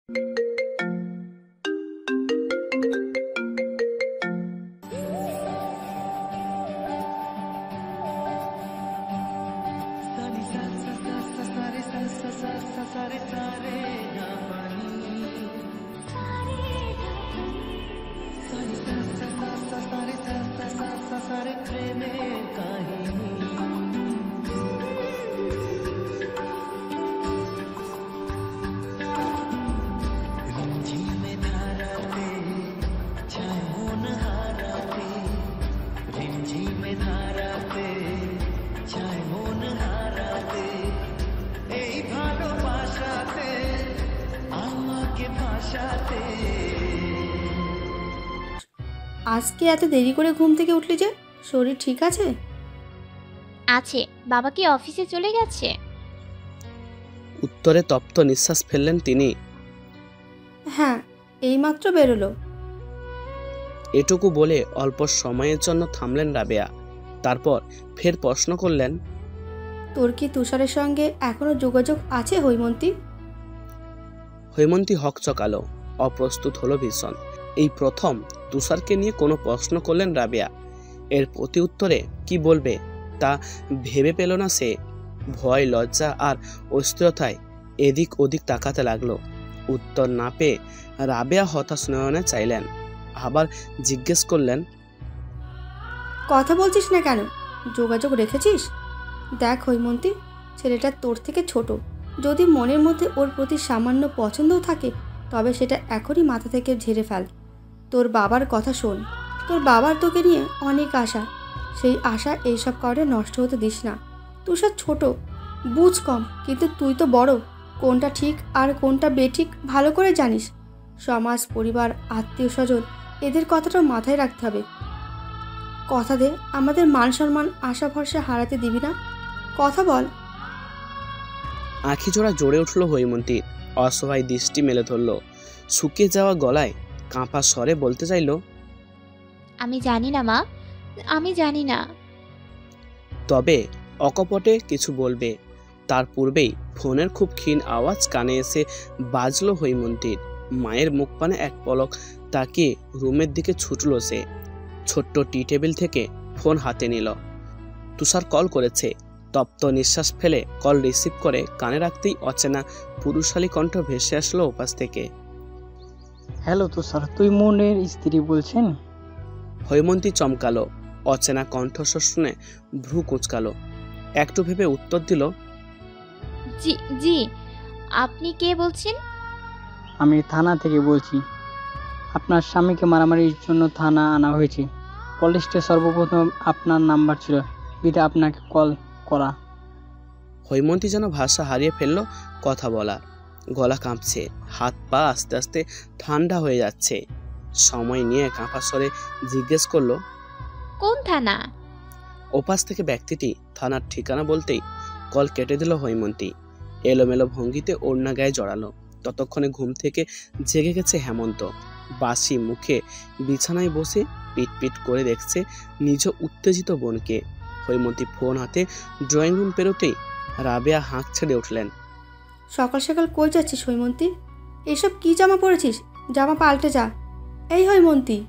আজকে এত দেরি করে ঘুম থেকে উঠলি যে? শরীর ঠিক আছে? আছে। বাবা কি অফিসে চলে গেছে? উত্তরে তপ্ত নিঃশ্বাস ফেললেন তিনি। হ্যাঁ, এইমাত্র বেরোলো। এটুকু বলে অল্প সময়ের জন্য থামলেন রাবেয়া। তারপর ফের প্রশ্ন করলেন, তোর কি তুষারের সঙ্গে এখনো যোগাযোগ আছে হৈমন্তী? হৈমন্তী হকচকালো, অপ্রস্তুত হলো ভীষণ। এই প্রথম তুষারকে নিয়ে কোনো প্রশ্ন করলেন রাবেয়া। এর প্রতি উত্তরে কি বলবে তা ভেবে পেল না সে। ভয়, লজ্জা আর অস্থিরতায় এদিক ওদিক তাকাতে লাগলো। উত্তর না পেয়ে রাবেয়া হতাশ নয়নে চাইলেন। আবার জিজ্ঞেস করলেন, কথা বলছিস না কেন? যোগাযোগ রেখেছিস? দেখ হৈমন্তী, ছেলেটা তোর থেকে ছোট। যদি মনের মধ্যে ওর প্রতি সামান্য পছন্দও থাকে, তবে সেটা এখনই মাথা থেকে ঝেড়ে ফেল। তোর বাবার কথা শোন। তোর বাবার তোকে নিয়ে অনেক আশা। সেই আশা এইসব কারণে নষ্ট হতে দিস না। তুষার ছোট, বুঝ কম, কিন্তু তুই তো বড়। কোনটা ঠিক আর কোনটা বেঠিক ভালো করে জানিস। সমাজ, পরিবার, আত্মীয় স্বজন, এদের কথাটা মাথায় রাখতে হবে। কথা দে, আমাদের মান সম্মান, আশা ভরসা হারাতে দিবি না। কথা বল। আঁখি জোড়া জ্বরে উঠল হৈমন্তী। অসহায় দৃষ্টি মেলে ধরল। শুকিয়ে যাওয়া গলায় কাঁপা স্বরে বলতে চাইল, আমি জানি না মা, আমি জানি না। তবে অকপটে কিছু বলবে তার পূর্বেই ফোনের খুব ক্ষীণ আওয়াজ কানে এসে বাজলো হৈমন্তীর। মায়ের মুখ পানে এক পলক তাকিয়ে রুমের দিকে ছুটল সে। ছোট্ট টি টেবিল থেকে ফোন হাতে নিল। তুষার কল করেছে। তপ্ত নিঃশ্বাস ফেলে কল রিসিভ করে কানে রাখতেই অচেনা পুরুষালী কণ্ঠ ভেসে আসলো ওপাশ থেকে। হ্যালো তুষার, তুই মনের স্ত্রী বলছেন? হৈমন্তী চমকালো। অচেনা কণ্ঠস্বর শুনে ভ্রু কুঁচকালো। একটু ভেবে উত্তর দিল, জি জি, আপনি কে বলছেন? আমি থানা থেকে বলছি। আপনার স্বামীকে মারামারির জন্য থানা আনা হয়েছে। পুলিশে সর্বপ্রথম আপনার নাম্বার ছিল, বিধে আপনাকে কল করা। হৈমন্তী যেন ভাষা হারিয়ে ফেলল কথা বলার। গলা কাঁপছে, হাত পা আস্তে আস্তে ঠান্ডা হয়ে যাচ্ছে। সময় নিয়ে কাঁপা স্বরে জিজ্ঞেস করলো, কোন থানা? ওপাশ থেকে ব্যক্তিটি থানার ঠিকানা বলতেই কল কেটে দিল হৈমন্তী। এলোমেলো ভঙ্গিতে ওড়না গায়ে জড়ালো। ততক্ষণে ঘুম থেকে জেগে গেছে হেমন্ত। বাসি মুখে বিছানায় বসে পিট করে দেখছে নিজ উত্তেজিত বোনকে। হৈমন্তী ফোন হাতে ড্রয়িং রুম পেরোতেই রাবেয়া হাঁক ছেড়ে উঠলেন। সকাল সকাল কই যাচ্ছিস হৈমন্তী? এসব কি জামা পরেছিস? জামা পাল্টে যা। এই হৈমন্তী।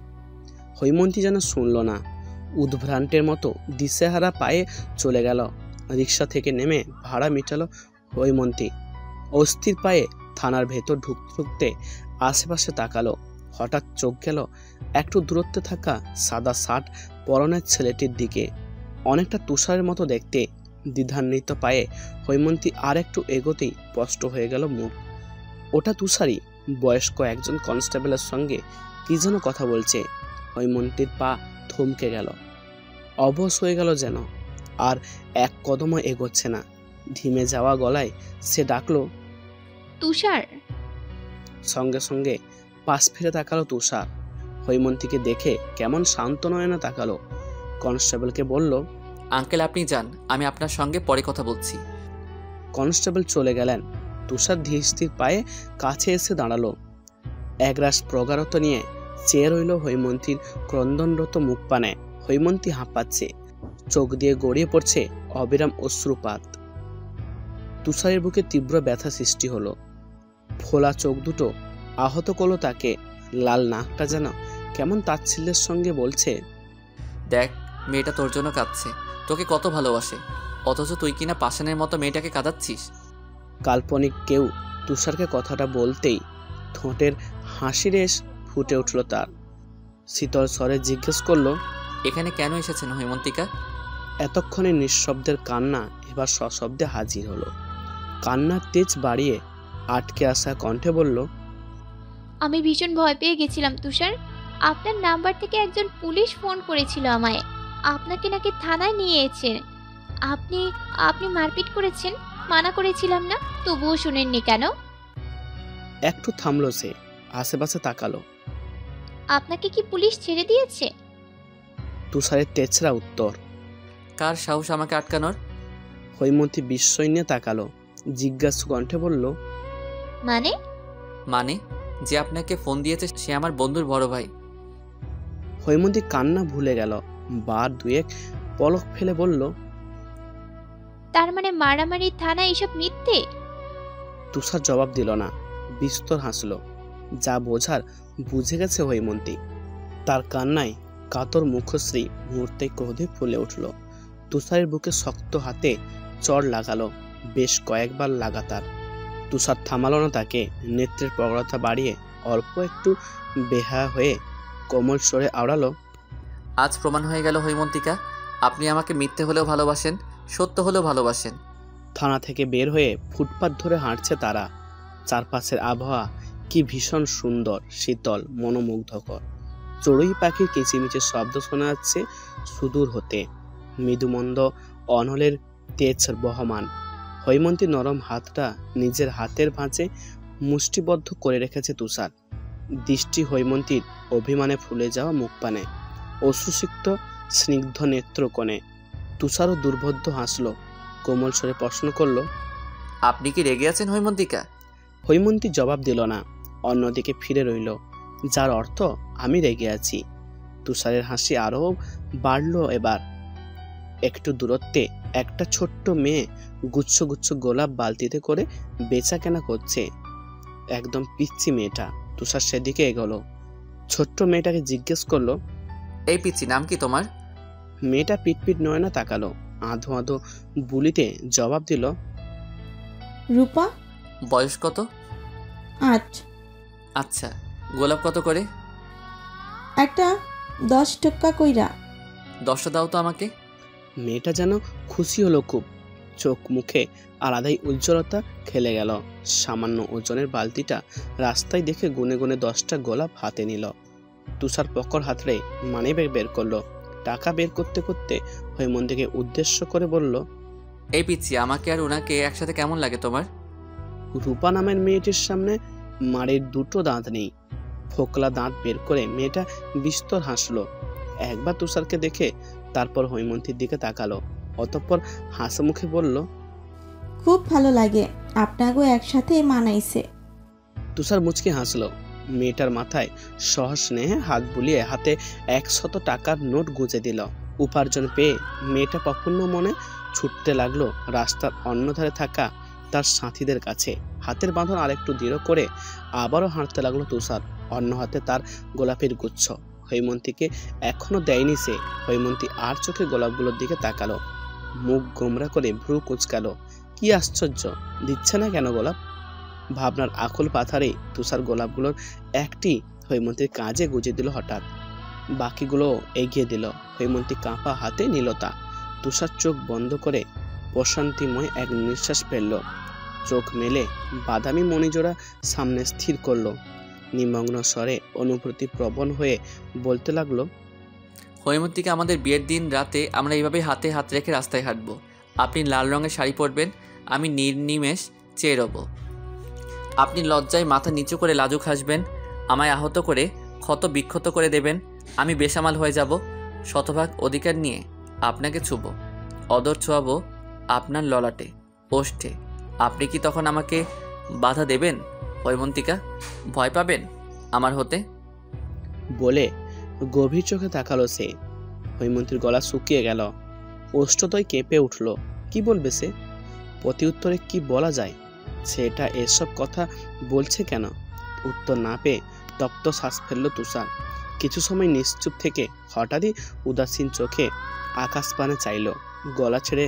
হৈমন্তী যেন শুনল না। উদ্ভ্রান্তের মতো দিশেহারা পায়ে চলে গেল। রিক্সা থেকে নেমে ভাড়া মিটালো হৈমন্তী। অস্থির পায়ে থানার ভেতর ঢুকতে আশেপাশে তাকালো। হঠাৎ চোখ গেল একটু দূরত্বে থাকা সাদা শার্ট পরনের ছেলেটির দিকে। অনেকটা তুষারের মতো দেখতে। দ্বিধান্বিত পায়ে হৈমন্তী আর একটু এগোতেই স্পষ্ট হয়ে গেল মুখ। ওটা তুষারই। বয়স্ক একজন কনস্টেবলের সঙ্গে কি যেন কথা বলছে। হৈমন্তীর পা থমকে গেল। অবশ হয়ে গেল যেন। আর এক কদমও এগোচ্ছে না। ধিমে যাওয়া গলায় সে ডাকলো, তুষার। সঙ্গে সঙ্গে পাশ ফিরে তাকালো তুষার। হৈমন্তীকে দেখে কেমন শান্ত নয়নে তাকালো। কনস্টেবলকে বলল, আঙ্কেল আপনি যান, আমি আপনার সঙ্গে পরে কথা বলছি। কনস্টেবল চলে গেলেন। তুষার ধীর স্থির পায়ে কাছে এসে দাঁড়ালো। একরাশ প্রগাঢ়তা নিয়ে চেয়ে রইল হৈমন্তীর ক্রন্দনরত মুখ পানে। হৈমন্তী হাঁপাচ্ছে। চোখ দিয়ে গড়িয়ে পড়ছে অবিরাম অশ্রুপাত। তুষারের বুকে তীব্র ব্যথা সৃষ্টি হলো। ফোলা চোখ দুটো আহত করলো তাকে। লাল নাকটা যেন কেমন তাচ্ছিল্যের সঙ্গে বলছে, দেখ, মেয়েটা তোর জন্য কাঁদছে, তোকে কত ভালোবাসে, অথচ তুই কিনা পাষাণের মতো মেয়েটাকে কাঁদাচ্ছিস। কাল্পনিক কেউ তুষারকে কথাটা বলতেই ঠোঁটের হাসি রেশ ফুটে উঠল তার। শীতল স্বরে জিজ্ঞেস করলো, এখানে কেন এসেছেন হৈমন্তিকা? এতক্ষণে নিঃশব্দের কান্না এবার সশব্দে হাজির হলো। কান্নার তেজ বাড়িয়ে আটকে আসা কণ্ঠে বলল, আমি ভীষণ ভয় পেয়ে গেছিলাম তুষার। আপনার নাম্বার থেকে একজন পুলিশ ফোন করেছিল আমায়, আপনাকে নাকি থানায় নিয়ে এসেছে। আপনি আপনি মারপিট করেছেন, মানা করেছিলাম না, তবুও শুনেননি কেন? একটু থামলো সে, আশেপাশে তাকালো। আপনাকে কি পুলিশ ছেড়ে দিয়েছে? তুষারের তেছরা উত্তর। কার সাহস আমাকে আটকানোর? হৈমন্তী বিস্ময় নিয়ে তাকালো, জিজ্ঞাসু কণ্ঠে বলল, মানে? মানে যে আপনাকে ফোন দিয়েছে সে আমার বন্ধুর বড় ভাই। হৈমন্তী কান্না ভুলে গেল, বার দুয়েক পলক ফেলে বলল, তার মানে মারামারি, থানা এসব মিথ্যে? তুষার জবাব দিল না, বিস্তর হাসলো। যা বোঝার বুঝে গেছে হৈমন্তী। তার কান্নায় কাতর মুখশ্রী মুহূর্তে ক্রোধে ফুলে উঠল। তুষারের বুকে শক্ত হাতে চড় লাগালো, বেশ কয়েকবার লাগাতার। তুষার থামালো না তাকে, নেত্রের প্রগড়তা বাড়িয়ে অল্প একটু বেহায়া হয়ে কোমল স্বরে আওড়ালো, আজ প্রমাণ হয়ে গেল হৈমন্তিকা, আপনি আমাকে মিথ্যে হলেও ভালোবাসেন, সত্য হলেও ভালোবাসেন। থানা থেকে বের হয়ে ফুটপাত ধরে হাঁটছে তারা। চারপাশের আবহাওয়া কি ভীষণ সুন্দর, শীতল, মনোমুগ্ধকর। চড়ুই পাখির কিচিমিচির শব্দ শোনা যাচ্ছে সুদূর হতে। মৃদুমন্দ অনলের তেজ বহমান। হৈমন্তী নরম হাতটা নিজের হাতের ভাঁজে মুষ্টিবদ্ধ করে রেখেছে তুষার। দৃষ্টি হৈমন্তীর অভিমানে ফুলে যাওয়া মুখপানে, অশ্রুসিক্ত স্নিগ্ধ নেত্রকোণে। তুষারও দুর্বোধ্য হাসল, কোমল স্বরে প্রশ্ন করল, আপনি কি রেগে আছেন হৈমন্তিকা? হৈমন্তী জবাব দিল না, অন্যদিকে ফিরে রইল, যার অর্থ আমি রেগে আছি। তুষারের হাসি আরও বাড়ল এবার। একটু দূরত্বে একটা ছোট্ট মেয়ে গুচ্ছ গুচ্ছ গোলাপ বালতিতে করে বেচা কেনা করছে। একদম পিচ্ছি মেয়েটা। তুষার সেদিকে এগোলো, ছোট্ট মেয়েটাকে জিজ্ঞেস করলো, এই পিচ্ছি, নাম কি তোমার? মেয়েটা পিটপিট নয়না তাকালো, আধো আধো বুলিতে জবাব দিল, রূপা। বয়স কত? 8। আচ্ছা, গোলাপ কত করে? একটা 10 টাকা কইরা। 10টা দাও তো আমাকে। মেয়েটা যেন খুশি হলো খুব, চোখ মুখে আলাদাই উজ্জ্বলতা খেলে গেল। সামান্য ওজনের বালতিটা রাস্তায় দেখে গুনে গুনে 10টা গোলাপ হাতে নিল। তুষার পকর হাতড়ে মানিব্যাগ বের করলো, টাকা বের করতে করতে হৈমন্তীকে উদ্দেশ্য করে বলল, এই পিচ্ছি, আমাকে আর ওনাকে একসাথে কেমন লাগে তোমার? রূপা নামের মেয়েটির সামনে মাড়ির দুটো দাঁত নেই। ফোকলা দাঁত বের করে মেয়েটা বিস্তর হাসলো। একবার তুষারকে দেখে তারপর হৈমন্তীর দিকে তাকালো, অতঃপর হাসি মুখে বলল, খুব ভালো লাগে, আপনাকেও একসাথে মানাইছে। তুষার মুচকি হাসলো। মেয়েটার মাথায় সস্নেহে হাত বুলিয়ে হাতে 100 টাকার নোট গুঁজে দিল। উপার্জন পেয়ে মেয়েটা প্রফুল্ল মনে ছুটতে লাগলো রাস্তার অন্য ধারে থাকা তার সাথীদের কাছে। হাতের বাঁধন আরেকটু দৃঢ় করে আবারও হাঁটতে লাগলো তুষার, অন্য হাতে তার গোলাপের গুচ্ছ। হৈমন্তীকে এখনো দেয়নি সে। হৈমন্তী আর চোখে গোলাপগুলোর দিকে তাকালো, মুখ গোমরা করে ভ্রু কুঁচকালো। কি আশ্চর্য, দিচ্ছে না কেন গোলাপ? ভাবনার আকুল পাথারে তুষার গোলাপগুলোর একটি হৈমন্তীর কাজে গুজে দিল হঠাৎ, বাকিগুলো এগিয়ে দিল। হৈমন্তী কাঁপা হাতে নিল তা। তুষার চোখ বন্ধ করে প্রশান্তিময় এক নিঃশ্বাস ফেলল। চোখ মেলে বাদামি মণিজোড়া সামনে স্থির করলো। নিমগ্ন স্বরে অনুভূতি প্রবণ হয়ে বলতে লাগলো, হৈমন্তিকা, আমাদের বিয়ের দিন রাতে আমরা এইভাবে হাতে হাত রেখে রাস্তায় হাঁটবো। আপনি লাল রঙের শাড়ি পরবেন, আমি নির্নিমেষ চেয়ে রব। আপনি লজ্জায় মাথা নিচু করে লাজুক হাসবেন, আমায় আহত করে ক্ষত বিক্ষত করে দেবেন। আমি বেসামাল হয়ে যাব, শতভাগ অধিকার নিয়ে আপনাকে ছুব, অদর ছোঁয়াবো আপনার ললাটে, ওষ্ঠে। আপনি কি তখন আমাকে বাধা দেবেন হৈমন্তিকা? ভয় পাবেন আমার হতে? বলে গভীর চোখে তাকালো সে। হৈমন্তীর গলা শুকিয়ে গেল, ওষ্ঠতই কেঁপে উঠল। কি বলবে সে? প্রতি উত্তরে কি বলা যায়? ছেলেটা এসব কথা বলছে কেন? উত্তর না পেয়ে তপ্ত শ্বাস ফেলল তুষার। কিছু সময় নিশ্চুপ থেকে হঠাৎই উদাসীন চোখে আকাশ পানে চাইল, গলা ছেড়ে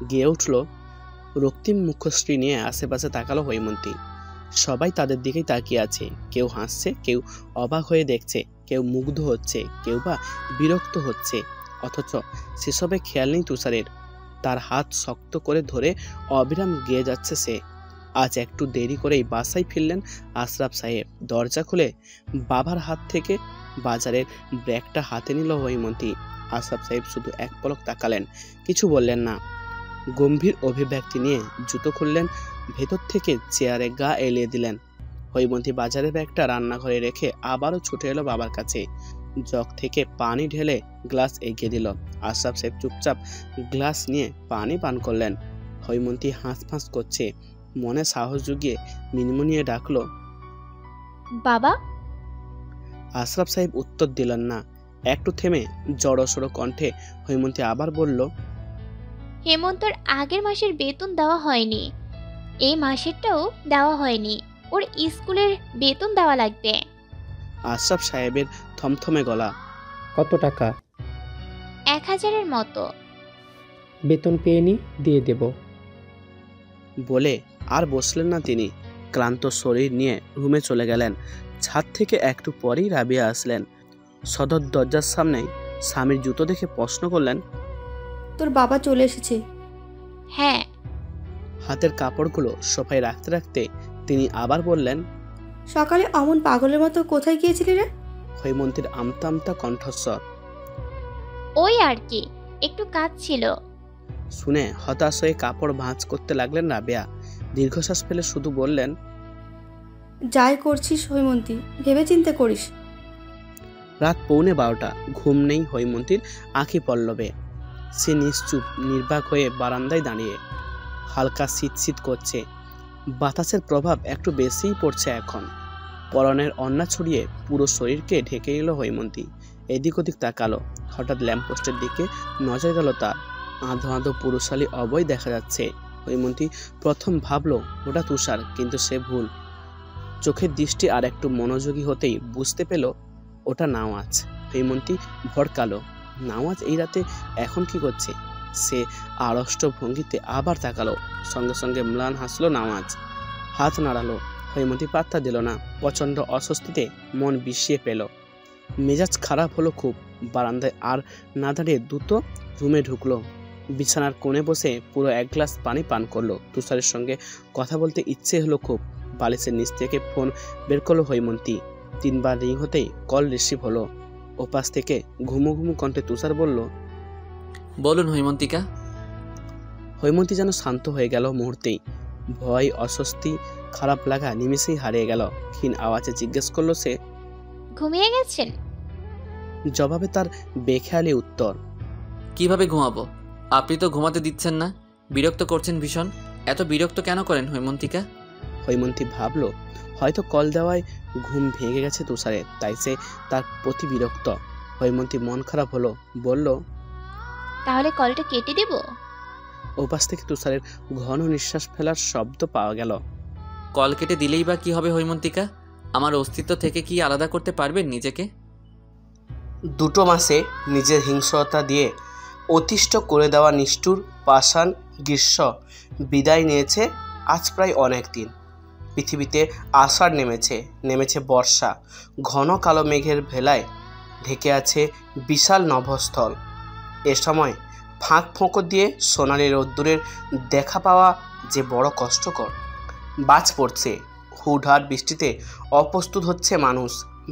গিয়ে উঠল। রক্তিম মুখশ্রী নিয়ে আশেপাশে তাকালো হৈমন্তী। সবাই তাদের দিকেই তাকিয়ে আছে। কেউ হাসছে, কেউ অবাক হয়ে দেখছে, কেউ মুগ্ধ হচ্ছে, কেউ বা বিরক্ত হচ্ছে। অথচ সেসবে খেয়াল নেই তুষারের। তার হাত শক্ত করে ধরে অবিরাম গেয়ে যাচ্ছে সে। আজ একটু দেরি করেই বাসায় ফিরলেন আশরাফ সাহেব। দরজা খুলে বাবার হাত থেকে বাজারের ব্যাগটা হাতে নিল হৈমন্তী। আশরাফ সাহেব শুধু এক পলক তাকালেন, কিছু বললেন না। গম্ভীর অভিব্যক্তি নিয়ে জুতো খুললেন, ভেতর থেকে চেয়ারে গা এলিয়ে দিলেন। হৈমন্তী বাজারের ব্যাগটা রান্নাঘরে রেখে আবারও ছুটে এলো বাবার কাছে। জগ থেকে পানি ঢেলে গ্লাস এগিয়ে দিল। আশরাফ সাহেব চুপচাপ গ্লাস নিয়ে পানি পান করলেন। হৈমন্তী হাঁসফাঁস করছে, মনে সাহস জুগিয়ে মিনমুনিয়ে ডাকলো, বাবা। আশরাফ সাহেব উত্তর দিলেন না। একটু থেমে জড়সড় কণ্ঠে হৈমন্তী আবার বলল, হেমন্তর আগের মাসের বেতন দেওয়া হয়নি, এই মাসেরটাও দেওয়া হয়নি। ওর স্কুলের বেতন দেওয়া লাগবে। আশরাফ সাহেবের থমথমে গলা, কত টাকা? 1000-এর মতো। বেতন পেয়ে নি, দিয়ে দেব। বলে আর বসলেন না তিনি। ক্লান্ত শরীর নিয়ে রুমে চলে গেলেন। ছাদ থেকে একটু পরেই রাবিয়া আসলেন। সদর দরজার সামনে স্বামীর জুতো দেখে প্রশ্ন করলেন, তোর বাবা চলে এসেছে? হ্যাঁ। হাতের কাপড়গুলো সোফায় রাখতে রাখতে তিনি আবার বললেন, সকালে অমন পাগলের মতো কোথায় গিয়েছিলি রে? হৈমন্তীর আমতা আমতা কণ্ঠস্বর। ওই আর কি, একটু কাজ ছিল। শুনে হতাশ হয়ে কাপড় ভাঁজ করতে লাগলেন রাবেয়া। দীর্ঘশ্বাস ফেলে শুধু বললেন, যাই করছিস হৈমন্তী, ভেবে চিন্তে করিস। রাত 11:15, ঘুম নেই হৈমন্তীর আঁখি পল্লবে। সে নিশ্চুপ নির্বাক হয়ে বারান্দায় দাঁড়িয়ে। হালকা শীত শীত করছে, বাতাসের প্রভাব একটু বেশিই পড়ছে এখন। পরনের অন্না ছড়িয়ে পুরো শরীরকে ঢেকে নিল হৈমন্তী। এদিক ওদিক তাকালো, হঠাৎ ল্যাম্পপোস্টের দিকে নজর গেল তার। আধো আধো পুরুষালী অবয় দেখা যাচ্ছে। হৈমন্তী প্রথম ভাবলো ওটা তুষার, কিন্তু সে ভুল। চোখের দৃষ্টি আর একটু মনোযোগী হতেই বুঝতে পেল ওটা নাওয়াজ। হৈমন্তী ভড়কালো, নাওয়াজ এই রাতে এখন কি করছে? সে আড়ষ্ট ভঙ্গিতে আবার তাকালো, সঙ্গে সঙ্গে ম্লান হাসলো নাওয়াজ। হাত নাড়ালো, হৈমন্তী পাত্তা দিল না। প্রচণ্ড অস্বস্তিতে মন বিষিয়ে পেল। মেজাজ খারাপ হলো খুব। বারান্দায় আর না দাঁড়িয়ে দ্রুত রুমে ঢুকলো। বিছানার কোণে বসে পুরো 1 গ্লাস পানি পান করলো। তুষারের সঙ্গে কথা বলতে ইচ্ছে হলো খুব। বালিশের নিচ থেকে ফোন বের করলো হৈমন্তী। 3 বার রিং হতেই কল রিসিভ হলো। ওপাশ থেকে ঘুমু ঘুমু কণ্ঠে তুষার বলল, বলুন হৈমন্তিকা। হৈমন্তী যেন শান্ত হয়ে গেল মুহূর্তেই। ভয়, অস্বস্তি, খারাপ লাগা নিমেষেই হারিয়ে গেল। ক্ষীণ আওয়াজে জিজ্ঞেস করলো সে। ঘুমিয়ে গেছেন? জবাবে তার বেখেয়ালি উত্তর, কিভাবে ঘুমাবো? আপনি তো ঘুমাতে দিচ্ছেন না, বিরক্ত করছেন ভীষণ। এত বিরক্ত কেন করেন হৈমন্তিকা? হৈমন্তী ভাবলো হয়তো কল দেওয়ায় ঘুম ভেঙে গেছে তুষারের, তাই সে তার প্রতি বিরক্ত। হৈমন্তী মন খারাপ হলো, বলল, তাহলে কলটা কেটে দেব? ওপাশ থেকে তুষারের ঘন নিঃশ্বাস ফেলার শব্দ পাওয়া গেল। কল কেটে দিলেই বা কি হবে হৈমন্তিকা? আমার অস্তিত্ব থেকে কি আলাদা করতে পারবেন নিজেকে? 2 মাসে নিজের হিংস্রতা দিয়ে অতিষ্ঠ করে দেওয়া নিষ্ঠুর পাষাণ গ্রীষ্ম বিদায় নিয়েছে আজ প্রায় অনেক দিন। পৃথিবীতে আষাঢ় নেমেছে বর্ষা। ঘন কালো মেঘের ভেলায় ঢেকে আছে বিশাল নভস্থল। এ সময় ফাঁক ফোঁকর দিয়ে সোনালি রোদ্দুরের দেখা পাওয়া যে বড় কষ্টকর। বাজ পড়ছে, হুডহাট বৃষ্টিতে অপ্রস্তুত হচ্ছে মানুষ।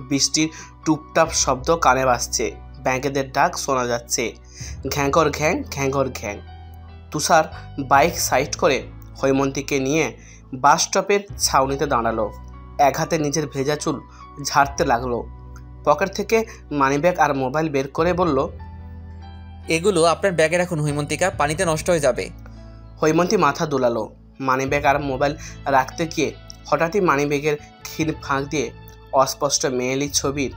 বৃষ্টির টুপটাপ শব্দ কানে বাজছে, ব্যাঙেদের ডাক শোনা যাচ্ছে, ঘ্যাঙ্গর ঘ্যাং ঘ্যাঙ্গর ঘ্যাং। তুষার বাইক সাইড করে হৈমন্তীকে নিয়ে বাস স্টপের ছাউনিতে দাঁড়ালো। এক হাতে নিজের ভেজা চুল ঝাড়তে লাগলো। পকেট থেকে মানিব্যাগ আর মোবাইল বের করে বলল, এগুলো আপনার ব্যাগে রাখুন হৈমন্তিকা, পানিতে নষ্ট হয়ে যাবে। হৈমন্তী মাথা দোলালো। মানিব্যাগ আর মোবাইল রাখতে গিয়ে হঠাৎই মানিব্যাগের ক্ষীণ ফাঁক দিয়ে অস্পষ্ট মেয়েলি ছবির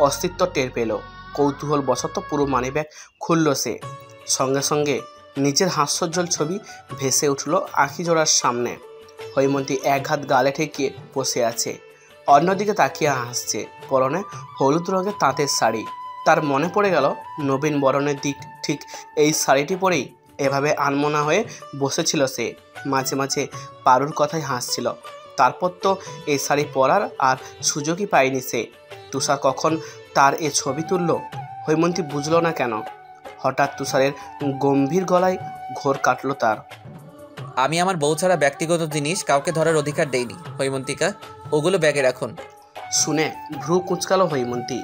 অস্তিত্ব টের পেল। কৌতূহল বশত পুরো মানিব্যাগ খুলল সে। সঙ্গে সঙ্গে নিজের হাস্যোজ্জ্বল ছবি ভেসে উঠল আঁখি জোড়ার সামনে। হৈমন্তী এক হাত গালে ঠেকিয়ে বসে আছে, অন্যদিকে তাকিয়ে হাসছে। পরনে হলুদ রঙের তাঁতের শাড়ি। তার মনে পড়ে গেল নবীন বরণের দিক ঠিক এই শাড়িটি পরেই এভাবে আনমনা হয়ে বসেছিল সে। মাঝে মাঝে পারুর কথাই হাসছিল। তারপর তো এই শাড়ি পরার আর সুযোগই পায়নি সে। তুষার কখন তার এ ছবি তুলল হৈমন্তী বুঝল না কেন। হঠাৎ তুষারের গম্ভীর গলায় ঘোর কাটল তার। আমি আমার বউ ছাড়া ব্যক্তিগত জিনিস কাউকে ধরার অধিকার দেইনি হৈমন্তিকা, ওগুলো ব্যাগে রাখুন। শুনে ভ্রু কুঁচকালো হৈমন্তী।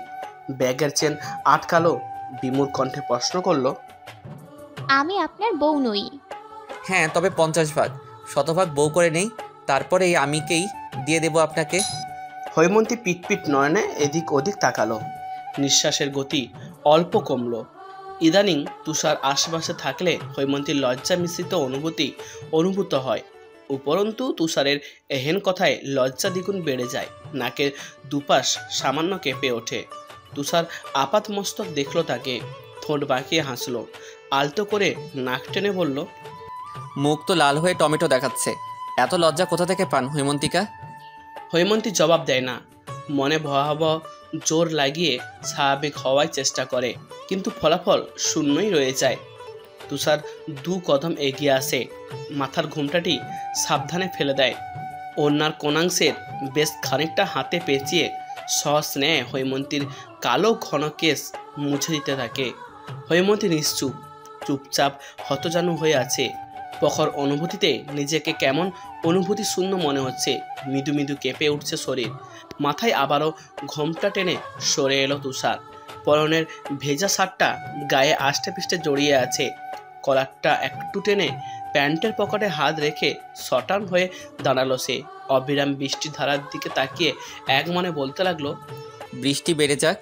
ব্যাগের চেন আটকালো। বিমূর কণ্ঠে প্রশ্ন করলো, আমি আপনার বউ নই। হ্যাঁ, তবে 50 ভাগ, শতভাগ বউ করে নেই, তারপরে এই আমিকেই দিয়ে দেব আপনাকে। হৈমন্তী পিটপিট নয়নে এদিক ওদিক তাকালো। নিঃশ্বাসের গতি অল্প কমলো। ইদানিং তুষার আশেপাশে থাকলে হৈমন্তীর লজ্জা মিশ্রিত অনুভূত হয়। উপরন্তু তুষারের এহেন কথায় লজ্জা দ্বিগুণ বেড়ে যায়। নাকের দুপাশ সামান্য কেঁপে ওঠে। তুষার আপাত মস্তক দেখলো তাকে, ঠোঁট বাঁকিয়ে হাসলো, আলতো করে নাক টেনে বলল, মুখ তো লাল হয়ে টমেটো দেখাচ্ছে, এত লজ্জা কোথা থেকে পান হৈমন্তিকা? হৈমন্তী জবাব দেয় না। মনে ভয়াবহ জোর লাগিয়ে স্বাভাবিক হওয়ার চেষ্টা করে, কিন্তু ফলাফল শূন্যই রয়ে যায়। তুষার 2 কদম এগিয়ে আসে, মাথার ঘোমটাটি সাবধানে ফেলে দেয়। ওড়নার কোণাংশের বেশ খানিকটা হাতে পেঁচিয়ে সস্নেহে হৈমন্তীর কালো ঘন কেশ মুছে দিতে থাকে। হৈমন্তী নিশ্চুপ, চুপচাপ হতজানু হয়ে আছে। প্রখর অনুভূতিতে নিজেকে কেমন অনুভূতি শূন্য মনে হচ্ছে। মৃদু মৃদু কেঁপে উঠছে শরীর। মাথায় আবারও ঘোমটা টেনে সরে এলো তুষার। পরনের ভেজা শার্টটা গায়ে আষ্টে পিষ্টে জড়িয়ে আছে। কলারটা একটু টেনে প্যান্টের পকেটে হাত রেখে সটান হয়ে দাঁড়ালো সে। অবিরাম বৃষ্টির ধারার দিকে তাকিয়ে এক মনে বলতে লাগলো, বৃষ্টি বেড়ে যাক,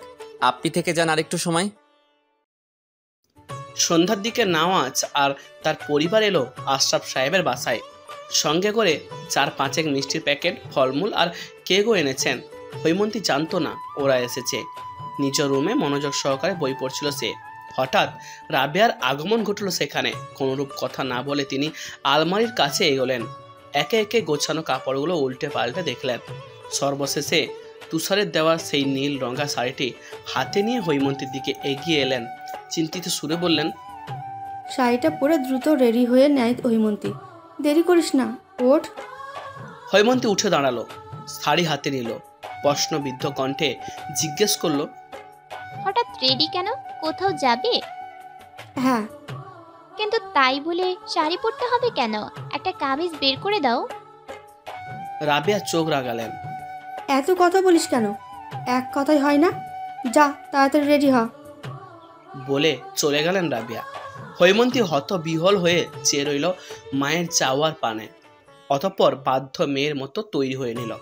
আপনি থেকে যান আরেকটু সময়। সন্ধ্যার দিকে নওয়াজ আর তার পরিবার এলো আশরাফ সাহেবের বাসায়। সঙ্গে করে 4-5 মিষ্টির প্যাকেট, ফলমূল আর কেকও এনেছেন। হৈমন্তী জানতো না ওরা এসেছে। নিজ রুমে মনোযোগ সহকারে বই পড়ছিল সে। হঠাৎ রাবেয়ার আগমন ঘটল সেখানে। কোনোরূপ কথা না বলে তিনি আলমারির কাছে এগোলেন। একে একে গোছানো কাপড়গুলো উল্টে পাল্টে দেখলেন। সর্বশেষে তুষারের দেওয়া সেই নীল রঙা শাড়িটি হাতে নিয়ে হৈমন্তীর দিকে এগিয়ে এলেন। চিন্তিত সুরে বললেন, শাড়িটা পরে দ্রুত রেডি হয়ে নেয় হৈমন্তী। দেরি করিস না, ওঠ। হৈমন্তী উঠে দাঁড়ালো, শাড়ি হাতে নিল। প্রশ্নবিদ্ধ কণ্ঠে জিজ্ঞেস করলো, হঠাৎ রেডি কেন? কোথাও যাবে? হ্যাঁ। কিন্তু তাই বলে শাড়ি পরতে হবে কেন? একটা কামিজ বের করে দাও। রাবেয়া চোখ রাগালেন। এত কথা বলিস কেন? এক কথাই হয় না? যা তাড়াতাড়ি রেডি হ। বলে চলে গেলেন রাবেয়া। হৈমন্তী হতবিহ্বল হয়ে চেয়ে রইল মায়ের চাওয়ার পানে। অতঃপর বাধ্য মেয়ের মতো তৈরি হয়ে নিল।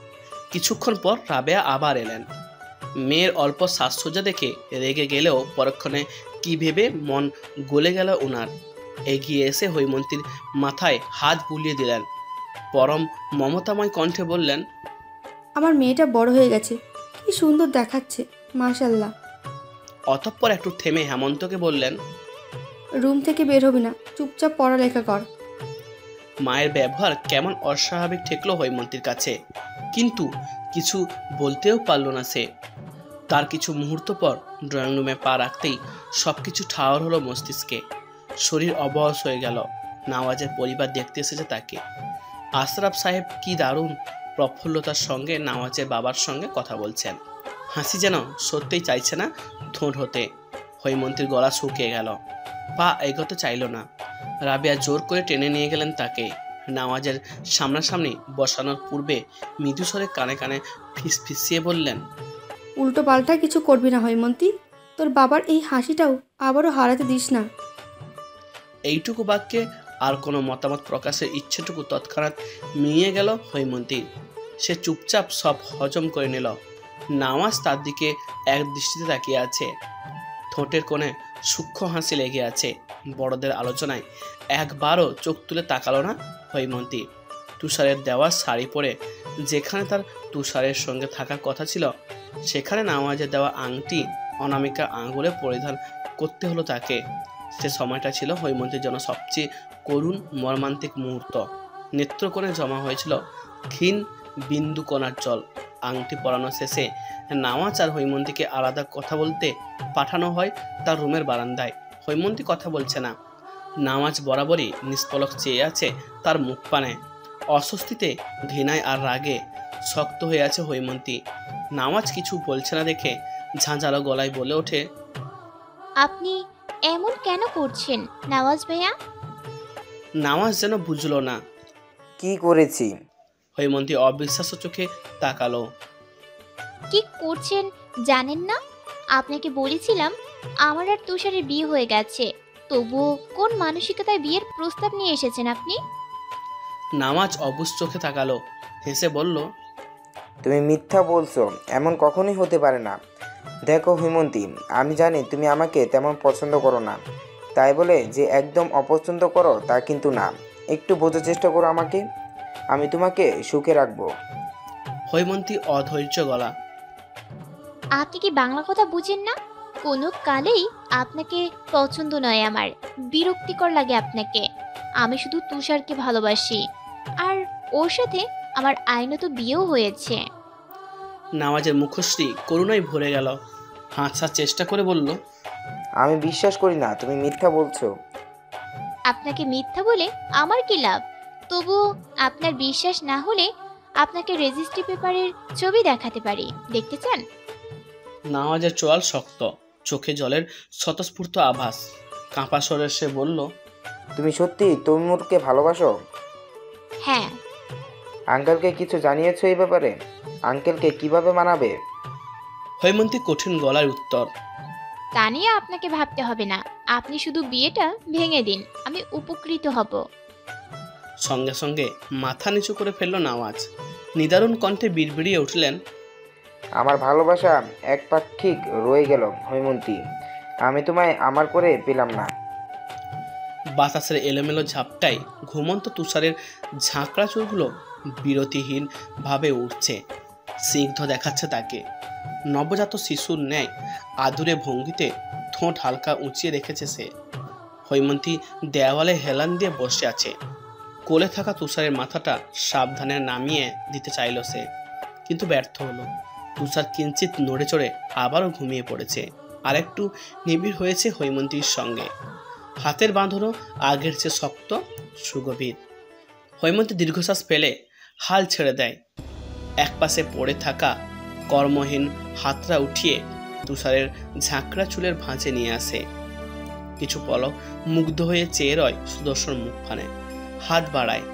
কিছুক্ষণ পর রাবেয়া আবার এলেন। মেয়ের অল্প সাজসজ্জা দেখে রেগে গেলেও পরক্ষণে কি ভেবে মন গলে গেল ওনার। এগিয়ে এসে হৈমন্তীর মাথায় হাত বুলিয়ে দিলেন। পরম মমতাময় কণ্ঠে বললেন, আমার মেয়েটা বড় হয়ে গেছে, কি সুন্দর দেখাচ্ছে, মাশাল্লাহ। অতঃপর একটু থেমে হেমন্তকে বললেন, রুম থেকে বের হবি না, চুপচাপ পড়ালেখা কর। মায়ের ব্যবহার কেমন অস্বাভাবিক ঠেকলো হৈমন্তীর কাছে, কিন্তু কিছু বলতেও পারল না সে। তার কিছু মুহূর্ত পর ড্রয়িং রুমে পা রাখতেই সবকিছু ঠাওর হলো মস্তিষ্কে। শরীর অবশ হয়ে গেল। নওয়াজের পরিবার দেখতে এসেছে তাকে। আশরাফ সাহেব কি দারুণ প্রফুল্লতার সঙ্গে নওয়াজের বাবার সঙ্গে কথা বলছেন। হাসি যেন সত্যিই চাইছে না ঠোঁট হতে। হৈমন্তীর গলা শুকিয়ে গেল, পা এগোতে চাইল না। রাবেয়া জোর করে টেনে নিয়ে গেলেন তাকে। নওয়াজের সামনাসামনি বসানোর পূর্বে মৃদু স্বরে কানে কানে ফিসফিসিয়ে বললেন, উল্টো পাল্টা কিছু করবি না হৈমন্তী, তোর বাবার এই হাসিটাও আবারও হারাতে দিস না। এইটুকু বাক্যে আর কোনো মতামত প্রকাশের ইচ্ছেটুকু তৎক্ষণাৎ মিলিয়ে গেল হৈমন্তীর। সে চুপচাপ সব হজম করে নিল। নওয়াজ তার দিকে এক দৃষ্টিতে তাকিয়ে আছে। ঠোঁটের কোণে সূক্ষ্ম হাসি লেগে আছে। বড়দের আলোচনায় একবারও চোখ তুলে তাকালো না হৈমন্তী। তুষারের দেওয়া শাড়ি পরে যেখানে তার তুষারের সঙ্গে থাকার কথা ছিল, সেখানে নওয়াজের দেওয়া আংটি অনামিকা আঙুলে পরিধান করতে হলো তাকে। সে সময়টা ছিল হৈমন্তীর জন্য সবচেয়ে করুণ মর্মান্তিক মুহূর্ত। নেত্রকোণে জমা হয়েছিল ক্ষীণ বিন্দু কণার জল। আংটি পরানো শেষে নামাজ আর হৈমন্তীকে আলাদা কথা বলতে পাঠানো হয় তার রুমের বারান্দায়। হৈমন্তী কথা বলছে না। নামাজ বরাবরই নিষ্পলক চেয়ে আছে তার মুখ পানে। অস্বস্তিতে, ঘৃণায় আর রাগে শক্ত হয়ে আছে হৈমন্তী। নামাজ কিছু বলছে না দেখে ঝাঁঝালো গলায় বলে ওঠে, আপনি এমন কেন করছেন নওয়াজ ভাইয়া? নামাজ যেন বুঝলো না। কি করেছি? হৈমন্তী অবিশ্বাস্য চোখে তাকালো। কি করছেন জানেন না? আপনাকে বলেছিলাম আমার আর তুষারের বিয়ে হয়ে গেছে, তবুও কোন মানসিকতায় বিয়ের প্রস্তাব নিয়ে এসেছেন আপনি? নামাজ অবুঝ চোখে তাকালো, হেসে বলল, তুমি মিথ্যা বলছো, এমন কখনোই হতে পারে না। দেখো হৈমন্তী, আমি জানি তুমি আমাকে তেমন পছন্দ করো না, তাই বলে যে একদম অপছন্দ করো তা কিন্তু না। একটু বোঝার চেষ্টা করো আমাকে, আমি তোমাকে সুখে রাখবো। হৈমন্তী অধৈর্য গলা। আপনি কি বাংলা কথা বুঝেন না? কোনো কালেই আপনাকে পছন্দ নয় আমার, বিরক্তিকর লাগে আপনাকে। আমি শুধু তুষারকে ভালোবাসি, আর ওর সাথে আমার আইনত বিয়েও হয়েছে। নামাজের মুখশ্রী করুণায় ভরে গেল। হাসার চেষ্টা করে বলল, আমি বিশ্বাস করি না, তুমি মিথ্যা বলছো। আপনাকে মিথ্যা বলে আমার কি লাভ? তবুও আপনার বিশ্বাস না হলে আপনাকে রেজিস্ট্রি পেপারের ছবি দেখাতে পারি, দেখতে চান? নামাজের চোয়াল শক্ত, চোখে জলের স্বতঃস্ফূর্ত আভাস। কাঁপা স্বরে সে বলল, তুমি সত্যি তৈমুরকে ভালোবাসো? হ্যাঁ। আঙ্কেলকে কিছু জানিয়েছো এই ব্যাপারে? আঙ্কেলকে কিভাবে মানাবে? হৈমন্তী কঠিন গলায় উত্তর, তা নিয়ে আপনাকে ভাবতে হবে না, আপনি শুধু বিয়েটা ভেঙে দিন, আমি উপকৃত হব। সঙ্গে সঙ্গে মাথা নিচু করে ফেলল নামাজ। নিদারুণ কণ্ঠে বিড়বিড়িয়ে উঠলেন, আমার ভালোবাসা এক পাক্ষিক রয়ে গেল হৈমন্তী, আমি তোমায় আমার করে পেলাম না। বাতাসের এলোমেলো ঝাপটায় ঘুমন্ত তুষারের ঝাঁকড়া চুলগুলো বিরতিহীন ভাবে উঠছে, স্নিগ্ধ দেখাচ্ছে তাকে। নবজাত শিশুর ন্যায় আদুরে ভঙ্গিতে ঠোঁট হালকা উঁচিয়ে রেখেছে সে। হৈমন্তী দেওয়ালে হেলান দিয়ে বসে আছে। কোলে থাকা তুষারের মাথাটা সাবধানে নামিয়ে দিতে চাইল সে, কিন্তু ব্যর্থ হলো। তুষার কিঞ্চিত নড়ে চড়ে আবারও ঘুমিয়ে পড়েছে। আর একটু নিবিড় হয়েছে হৈমন্তীর সঙ্গে। হাতের বাঁধনও আগের চেয়ে শক্ত, সুগভীর। হৈমন্তী দীর্ঘশ্বাস ফেলে হাল ছেড়ে দেয়। একপাশে পড়ে থাকা কর্মহীন হাতটা উঠিয়ে তুষারের ঝাঁকড়া চুলের ভাঁজে নিয়ে আসে। কিছু পলক মুগ্ধ হয়ে চেয়ে রয় সুদর্শন মুখখানে। হাত বাড়ায়,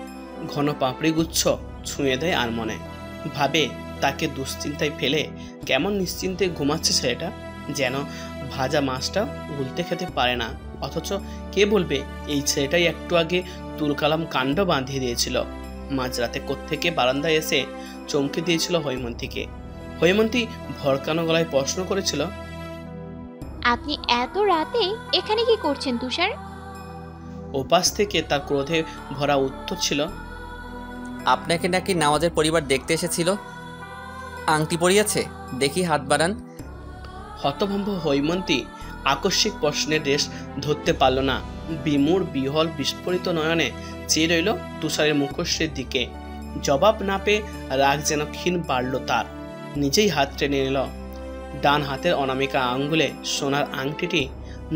ঘন পাপড়ি গুচ্ছ ছুঁয়ে দেয় আর মনে। ভাবে তাকে দুশ্চিন্তায় ফেলে কেমন নিশ্চিন্তে ঘুমাচ্ছে ছেলেটা, যেন ভাজা মাছটা উল্টে খেতে পারে না। অথচ কে বলবে এই ছেলেটাই একটু আগে তুলকালাম কাণ্ড বাঁধিয়ে দিয়েছিল। মাঝরাতে কোত্থেকে বারান্দায় এসে চমকে দিয়েছিল হৈমন্তীকে। হৈমন্তী ভরকানো গলায় প্রশ্ন করেছিল, আপনি এত রাতে এখানে কি করছেন তুষার? ওপাশ থেকে তার ক্রোধে ভরা উত্তর ছিল, আপনাকে নাকি নামাজের পরিবার দেখতে এসেছিল। আংটি পরিয়েছে, দেখি হাত বাড়ান। হতভম্ব হৈমন্তী আকস্মিক প্রশ্নের রেশ ধরতে পারল না। বিমূঢ় বিহল বিস্ফোরিত নয়নে চেয়ে রইল তুষারের মুখশ্রীর দিকে। জবাব না পেয়ে রাগ যেন ক্ষীণ বাড়ল তার। নিজেই হাত টেনে নিল। ডান হাতের অনামিকা আঙ্গুলে সোনার আংটিটি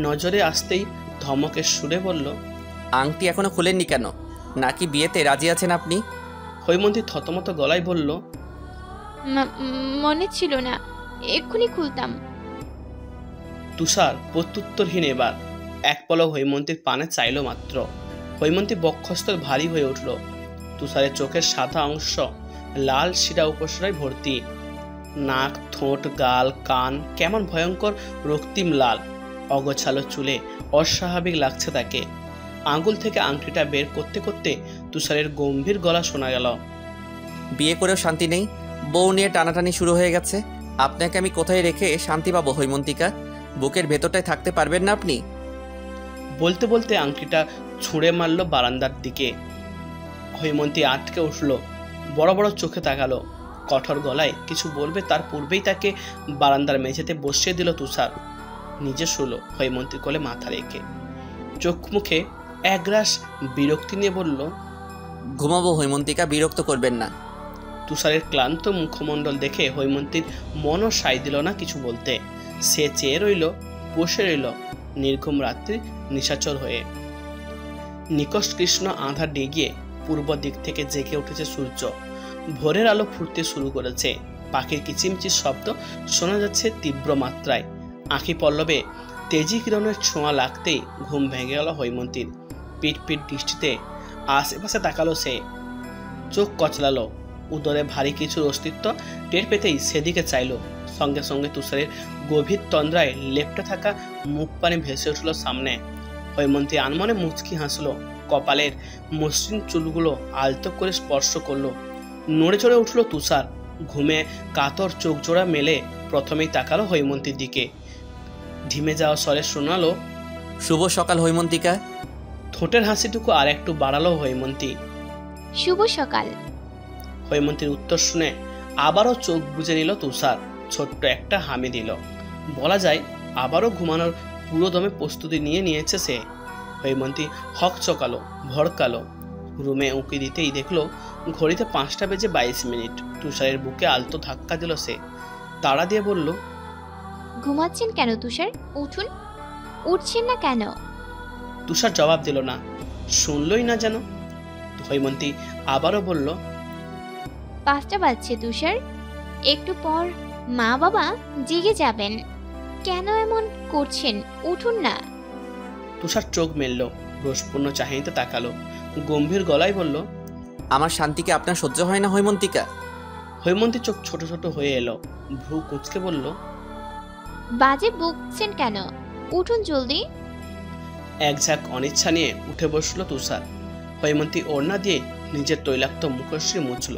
নজরে আসতেই ধমকের সুরে বলল, আংটি এখনো খুলেননি কেন? নাকি বিয়েতে রাজি আছেন আপনি? হৈমন্তী থতমত গলায় বলল, মনে ছিল না, এক্ষুনি খুলতাম। তুষার প্রত্যুত্তরহীন। এবার এক পলক হৈমন্তীর পানে চাইল মাত্র। হৈমন্তী বক্ষস্থল ভারী হয়ে উঠল। তুষারের চোখের সাদা অংশ লাল শিরা উপসরায় ভর্তি। নাক, ঠোঁট, গাল, কান কেমন ভয়ঙ্কর রক্তিম লাল। অগোছালো চুলে অস্বাভাবিক লাগছে তাকে। আঙুল থেকে আংটিটা বের করতে করতে তুষারের গম্ভীর গলা শোনা গেল, বিয়ে করেও শান্তি নেই, বউ নিয়ে টানাটানি শুরু হয়ে গেছে। আপনাকে আমি কোথায় রেখে শান্তি পাবো হৈমন্তিকা? বুকের ভেতরটায় থাকতে পারবেন না আপনি? বলতে বলতে আংটিটা ছুঁড়ে মারল বারান্দার দিকে। হৈমন্তী আটকে উঠল, বড় বড় চোখে তাকালো। কঠোর গলায় কিছু বলবে তার পূর্বেই তাকে বারান্দার মেঝেতে বসিয়ে দিল তুষার। নিজে শুলো হৈমন্তীর কোলে মাথা রেখে। চোখ মুখে একরাশ বিরক্তি নিয়ে বলল, ঘুমাবো হৈমন্তিকা, বিরক্ত করবেন না। তুষারের ক্লান্ত মুখমণ্ডল দেখে হৈমন্তীর মনও সায় দিল না কিছু বলতে। সে চেয়ে রইল, বসে রইল নির্ঘুম রাত্রি নিশাচর হয়ে। নিকষ কৃষ্ণ আঁধার ডিগিয়ে পূর্ব দিক থেকে জেগে উঠেছে সূর্য। ভোরের আলো ফুটতে শুরু করেছে। পাখির কিচিমিচির শব্দ শোনা যাচ্ছে তীব্র মাত্রায়। আঁখি পল্লবে তেজি কিরণের ছোঁয়া লাগতেই ঘুম ভেঙে গেল হৈমন্তীর। পিট পিট দৃষ্টিতে আশেপাশে তাকালো সে। চোখ কচলালো। উদরে ভারী কিছুর অস্তিত্ব টের পেতেই সেদিকে চাইল। সঙ্গে সঙ্গে তুষারের গভীর তন্দ্রায় লেপ্টে থাকা মুখ পানে ভেসে উঠল সামনে। হৈমন্তী আনমনে মুচকি হাসলো। কপালের মসৃণ চুলগুলো আলতো করে স্পর্শ করলো। নড়ে চড়ে উঠল তুষার। ঘুমে কাতর চোখ জোড়া মেলে প্রথমেই তাকালো হৈমন্তীর দিকে। ধিমে যাওয়া স্বরে শোনালো, শুভ সকাল হৈমন্তিকা। ঠোঁটের হাসিটুকু আর একটু বাড়ালো হৈমন্তী। শুভ সকাল। হৈমন্তীর উত্তর শুনে আবারও চোখ বুজে নিল তুষার। ছোট্ট একটা হামি দিল। বলা যায় আবারও ঘুমানোর পুরো দমে প্রস্তুতি নিয়ে নিয়েছে সে। হৈমন্তী হক চকালো, ভড়কালো। রুমে উঁকি দিতেই দেখলো ঘড়িতে 5:22। তুষারের বুকে আলতো ধাক্কা দিল সে। তাড়া দিয়ে বলল, ঘুমাচ্ছেন কেন তুষার? উঠুন। উঠছেন না কেন? তুষার জবাব দিল না, শুনলই না যেন। হৈমন্তী আবারও বলল, 5টা বাজছে তুষার, একটু পর মা বাবা জেগে যাবেন। কেন এমন করছেন? উঠুন না। তুষার চোখ মেলল, রোষপূর্ণ চাহিতে তাকালো। গম্ভীর গলায় বলল, আমার শান্তিকে আপনার সহ্য হয় না হৈমন্তিকা? হৈমন্তী চোখ ছোট ছোট হয়ে এলো। ভ্রু কুঁচকে বলল, বাজে বকছেন কেন? উঠুন জলদি। এক ঝাঁক অনিচ্ছা নিয়ে উঠে বসলো তুষার। হৈমন্তী ওড়না দিয়ে নিজের তৈলাক্ত মুখশ্রী মুছল।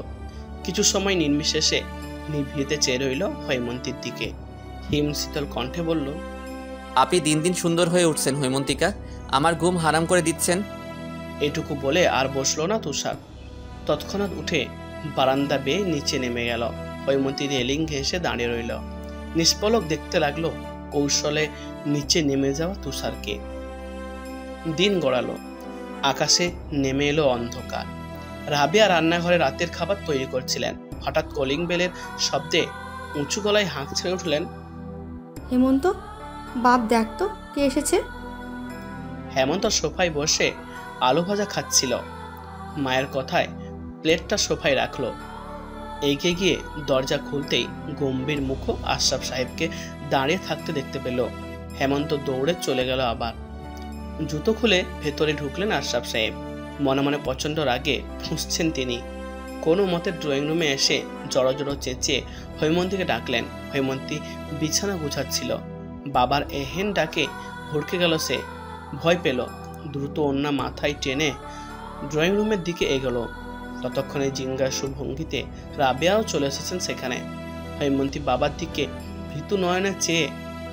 কিছু সময় নির্বিশেষে নিভৃতে চেয়ে রইল হৈমন্তীর দিকে। হিম শীতল কণ্ঠে বলল, আপনি দিন দিন সুন্দর হয়ে উঠছেন হৈমন্তিকা, আমার ঘুম হারাম করে দিচ্ছেন। এটুকু বলে আর বসলো না তুষার। তৎক্ষণাৎ উঠে বারান্দা বেয়ে নিচে নেমে গেল। হৈমন্তী রেলিং ঘেঁষে দাঁড়িয়ে রইল। নিষ্পলক দেখতে লাগলো কৌশলে নিচে নেমে যাওয়া তুষারকে। দিন গড়ালো। আকাশে নেমে এলো অন্ধকার। রাবিয়া রান্নাঘরে রাতের খাবার তৈরি করছিলেন। হঠাৎ কলিং বেলের শব্দে উঁচু গলায় হাঁক ছেড়ে উঠলেন, হেমন্ত, বাপ দেখ তো কে এসেছে। হেমন্ত সোফায় বসে আলু ভাজা খাচ্ছিল। মায়ের কথায় প্লেটটা সোফায় রাখলো। এগিয়ে গিয়ে দরজা খুলতেই গম্ভীর মুখ আশরাফ সাহেবকে দাঁড়িয়ে থাকতে দেখতে পেল। হেমন্ত দৌড়ে চলে গেল। আবার জুতো খুলে ভেতরে ঢুকলেন আশরাফ সাহেব। মনে মনে প্রচণ্ড রাগে ফুঁসছেন তিনি। কোনো মতে ড্রয়িং রুমে এসে জড়ো জড়ো চেঁচিয়ে হৈমন্তীকে ডাকলেন। হৈমন্তী বিছানা গুছাচ্ছিল। বাবার এহেন ডাকে ভড়কে গেল সে। ভয় পেল। দ্রুত ওড়না মাথায় টেনে ড্রয়িং রুমের দিকে এগোলো। ততক্ষণে জিজ্ঞাসু ভঙ্গিতে রাবেয়াও চলে এসেছেন সেখানে। হৈমন্তী বাবার দিকে ভীতু নয়নে চেয়ে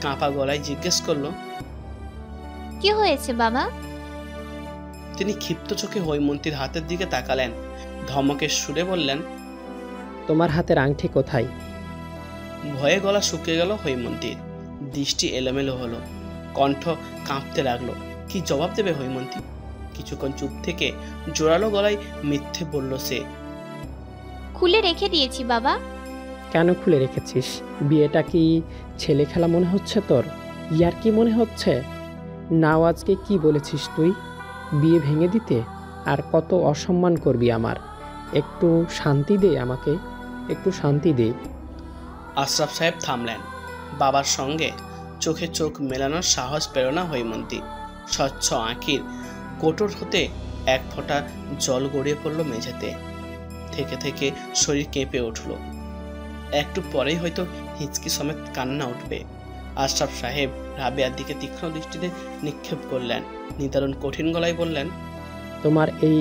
কাঁপা গলায় জিজ্ঞেস করলো, কি হয়েছে বাবা? তিনি ক্ষিপ্ত চোখে হৈমন্তীর হাতের দিকে তাকালেন। ধমকের সুরে বললেন, তোমার হাতের আংটি কোথায়? ভয়ে গলা শুকিয়ে গেল হৈমন্তীর। দৃষ্টি এলোমেলো হলো। কণ্ঠ কাঁপতে লাগলো। কি জবাব দেবে হৈমন্তী? কিছুক্ষণ চুপ থেকে জোরালো গলায় মিথ্যে বলল সে, খুলে রেখে দিয়েছি বাবা। কেন খুলে রেখেছিস? বিয়েটা কি ছেলে খেলা মনে হচ্ছে তোর? ইয়ার কি মনে হচ্ছে? নাও আজকে কি বলেছিস তুই? বিয়ে ভেঙে দিতে? আর কত অসম্মান করবি আমার। একটু শান্তি দে আমাকে, একটু শান্তি দে। আশরাফ সাহেব থামলেন। বাবার সঙ্গে চোখে চোখ মেলানোর সাহস পেল না হৈমন্তী। স্বচ্ছ আঁখির কোটর হতে এক ফোঁটা জল গড়িয়ে পড়ল মেঝেতে। থেকে থেকে শরীর কেঁপে উঠল। একটু পরেই হয়তো হিচকি সমেত কান্না উঠবে। আশরাফ সাহেব রাবেয়ার দিকে তীক্ষ্ণ দৃষ্টিতে নিক্ষেপ করলেন। নিদারুণ কঠিন গলায় বললেন, তোমার এই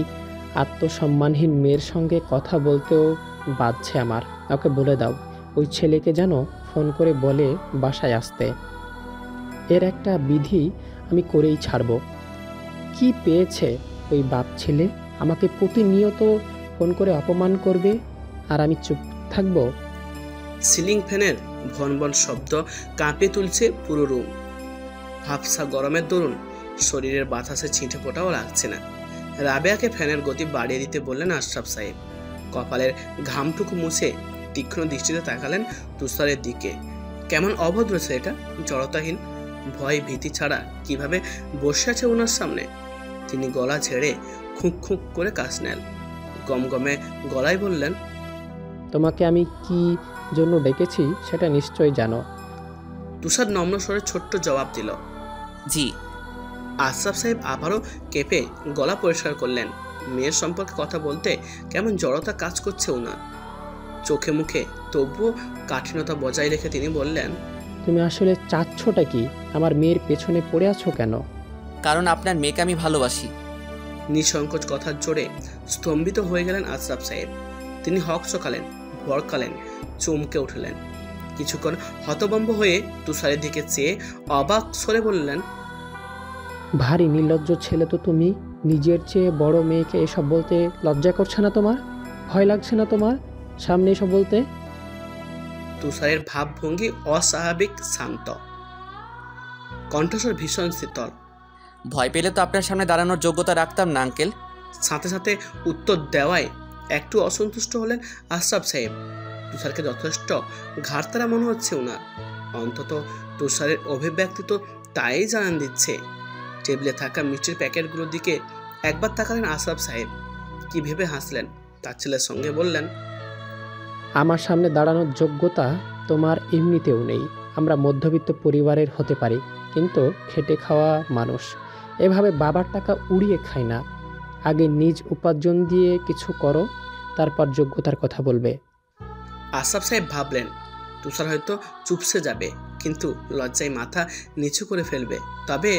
আত্মসম্মানহীন মেয়ের সঙ্গে কথা বলতেও বাধছে আমার। ওকে বলে দাও ওই ছেলেকে যেন ফোন করে বলে বাসায় আসতে। এর একটা বিধি আমি করেই ছাড়ব। কি পেয়েছে ওই বাপ ছেলে? আমাকে প্রতিনিয়ত ফোন করে অপমান করবে আর আমি চুপ থাকব? সিলিং ফ্যানের ভনভন শব্দ কাঁপিয়ে তুলছে পুরো রুম। ভাবসা গরমের দরুন শরীরের বাতাসে ছিটে ফোটাও লাগছে না। রাবেয়াকে ফ্যানের গতি বাড়িয়ে দিতে বললেন আশরাফ সাহেব। কপালের ঘামটুকু মুছে তীক্ষ্ণ দৃষ্টিতে তাকালেন তুষারের দিকে। কেমন অভদ্র ছেলেটা, জড়তাহীন, ভয় ভীতি ছাড়া কিভাবে বসে আছে ওনার সামনে। তিনি গলা ঝেড়ে খুঁক খুঁক করে কাশ নেন, গমগমে গলায় বললেন, তোমাকে আমি কি জন্য ডেকেছি সেটা নিশ্চয়ই জানো। তুষার নম্র স্বরে ছোট্ট জবাব দিল, জি। আশরাফ সাহেব আবারও কেঁপে গলা পরিষ্কার করলেন। মেয়ের সম্পর্কে কথা বলতে কেমন জড়তা কাজ করছে ওনার চোখে মুখে, তবুও কাঠিন্যতা বজায় রেখে তিনি বললেন, তুমি আসলে চাচ্ছটা কি? আমার মেয়ের পেছনে পড়ে আছো কেন? কারণ আপনার মেয়েকে আমি ভালোবাসি। নিঃসংকোচ কথার জোরে স্তম্ভিত হয়ে গেলেন আশরাফ সাহেব। তিনি হক চকালেন, ভড়কালেন, চমকে উঠলেন। কিছুক্ষণ হতভম্ব হয়ে তুষারের দিকে চেয়ে অবাক স্বরে বললেন, ভারী নির্লজ্জ ছেলে তো তুমি। নিজের চেয়ে বড় মেয়েকে এসব বলতে লজ্জা করছে না তোমার? ভয় লাগছে না তোমার সামনে এসব বলতে? তুষারের ভাবভঙ্গি অস্বাভাবিক শান্ত, কণ্ঠস্বর ভীষণ শীতল। ভয় পেলে তো আপনার সামনে দাঁড়ানোর যোগ্যতা রাখতাম না আঙ্কেল। সাথে সাথে উত্তর দেওয়ায় একটু অসন্তুষ্ট হলেন আশরাফ সাহেব। তুষারকে যথেষ্ট ঘাড়তারা মনে হচ্ছে ওনার। অন্তত তুষারের অভিব্যক্তি তো তাই জানান দিচ্ছে। টেবিলে থাকা মিষ্টির প্যাকেটগুলোর দিকে একবার তাকালেন আশরাফ সাহেব। কি ভেবে হাসলেন, তার ছেলের সঙ্গে বললেন, আমার সামনে দাঁড়ানোর যোগ্যতা তোমার এমনিতেও নেই। আমরা মধ্যবিত্ত পরিবারের হতে পারি, কিন্তু খেটে খাওয়া মানুষ। এভাবে বাবার টাকা উড়িয়ে খাই না। আগে নিজ উপার্জন দিয়ে কিছু করো, তারপর যোগ্যতার কথা বলবে। আশরাফ সাহেব ভাবলেন তুষার হয়তো চুপসে যাবে, কিন্তু লজ্জায় মাথা নিচু করে ফেলবে। তবে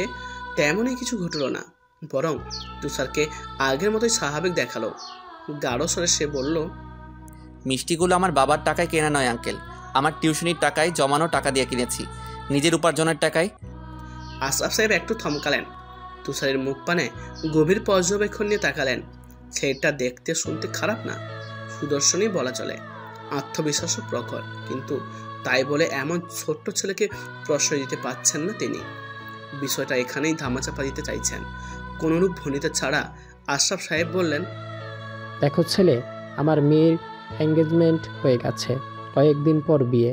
তেমনই কিছু ঘটল না, বরং তুষারকে আগের মতোই স্বাভাবিক দেখালো। গাঢ় স্বরে সে বলল, মিষ্টিগুলো আমার বাবার টাকায় কেনা নয় আঙ্কেল, আমার টিউশনির টাকায় জমানো টাকা দিয়ে কিনেছি, নিজের উপার্জনের টাকায়। আশরাফ সাহেব একটু থমকালেন, তুষারের মুখ পানে গভীর পর্যবেক্ষণ নিয়ে তাকালেন। ছেলেটা দেখতে শুনতে খারাপ না, সুদর্শনই বলা চলে, আত্মবিশ্বাসও প্রখর, কিন্তু তাই বলে এমন ছোট্ট ছেলেকে প্রশ্রয় দিতে পারছেন না তিনি। বিষয়টা এখানেই ধামাচাপা দিতে চাইছেন কোনরূপ ভনিতা ছাড়া। আশরাফ সাহেব বললেন, দেখো ছেলে, আমার মেয়ের এঙ্গেজমেন্ট হয়ে গেছে, কয়েকদিন পর বিয়ে।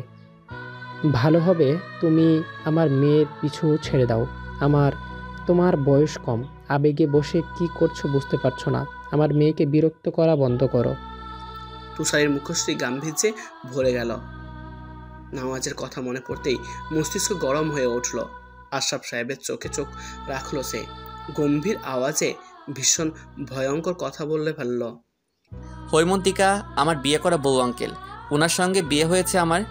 ভালো হবে তুমি আমার মেয়ের পিছু ছেড়ে দাও। তোমার বয়স কম, আবেগে বসে কি করছো বুঝতে পারছো না। আমার মেয়েকে বিরক্ত করা বন্ধ করো। তুষারের মুখশ্রী গাম্ভীর্যে ভরে গেল। নামাজের কথা মনে পড়তেই মস্তিষ্ক গরম হয়ে উঠল। আশরাফ সাহেবের চোখে চোখ রাখল সে। গম্ভীর আওয়াজে ভীষণ ভয়ঙ্কর কথা বললে ফেলল, হৈমন্তিকা আমার বিয়ে করা বউ আঙ্কেল, ওনার সঙ্গে বিয়ে হয়েছে আমার,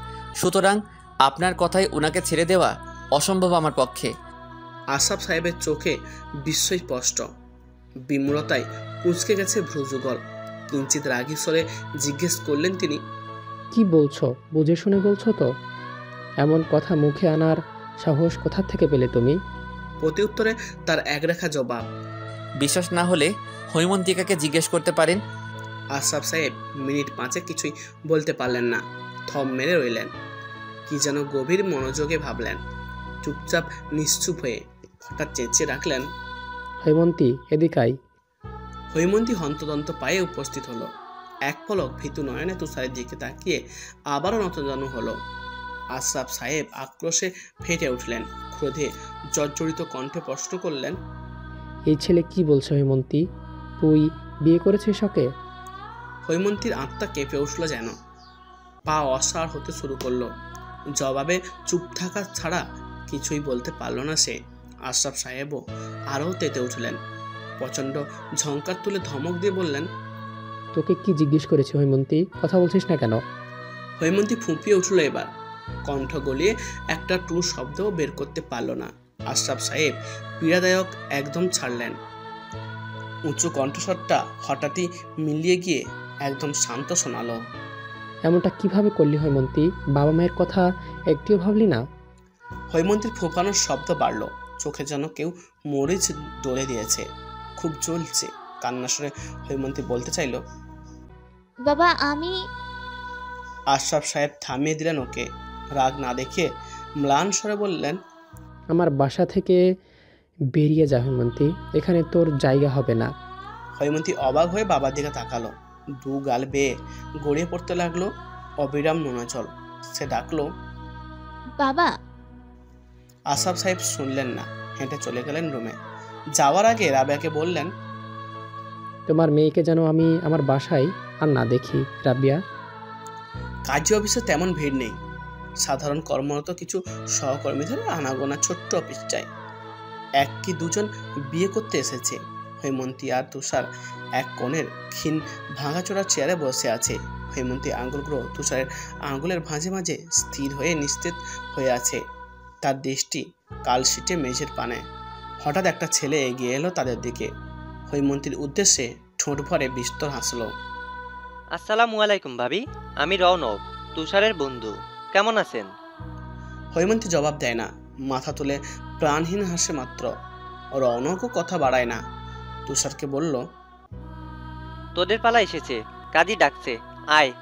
সুতরাং আপনার কথায় ওনাকে ছেড়ে দেওয়া অসম্ভব আমার পক্ষে। আশরাফ সাহেবের চোখে বিস্ময় স্পষ্ট, বিমূঢ়তায় কুঁচকে গেছে ভ্রুযুগল। কিঞ্চিত রাগী স্বরে জিজ্ঞেস করলেন তিনি, কি বলছো? বুঝে শুনে বলছো তো? এমন কথা মুখে আনার সাহস কোথা থেকে পেলে তুমি? প্রতি উত্তরে তার এক রেখা জবাব। বিশ্বাস না হলে হৈমন্তিকাকে জিজ্ঞেস করতে পারেন। আশরাফ সাহেব মিনিট পাঁচে কিছুই বলতে পারলেন না, থম মেরে রইলেন। কি যেন গভীর মনোযোগে ভাবলেন। চুপচাপ নিশ্চুপ হয়ে হঠাৎ চেঁচিয়ে রাখলেন, হৈমন্তী, এদিকাই। হৈমন্তী হন্তদন্ত পায়ে উপস্থিত হলো। এক পলক ভীতু নয়নে তুষারের দিকে তাকিয়ে আবারও নতজানু হলো। আশরাফ সাহেব আক্রোশে ফেটে উঠলেন, ক্রোধে জর্জরিত কণ্ঠে প্রশ্ন করলেন, এই ছেলে কি বলছে হৈমন্তী? তুই বিয়ে করেছিস ওকে? হৈমন্তীর আত্মা কেঁপে উঠল যেন, পা অসাড় হতে শুরু করলো। জবাবে চুপ থাকা ছাড়া কিছুই বলতে পারল না সে। আশরাফ সাহেবও আরও তেতে উঠলেন, প্রচণ্ড ঝংকার তুলে ধমক দিয়ে বললেন, তোকে কি জিজ্ঞেস করেছি হৈমন্তী? কথা বলছিস না কেন? হৈমন্তী ফুঁপিয়ে উঠল এবার, কণ্ঠ গলিয়ে একটা টু শব্দও বের করতে পারল না। আশরাফ সাহেব পীড়াদায়ক একদম ছাড়লেন। উঁচু কণ্ঠস্বরটা হঠাৎই মিলিয়ে গিয়ে একদম শান্ত শোনালো, এমনটা কিভাবে করলি হৈমন্তী? বাবা মায়ের কথা একটিও ভাবলি না? হৈমন্তীর ফোঁপানোর শব্দ বাড়ল, চোখে যেন কেউ মরিচ ডলে দিয়েছে, খুব জ্বলছে। কান্না সুরে হৈমন্তী বলতে চাইল, বাবা আমি। আশরাফ সাহেব থামিয়ে দিলেন ওকে। রাগ না দেখিয়ে ম্লান স্বরে বললেন, আমার বাসা থেকে বেরিয়ে যা হৈমন্তী, এখানে তোর জায়গা হবে না। হৈমন্তী অবাক হয়ে বাবার দিকে তাকালো। দু গাল বেয়ে গড়িয়ে পড়তে লাগলো অবিরাম নোনা জল। সে ডাকলো, বাবা। আসাফ সাহেব শুনলেন না, হেঁটে চলে গেলেন রুমে। যাওয়ার আগে রাবেয়াকে বললেন, তোমার মেয়েকে যেন আমি আমার বাসায় আর না দেখি রাবিয়া। কাজী অফিসে তেমন ভিড় নেই, সাধারণ কর্মরত কিছু সহকর্মীদের আনাগোনা ছোট্ট অফিসটায়। এক কি দুজন বিয়ে করতে এসেছে। হৈমন্তী আর তুষার এক কোণের ক্ষীণ ভাঙাচোরা চেয়ারে বসে আছে। হৈমন্তী আঙুলগুলো তুষারের আঙুলের ভাঁজে ভাঁজে স্থির হয়ে নিস্তেজ হয়ে আছে, তার দৃষ্টি কালশিটে মেঝের পানে। হঠাৎ একটা ছেলে এগিয়ে এলো তাদের দিকে। হৈমন্তীর উদ্দেশ্যে ঠোঁট ভরে বিস্তর হাসলো। আসসালামু আলাইকুম ভাবি, আমি রৌনক, তুষারের বন্ধু। কেমন আছেন? হৈমন্তী জবাব দেয় না, মাথা তুলে প্রাণহীন হাসে মাত্র। রৌনকও কথা বাড়ায় না। তুষারকে বলল, তোদের পালা এসেছে, কাজী ডাকছে, আয়।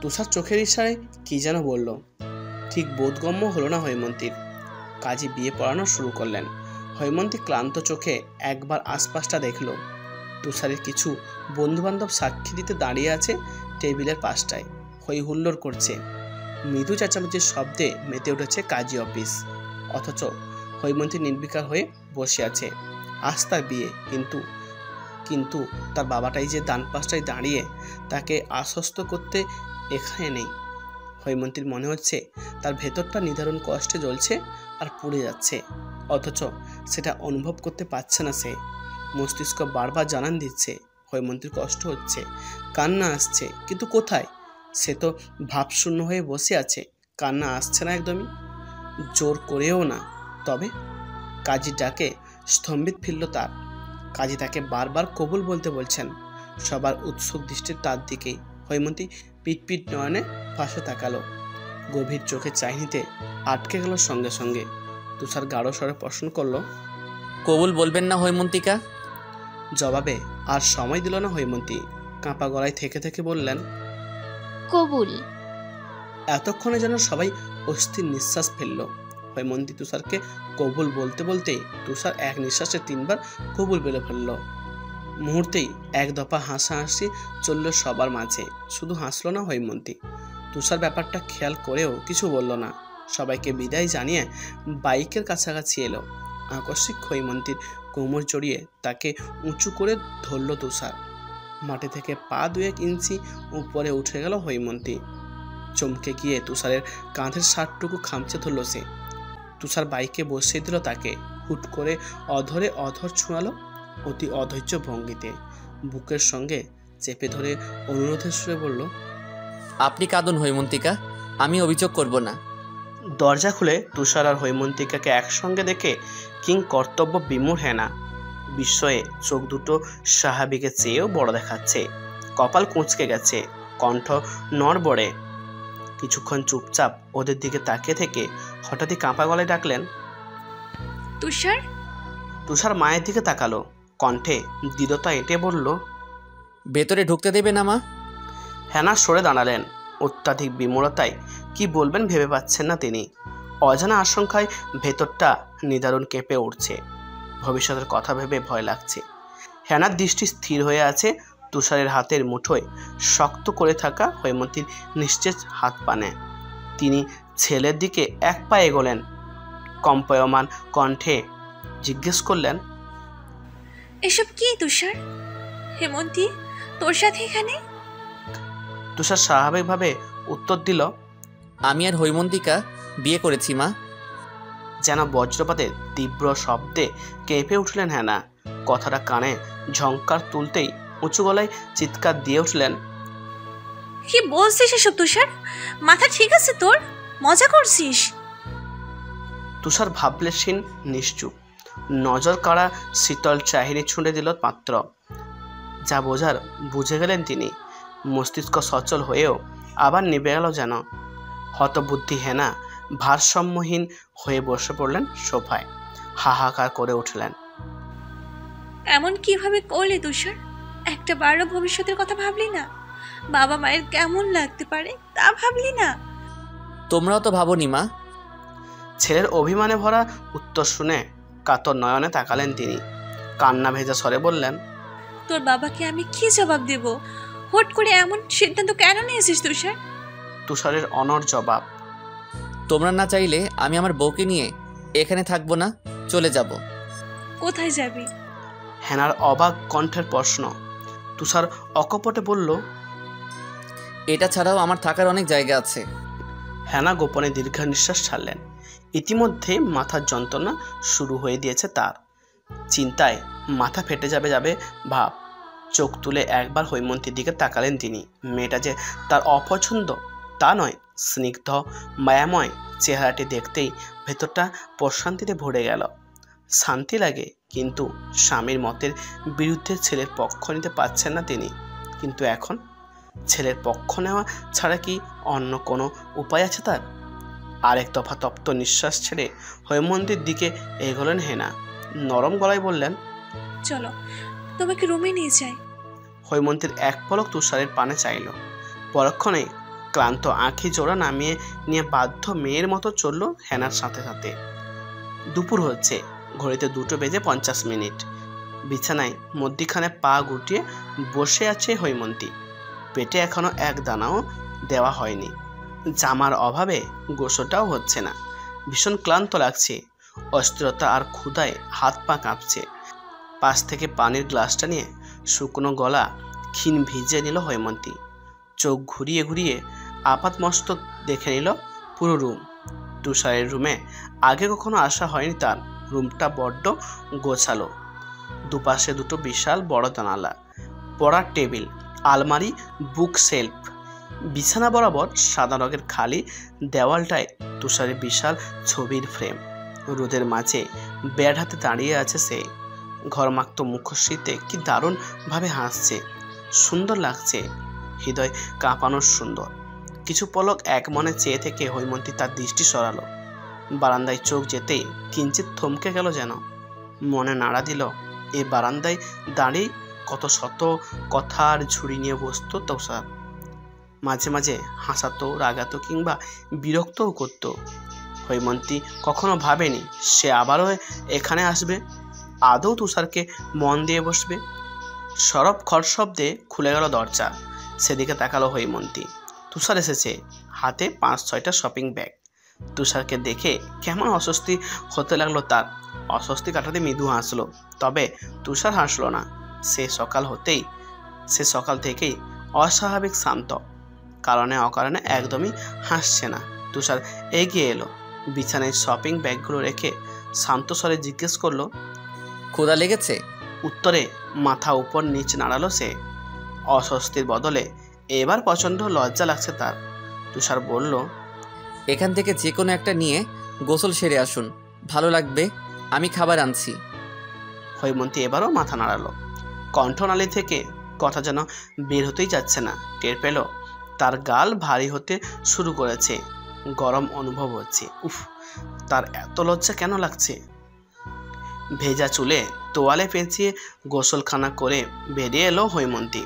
তুষার চোখের ইশারায় কি যেন বলল, ঠিক বোধগম্য হলো না হৈমন্তীর। কাজী বিয়ে পড়ানো শুরু করলেন। হৈমন্তী ক্লান্ত চোখে একবার আশপাশটা দেখল। তুষারের কিছু বন্ধুবান্ধব সাক্ষী দিতে দাঁড়িয়ে আছে টেবিলের পাশটায়, হই হুল্লোড় করছে। মৃদু চেঁচামেচির শব্দে মেতে উঠেছে কাজী অফিস, অথচ হৈমন্তী নির্বিকার হয়ে বসে আছে। আজ তার বিয়ে, কিন্তু তার বাবাটাই যে ডান পাশটায় দাঁড়িয়ে তাকে আশ্বস্ত করতে এখানে নেই। হৈমন্তীর মনে হচ্ছে তার ভেতরটা নিদারুণ কষ্টে জ্বলছে আর পুড়ে যাচ্ছে, অথচ সেটা অনুভব করতে পারছে না সে। মস্তিষ্ক বারবার জানান দিচ্ছে হৈমন্তীর কষ্ট হচ্ছে, কান্না আসছে, কিন্তু কোথায়? সে তো ভাবশূন্য হয়ে বসে আছে, কান্না আসছে না একদমই, জোর করেও না। তবে কাজী ডাকে স্তম্ভিত ফিরল তার। কাজী তাকে বারবার কবুল বলতে বলছেন। সবার উৎসুক দৃষ্টি তার দিকেই। হৈমন্তী পিটপিট নয়নে পাশে তাকালো। গভীর চোখে চাহিনিতে আটকে গেল সঙ্গে সঙ্গে। তুষার গাঢ় স্বরে প্রশ্ন করলো, কবুল বলবেন না হৈমন্তিকা? জবাবে আর সময় দিল না হৈমন্তী। কাঁপা গলায় থেকে থেকে বললেন, কবুল। এতক্ষণে যেন সবাই অস্থির নিঃশ্বাস ফেলল। হৈমন্তী তুষারকে কবুল বলতে বলতেই তুষার এক নিঃশ্বাসে 3 বার কবুল বলে ফেলল। মুহূর্তেই এক দফা হাসাহাসি চলল সবার মাঝে। শুধু হাসলো না হৈমন্তী, তুষার ব্যাপারটা খেয়াল করেও কিছু বলল না। সবাইকে বিদায় জানিয়ে বাইকের কাছাকাছি এলো। আকস্মিক হৈমন্তীর কোমর জড়িয়ে তাকে উঁচু করে ধরল তুষার। মাটি থেকে পা 2-1 ইঞ্চি উপরে উঠে গেল হৈমন্তী। চমকে গিয়ে তুষারের কাঁধের শার্টটুকু খামচে ধরল সে। তুষার বাইকে বসিয়ে দিল তাকে। হুট করে অধরে অধর ছুঁয়ালো অতি অধৈর্য ভঙ্গিতে। বুকের সঙ্গে চেপে ধরে অনুরোধের সুরে বলল, আপনি কাঁদুন হৈমন্তিকা, আমি অভিযোগ করব না। দরজা খুলে তুষার আর হৈমন্তিকাকে একসঙ্গে দেখে কিং কর্তব্য বিমূঢ় হেনা বিস্ময়ে চোখ দুটো স্বাভাবিকের চেয়েও বড় দেখাচ্ছে। কপাল কুঁচকে গেছে, কণ্ঠ নড়বড়ে। কিছুক্ষণ চুপচাপ ওদের দিকে তাকিয়ে থেকে হঠাৎই কাঁপা গলায় ডাকলেন, তুষার। তুষার মায়ের দিকে তাকালো, কণ্ঠে দৃঢ়তা এঁটে বলল, ভেতরে ঢুকতে দেবে না মা? হেনা সরে দাঁড়ালেন। অত্যাধিক বিমূঢ়তায় কি বলবেন ভেবে পাচ্ছেন না তিনি। অজানা আশঙ্কায় ভেতরটা নিদারুণ কেঁপে উঠছে। ভবিষ্যতের কথা ভেবে ভয় লাগছে। হেনার দৃষ্টি স্থির হয়ে আছে তুষারের হাতের মুঠোয় শক্ত করে থাকা হৈমন্তীর নিশ্চেজ হাত পানে। তিনি ছেলের দিকে এক পা এগোলেন। কম্পয়মান কণ্ঠে জিজ্ঞেস করলেন, এসব কি তুষার? হেমন্তী তোর সাথে এখানে? তুষার স্বাভাবিকভাবে উত্তর দিল, আমি আর হৈমন্তিকা বিয়ে করেছি মা। যেন বজ্রপাতের তীব্র শব্দে কেঁপে উঠলেন হেনা। কথাটা কানে ঝংকার তুলতেই উঁচু গলায় চিৎকার দিয়ে উঠলেন, কি বলছিস এসব তুষার? মাথা ঠিক আছে তোর? মজা করছিস? তুষার ভাবলেশীন নিশ্চুপ, নজর কাড়া শীতল চাহিনি ছুঁড়ে দিল মাত্র। যা বোঝার বুঝে গেলেন তিনি। মস্তিষ্ক সচল হয়েও আবার নিভে গেল যেন। হতবুদ্ধি হেনা ভারসাম্যহীন হয়ে বসে পড়লেন সোফায়। হাহাকার করে উঠলেন, এমন কিভাবে করলি তুষার? একটা বারো ভবিষ্যতের কথা ভাবলি না? বাবা মায়ের কেমন লাগতে পারে তা ভাবলি না? তোমরাও তো ভাবোনি মা। ছেলের অভিমানে ভরা উত্তর শুনে কাতর নয়নে তাকালেন তিনি। কান্না ভেজা স্বরে বললেন, তোর বাবাকে আমি কি জবাব দেব? হুট করে এমন সিদ্ধান্ত কেন নিয়েছিস তুষার? তুষারের অনড় জবাব, তোমরা না চাইলে আমি আমার বউকে নিয়ে এখানে থাকবো না, চলে যাব। কোথায় যাবি? হেনার অবাক কণ্ঠের প্রশ্ন। তুষার অকপটে বলল, এটা ছাড়াও আমার থাকার অনেক জায়গা আছে। হেনা গোপনে দীর্ঘ নিঃশ্বাস ছাড়লেন। ইতিমধ্যে মাথার যন্ত্রণা শুরু হয়ে দিয়েছে তার। চিন্তায় মাথা ফেটে যাবে ভাব। চোখ তুলে একবার হৈমন্তীর দিকে তাকালেন তিনি। মেয়েটা যে তার অপছন্দ তা নয়, স্নিগ্ধ মায়াময় চেহারাটি দেখতেই ভেতরটা প্রশান্তিতে ভরে গেল। শান্তি লাগে, কিন্তু স্বামীর মতের বিরুদ্ধে ছেলের পক্ষ নিতে পারছেন না তিনি। কিন্তু এখন ছেলের পক্ষ নেওয়া ছাড়া কি অন্য কোনো উপায় আছে তার? আরেক দফা তপ্ত নিঃশ্বাস ছেড়ে হৈমন্তীর দিকে এগোলেন হেনা। নরম গলায় বললেন, চলো, তোমাকে রুমে নিয়ে যাই। হৈমন্তীর এক পলক তুষারের পানে চাইল। পরক্ষণে ক্লান্ত আঁখি জোড়া নামিয়ে নিয়ে বাধ্য মেয়ের মতো চলল হেনার সাথে সাথে। দুপুর হচ্ছে, ঘড়িতে 2:50। বিছানায় মধ্যিখানে পা গুটিয়ে বসে আছে হৈমন্তী। পেটে এখনো এক দানাও দেওয়া হয়নি। জামার অভাবে গোসলটাও হচ্ছে না। ভীষণ ক্লান্ত লাগছে। অস্থিরতা আর ক্ষুধায় হাত পা কাঁপছে। পাশ থেকে পানির গ্লাসটা নিয়ে শুকনো গলা ক্ষীণ ভিজিয়ে নিল হৈমন্তী। চোখ ঘুরিয়ে ঘুরিয়ে আপাতমস্তক দেখে নিল পুরো রুম। তুষারের রুমে আগে কখনো আসা হয়নি তার। রুমটা বড্ড গোছালো। দুপাশে দুটো বিশাল বড় জানালা, পড়ার টেবিল, আলমারি, বুক শেলফ। বিছানা বরাবর সাদা রঙের খালি দেওয়ালটায় তুষারের বিশাল ছবির ফ্রেম। রোদের মাঝে ব্যাট হাতে দাঁড়িয়ে আছে সে। ঘরমাক্ত মুখশ্রীতে কি দারুণভাবে হাসছে। সুন্দর লাগছে, হৃদয় কাঁপানোর সুন্দর। কিছু পলক এক মনে চেয়ে থেকে হৈমন্তী তার দৃষ্টি সরালো। বারান্দায় চোখ যেতেই কিঞ্চিত থমকে গেল যেন। মনে নাড়া দিল, এ বারান্দায় দাঁড়িয়ে কত শত কথার ঝুড়ি নিয়ে বসত তুষার। মাঝে মাঝে হাসাতো, রাগাতো কিংবা বিরক্তও করত। হৈমন্তী কখনো ভাবেনি সে আবারও এখানে আসবে, আদৌ তুষারকে মন দিয়ে বসবে। সরব খড় শব্দে খুলে গেল দরজা। সেদিকে তাকালো হৈমন্তী। তুষার এসেছে, হাতে 5-6টা শপিং ব্যাগ। তুষারকে দেখে কেমন অস্বস্তি হতে লাগলো তার। অস্বস্তি কাটাতে মৃদু হাসলো, তবে তুষার হাসলো না। সে সকাল থেকেই অস্বাভাবিক শান্ত। কারণে অকারণে একদমই হাসছে না। তুষার এগিয়ে এলো, বিছানায় শপিং ব্যাগগুলো রেখে শান্ত স্বরে জিজ্ঞেস করলো, ক্ষুধা লেগেছে? উত্তরে মাথা উপর নিচ নাড়ালো সে। অস্বস্তির বদলে এবার প্রচণ্ড লজ্জা লাগছে তার। তুষার বলল, এখান থেকে যে কোনো একটা নিয়ে গোসল সেরে আসুন, ভালো লাগবে, আমি খাবার আনছি। হৈমন্তী এবারও মাথা নাড়ালো। কণ্ঠনালী থেকে কথা যেন বের হতেই যাচ্ছে না। টের পেল তার গাল ভারী হতে শুরু করেছে, গরম অনুভব হচ্ছে। উফ, তার এত লজ্জা কেন লাগছে? ভেজা চুলে তোয়ালে পেঁচিয়ে গোসলখানা করে বেরিয়ে এলো হৈমন্তী।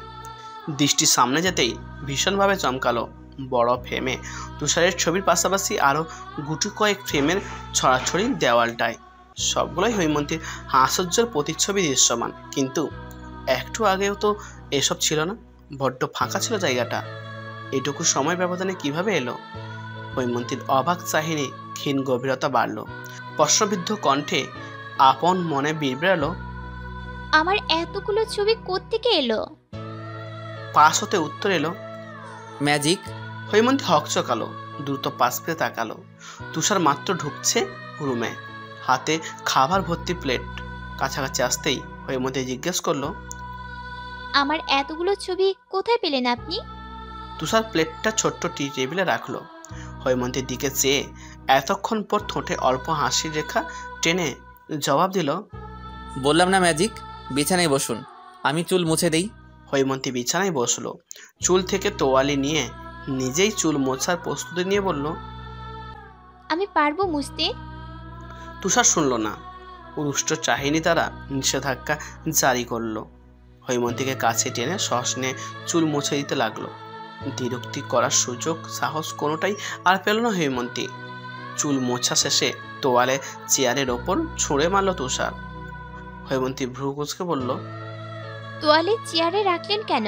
দৃষ্টি সামনে যেতেই ভীষণভাবে চমকালো। বড় ফ্রেমে তুষারের ছবির পাশাপাশি আরও গুটি কয়েক ফ্রেমের ছড়াছড়ি দেওয়ালটায়। সবগুলোই হৈমন্তীর হাস্যোজ্জ্বল প্রতিচ্ছবি দৃশ্যমান। কিন্তু একটু আগেও তো এসব ছিল না। বড্ড ফাঁকা ছিল জায়গাটা। এটুকু সময় ব্যবধানে কিভাবে এলো? হৈমন্তীর অবাক চাহিনি ক্ষীণ গভীরতা বাড়ল। প্রশ্নবিদ্ধ কণ্ঠে আপন মনে বিড়বিড়ালো, আমার এতগুলো ছবি কোত্থেকে এলো? পাশ হতে উত্তর এলো, ম্যাজিক। হৈমন্তী হকচকালো, দ্রুত পাশ ফিরে তাকালো। তুষার মাত্র ঢুকছে রুমে, হাতে খাবার ভর্তি প্লেট। কাছাকাছি আসতেই হৈমন্তী জিজ্ঞেস করলো, আমার এতগুলো ছবি কোথায় পেলেন আপনি? তুষার প্লেটটা ছোট্ট টি টেবিলে রাখলো। হৈমন্তীর দিকে চেয়ে এতক্ষণ পর ঠোঁটে অল্প হাসির রেখা টেনে জবাব দিল, বললাম না ম্যাজিক। বিছানায় বসুন, আমি চুল মুছে দেই। হৈমন্তী বিছানায় বসলো। চুল থেকে তোয়ালি নিয়ে নিজেই চুল মোছার প্রস্তুতি নিয়ে বলল, আমি পারবো মুছতে। তুষার শুনল না। রুষ্ট চাহিনি তারা নিষেধাজ্ঞা জারি করলো। হৈমন্তীকে কাছে টেনে সসনে চুল মুছে দিতে লাগলো। দ্বিরুক্তি করার সুযোগ সাহস কোনোটাই আর পেল না হৈমন্তী। চুল মোছা শেষে তোয়ালে চেয়ারের ওপর ছুঁড়ে মারল তুষার। হৈমন্তী ভ্রু কুঁচকে বলল, তোয়ালে চেয়ারে রাখলেন কেন?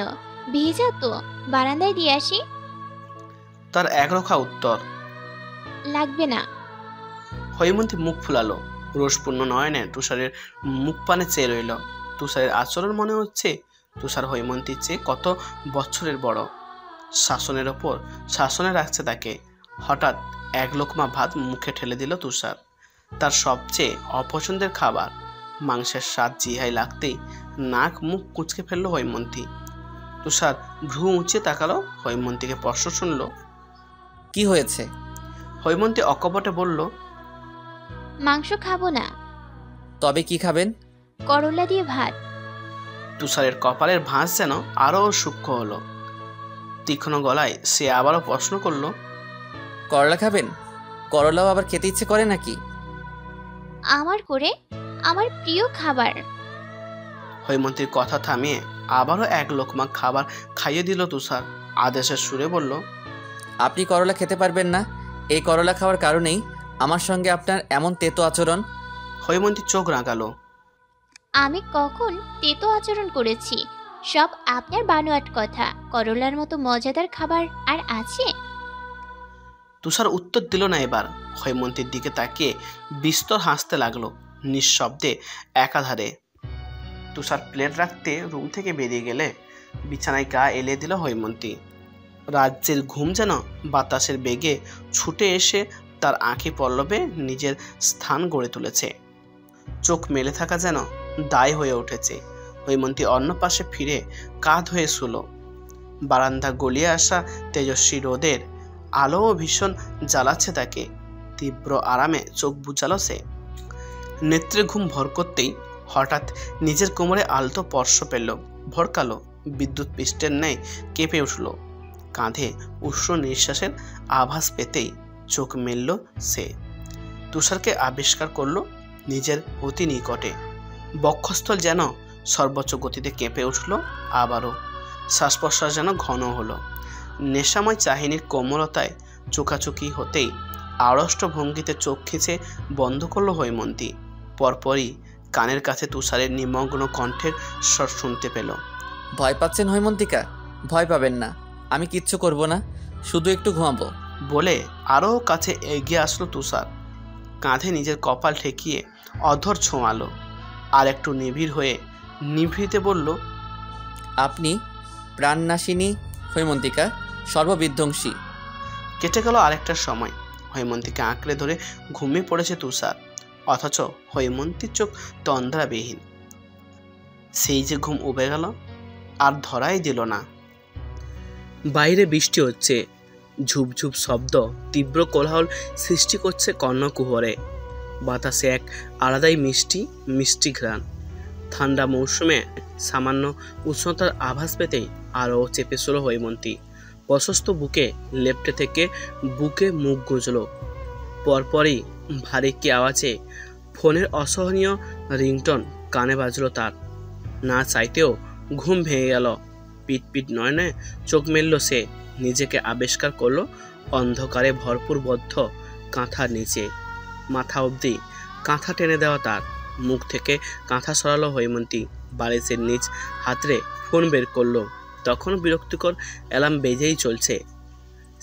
ভেজা তো, বারান্দায় দিয়ে আসি। তার একরোখা উত্তর। লাগবে না। হৈমন্তী মুখ ফুলালো, রোষপূর্ণ নয়নে তুষারের মুখ পানে চেয়ে রইল। তুষারের আচরণ মনে হচ্ছে তুষার হৈমন্তীর চেয়ে কত বছরের বড়। শাসনের ওপর শাসনে রাখছে তাকে। হঠাৎ এক লোকমা ভাত মুখে ঠেলে দিল তুষার। তার সবচেয়ে অপছন্দের খাবার। মাংসের স্বাদ জিহাই লাগতেই নাক মুখ কুঁচকে ফেললো হৈমন্তী। তুষার ভ্রু উঁচিয়ে তাকালো, হৈমন্তীকে প্রশ্ন শুনল। কি হয়েছে? হৈমন্তী অকপটে বলল, মাংস খাবো না। তবে কি খাবেন? করলা দিয়ে ভাত। তুষারের কপালের ভাঁজ যেন আরও সূক্ষ্ম হলো। তীক্ষ্ণ গলায় সে আবারও প্রশ্ন করলো, করলা খাবেন? করলাও আবার খেতে ইচ্ছে করে নাকি? আমার করে, আমার প্রিয় খাবার। হৈমন্তীর কথা থামিয়ে আবারও এক লোকমা খাবার খাইয়ে দিল তুষার। আদেশের সুরে বলল, আপনি করলা খেতে পারবেন না, এই করলা খাওয়ার কারণেই আমার সঙ্গে আপনার এমন তেতো আচরণ। হৈমন্তী চোখ রাগালো। আমি কখন তেতো আচরণ করেছি? সব আপনার বানোয়াট কথা। করলার মতো মজাদার খাবার আর আছে? তুষার উত্তর দিল না। এবার হৈমন্তীর দিকে তাকিয়ে বিস্তর হাসতে লাগলো, নিঃশব্দে একাধারে। তুষার প্লেট রাখতে রুম থেকে বেরিয়ে গেলে বিছানায় গা এলিয়ে দিল হৈমন্তী। রাজ্যের ঘুম যেন বাতাসের বেগে ছুটে এসে তার আঁখি পল্লবে নিজের স্থান গড়ে তুলেছে। চোখ মেলে থাকা যেন দায় হয়ে উঠেছে। হৈমন্তী অন্য পাশে ফিরে কাঁধ হয়ে শুলো। বারান্দা গলিয়ে আসা তেজস্বী রোদের আলোও ভীষণ জ্বালাচ্ছে তাকে। তীব্র আরামে চোখ বুঝালো সে। নেত্রে ঘুম ভর করতেই হঠাৎ নিজের কোমরে আলতো স্পর্শ পেল। ভরকালো, বিদ্যুৎ পৃষ্ঠের ন্যায় কেঁপে উঠল। কাঁধে উষ্ণ নিঃশ্বাসের আভাস পেতেই চোখ মেলল সে। তুষারকে আবিষ্কার করল নিজের অতি নিকটে। বক্ষস্থল যেন সর্বোচ্চ গতিতে কেঁপে উঠল আবারও। শ্বাস প্রশ্বাস যেন ঘন হলো। নেশাময় চাহিনীর কোমলতায় চোখাচোখি হতেই আড়ষ্ট ভঙ্গিতে চোখ খিচে বন্ধ করল হৈমন্তী। পরপরই কানের কাছে তুষারের নিমগ্ন কণ্ঠের স্বর শুনতে পেল। ভয় পাচ্ছেন হৈমন্তিকা? ভয় পাবেন না, আমি কিচ্ছু করব না, শুধু একটু ঘুমাবো। বলে আরও কাছে এগিয়ে আসলো তুষার। কাঁধে নিজের কপাল ঠেকিয়ে অধর ছোঁয়ালো। আর একটু নিবিড় হয়ে নিভৃতে বলল, আপনি প্রাণনাশিনী হৈমন্তিকা, সর্ববিধ্বংসী। কেটে গেল আরেকটা সময়। হৈমন্তীকে আঁকড়ে ধরে ঘুমিয়ে পড়েছে তুষার, অথচ হৈমন্তীর চোখ তন্দ্রাবিহীন। সেই যে ঘুম উবে গেল, আর ধরাই দিল না। বাইরে বৃষ্টি হচ্ছে। ঝুপঝুপ শব্দ তীব্র কোলাহল সৃষ্টি করছে কর্ণকুহরে। বাতাসে এক আলাদাই মিষ্টি মিষ্টি ঘ্রাণ। ঠান্ডা মৌসুমে সামান্য উষ্ণতার আভাস পেতেই আরও চেপে ছিল হৈমন্তী। প্রশস্ত বুকে লেপ্টে থেকে বুকে মুখ গুঁজল। পরপরই ভারী কি আওয়াজে ফোনের অসহনীয় রিংটন কানে বাজল তার। না চাইতেও ঘুম ভেঙে গেল। পিটপিট নয়নে চোখ মেলল সে। নিজেকে আবিষ্কার করলো অন্ধকারে ভরপুর বদ্ধ কাঁথার নিচে। মাথা অবধি কাঁথা টেনে দেওয়া তার। মুখ থেকে কাঁথা সরালো হৈমন্তী। বালিশের নিচ হাতরে ফোন বের করলো। তখন বিরক্তিকর অ্যালার্ম বেজেই চলছে।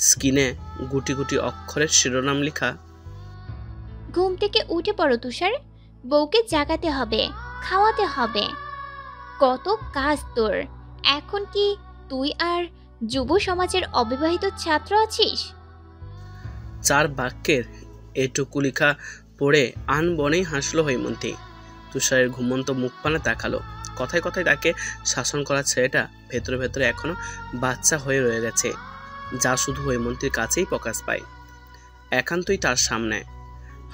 স্ক্রিনে গুটি গুটি অক্ষরের শিরোনাম লেখা, ঘুম থেকে উঠে পড়ো তুষার, বউকে জাগাতে হবে, খাওয়াতে হবে। কত কাজ তোর। এখন কি তুই আর যুব সমাজের অবিবাহিত ছাত্র আছিস? 4 বাক্যের এটুকু লেখা পড়ে আনবনেই হাসলো হৈমন্তী। তুষারের ঘুমন্ত মুখ পানে তাকালো। কথায় কথায় তাকে শাসন করা ছেলেটা ভেতরে ভেতরে এখনো বাচ্চা হয়ে রয়ে গেছে, যা শুধু হৈমন্তীর কাছেই প্রকাশ পায়, একান্তই তার সামনে।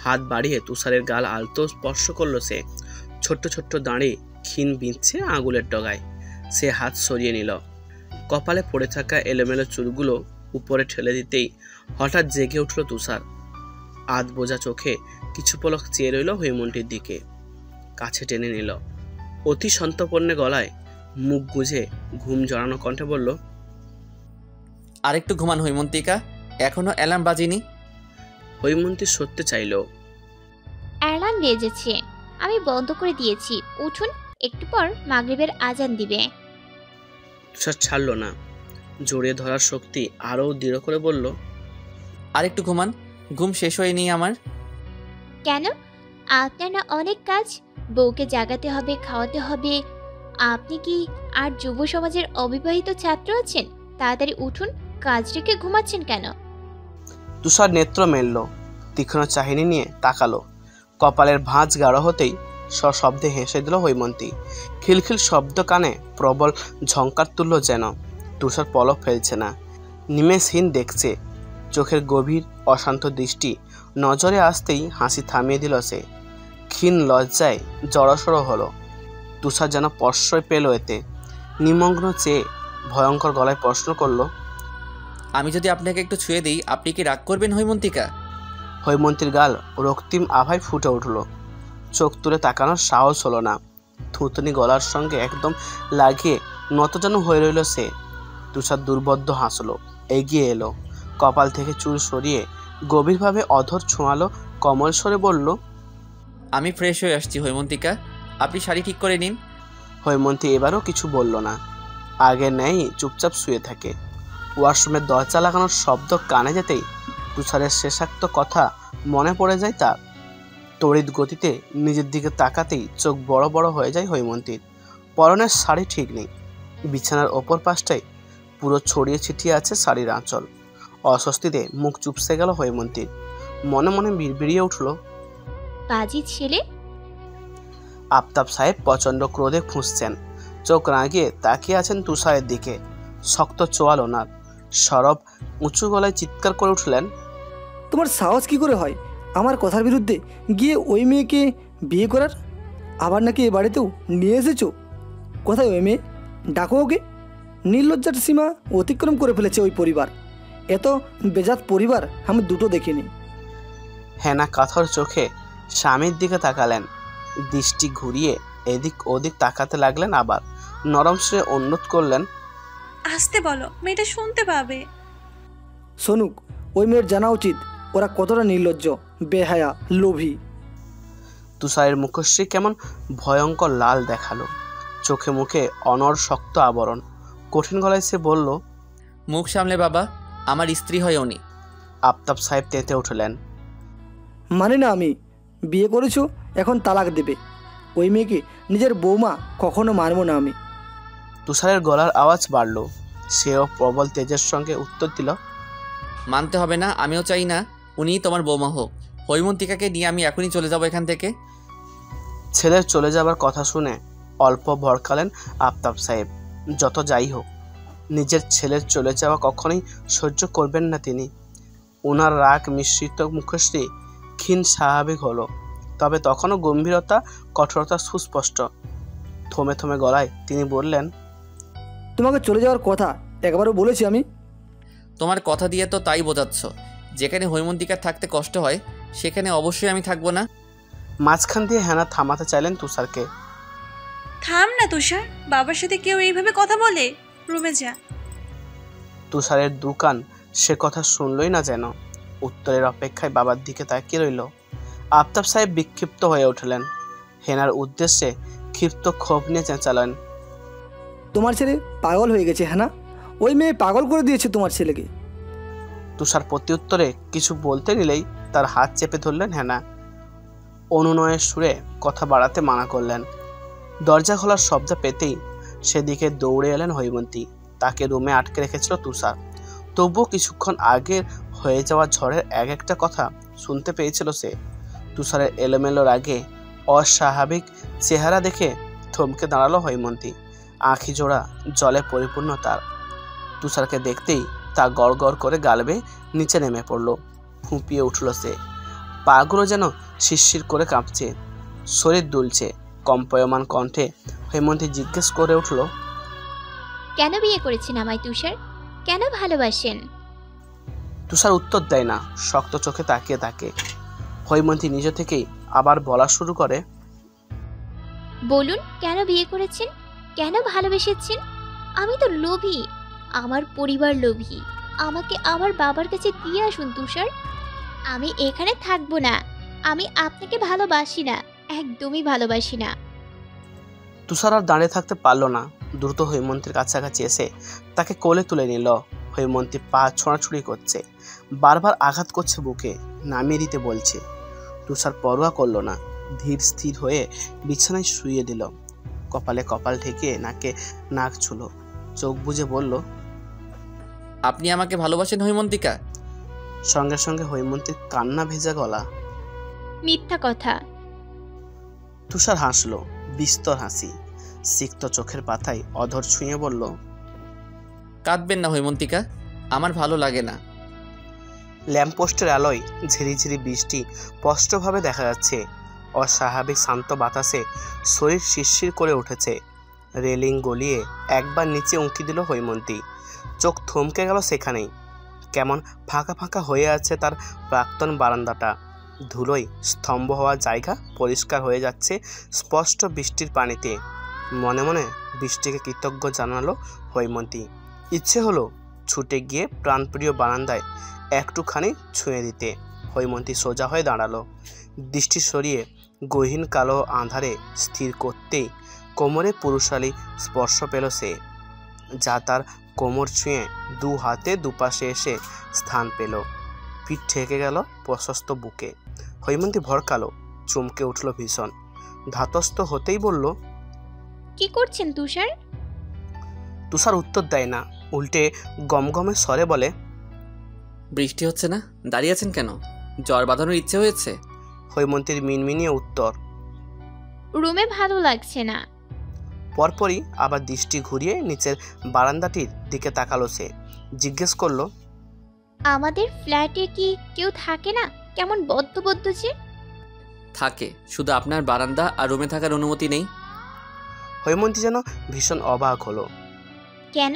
হাত বাড়িয়ে তুষারের গাল আলতো স্পর্শ করলো সে। ছোট্ট ছোট্ট দাঁড়ি ক্ষীণ বিঁধছে আঙুলের ডগায়। সে হাত সরিয়ে নিল। কপালে পড়ে থাকা এলোমেলো চুলগুলো উপরে ঠেলে দিতেই হঠাৎ জেগে উঠল তুষার। আধ বোঝা চোখে কিছু পলক চেয়ে রইল হৈমন্তীর দিকে। কাছে টেনে নিল। অতি সন্তর্পণে গলায় মুখ গুজে ঘুম জড়ানো কণ্ঠে বলল, আরেকটু ঘুমান হৈমন্তিকা, এখনো অ্যালার্ম বাজিনি। হৈমন্তী সত্যি চাইল। অ্যালার্ম বেজেছে, আমি বন্ধ করে দিয়েছি, উঠুন একটু পর মাগরিবের আজান দিবে। তুষার ছাড়ল না, জড়িয়ে ধরার শক্তি আরও দৃঢ় করে বলল, আর একটু ঘুমান, ঘুম শেষ হয়নি আমার। কেন? আপনার না অনেক কাজ, বউকে জাগাতে হবে, খাওয়াতে হবে। আপনি কি আর যুব সমাজের অবিবাহিত ছাত্র আছেন? তাড়াতাড়ি উঠুন, কাজ রেখে ঘুমাচ্ছেন কেন? তুষার নেত্র মেলল, তীক্ষ্ণ চাহিনি নিয়ে তাকালো। কপালের ভাঁজ গাঢ় হতেই সশব্দে হেসে দিল হৈমন্তী। খিলখিল শব্দ কানে প্রবল ঝংকার তুলল যেন। তুষার পলক ফেলছে না, নিমেষহীন দেখছে। চোখের গভীর অশান্ত দৃষ্টি নজরে আসতেই হাসি থামিয়ে দিল সে। ক্ষীণ লজ্জায় জড়সড় হলো। তুষার যেন প্রশ্রয় পেল এতে। নিমগ্ন চেয়ে ভয়ঙ্কর গলায় প্রশ্ন করল, আমি যদি আপনাকে একটু ছুঁয়ে দিই, আপনি কি রাগ করবেন হৈমন্তিকা? হৈমন্তীর গাল রক্তিম আভায় ফুটে উঠল। চোখ তুলে তাকানোর সাহস হলো না। থুতনি গলার সঙ্গে একদম লাগিয়ে নতজানু হয়ে রইল সে। তুষার দুর্বদ্ধ হাসলো, এগিয়ে এলো, কপাল থেকে চুল সরিয়ে গভীরভাবে অধর ছোঁয়ালো, কমল স্বরে বলল, আমি ফ্রেশ হয়ে আসছি হৈমন্তিকা, আপনি শাড়ি ঠিক করে নিন। হৈমন্তী এবারও কিছু বলল না, আগের ন্যায় চুপচাপ শুয়ে থাকে। ওয়াশরুমের দরজা লাগানোর শব্দ কানে যেতেই তুষারের শেষাক্ত কথা মনে পড়ে যায় তার। তড়িৎ গতিতে নিজের দিকে তাকাতেই চোখ বড় বড় হয়ে যায় হৈমন্তীর। পরনের শাড়ি ঠিক নেই, বিছানার ওপর পাশটায় পুরো ছড়িয়ে ছিটিয়ে আছে শাড়ির আঁচল। অস্বস্তিতে মুখ চুপসে গেল হৈমন্তীর। মনে মনে বিড়বিড়িয়ে উঠল, বাজি ছেলে। আফতাব সাহেব প্রচণ্ড ক্রোধে ফুঁসছেন, চোখ রাগিয়ে তাকিয়ে আছেন তুষারের দিকে। শক্ত চোয়াল ওনার। সরব উঁচু গলায় চিৎকার করে উঠলেন, তোমার সাহস কি করে হয় আমার কথার বিরুদ্ধে গিয়ে ওই মেয়েকে বিয়ে করার? আবার নাকি এ বাড়িতেও নিয়ে এসেছো? কোথায় ওই মেয়ে? ডাকো ওকে। নির্লজ্জার সীমা অতিক্রম করে ফেলেছে ওই পরিবার। এত বেজাত পরিবার আমি দুটো দেখিনি। হেনা কাথর চোখে স্বামীর দিকে তাকালেন, দৃষ্টি ঘুরিয়ে এদিক ওদিক তাকাতে লাগলেন। আবার নরম সুরে অনুরোধ করলেন, আসতে বলো, মেয়েটা শুনতে পাবে। শোনুক, ওই মেয়ের জানা উচিত ওরা কতটা নির্লজ্জ, বেহায়া, লোভী। তুষারের মুখশ্রী কেমন ভয়ঙ্কর লাল দেখালো, চোখে মুখে অনর শক্ত আবরণ। কঠিন গলায় সে বলল, মুখ সামলে বাবা, আমার স্ত্রী হয় উনি। আফতাব সাহেব তেতে উঠলেন, মানে না আমি বিয়ে করেছো, এখন তালাক দেবে? ওই মেয়েকে নিজের বৌমা কখনো মানব না আমি। তুষারের গলার আওয়াজ বাড়ল। সেও প্রবল তেজের সঙ্গে উত্তর দিল, মানতে হবে না, আমিও চাই না উনিই তোমার বৌমা হোক। হৈমন্তিকাকে নিয়ে আমি এখনই চলে যাব এখান থেকে। ছেলের চলে যাবার কথা শুনে অল্প ভড়কালেন আফতাব সাহেব। যত যাই হোক, নিজের ছেলের চলে যাওয়া কখনোই সহ্য করবেন না তিনি। ওনার রাগ মিশ্রিত মুখশ্রী ক্ষীণ স্বাভাবিক হলো, তবে তখনও গম্ভীরতা, কঠোরতা সুস্পষ্ট। থমে থমে গলায় তিনি বললেন, তোমাকে চলে যাওয়ার কথা একবারও বলেছি আমি? তোমার কথা দিয়ে তো তাই বোঝাচ্ছ। যেখানে হৈমন্তিকার থাকতে কষ্ট হয় সেখানে অবশ্যই আমি থাকবো না। মাঝখান দিয়ে হেনা থামাতে চাইলেন তুষারকে। থাম না তুষার, বাবার সাথে কেউ এইভাবে কথা বলে? রুমে যা। তুষারের দুকান সে কথা শুনলই না যেন। উত্তরের অপেক্ষায় বাবার দিকে তাকিয়ে রইল। আফতাব সাহেব বিক্ষিপ্ত হয়ে উঠলেন। হেনার উদ্দেশ্যে ক্ষিপ্ত ক্ষোভ নিয়ে চেঁচালেন, তোমার ছেলে পাগল হয়ে গেছে হেনা। ওই মেয়ে পাগল করে দিয়েছে তোমার ছেলেকে। তুষার প্রত্যুত্তরে কিছু বলতে নিলেই তার হাত চেপে ধরলেন হেনা। অনুনয়ের সুরে কথা বাড়াতে মানা করলেন। দরজা খোলার শব্দ পেতেই সেদিকে দৌড়ে এলেন হৈমন্তী। তাকে রুমে আটকে রেখেছিল তুষার। তবুও কিছুক্ষণ আগের হয়ে যাওয়া ঝড়ের এক একটা কথা শুনতে পেয়েছিল সে। তুষারের এলোমেলো রাগে অস্বাভাবিক চেহারা দেখে থমকে দাঁড়ালো হৈমন্তী। আঁখি জোড়া জলে পরিপূর্ণ তার। তুষারকে দেখতেই তা গড় গড় করে গালবে নিচে নেমে পড়ল। ফুঁপিয়ে উঠল সে। পাগুলো যেন শিরশির করে কাঁপছে, শরীর দুলছে। কম্পয়মান কণ্ঠে হৈমন্তী জিজ্ঞেস করে উঠল, কেন বিয়ে করেছেন আমায় তুষার? কেন ভালোবাসেন? তুষার উত্তর দেয় না, শক্ত চোখে তাকিয়ে থাকে। হৈমন্তী নিজ থেকেই আবার বলা শুরু করে, বলুন কেন বিয়ে করেছেন, কেন ভালোবেসেছেন? আমি তো লোভী, আমার পরিবার লোভী। আমাকে আমার বাবার কাছে দিয়ে আসুন তুষার। আমি এখানে থাকবো না। আমি আপনাকে ভালোবাসি না, একদমই ভালোবাসি না। তুষার আর দাঁড়িয়ে থাকতে পারলো না, দ্রুত হৈমন্তীর কাছাকাছি এসে তাকে কোলে তুলে নিল। হৈমন্তী পা ছোঁড়াছুড়ি করছে, বারবার আঘাত করছে বুকে, নামিয়ে দিতে বলছে। তুষার পরোয়া করলো না, ধীর স্থির হয়ে বিছানায় শুইয়ে দিল। কপালে কপাল ঠেকিয়ে নাকে নাক ছুলো, চোখ বুজে বলল, আপনি আমাকে ভালোবাসেন হৈমন্তিকা? সঙ্গে সঙ্গে হৈমন্তীর কান্না ভেজা গলা। মিথ্যা কথা। তুষার হাসলো, বিস্তর হাসি, সিক্ত চোখের পাতায় অধর ছুঁয়ে বলল, কাঁদবেন না হৈমন্তিকা, আমার ভালো লাগে না। ল্যাম্পপোস্টের আলোয় ঝিরিঝিরি বৃষ্টি স্পষ্টভাবে দেখা যাচ্ছে। অস্বাভাবিক শান্ত বাতাসে শরীর শিরশির করে উঠেছে। রেলিং গলিয়ে একবার নিচে উঁকি দিল হৈমন্তী। চোখ থমকে গেল সেখানেই। কেমন ফাঁকা ফাঁকা হয়ে আছে তার প্রাক্তন বারান্দাটা। ধুলোয় স্তম্ভ হওয়া জায়গা পরিষ্কার হয়ে যাচ্ছে স্পষ্ট বৃষ্টির পানিতে। মনে মনে বৃষ্টিকে কৃতজ্ঞ জানালো হৈমন্তী। ইচ্ছে হলো ছুটে গিয়ে প্রাণপ্রিয় বারান্দায় একটুখানি ছুঁয়ে দিতে। হৈমন্তী সোজা হয়ে দাঁড়ালো, দৃষ্টি সরিয়ে গহীন কালো আঁধারে স্থির করতেই কোমরে পুরুষালী স্পর্শ পেল সে, যা তার কোমর ছুঁয়ে দু হাতে দুপাশে এসে স্থান পেল। পিঠ ঠেকে গেল প্রশস্ত বুকে। হৈমন্তী ভরকালো, চমকে উঠল ভীষণ। ধাতস্থ হতেই বলল, কি করছেন তুষার? তুষার উত্তর দেয় না, উল্টে গমগমে স্বরে বলে, বৃষ্টি হচ্ছে না, দাঁড়িয়ে আছেন কেন? জ্বর বাঁধানোর ইচ্ছে হয়েছে? হৈমন্তীর মিনমিনিয়ে উত্তর। রুমে ভালো লাগছে না। পরপরই আবার দৃষ্টি ঘুরিয়ে নিচের বারান্দাটির দিকে তাকালো সে। জিজ্ঞেস করলো, আমাদের ফ্ল্যাটে কি কেউ থাকে না? কেমন বদ্ধ বদ্ধ যে। থাকে, শুধু আপনার বারান্দা আর রুমে থাকার অনুমতি নেই। হৈমন্তী যেন ভীষণ অবাক হলো। কেন?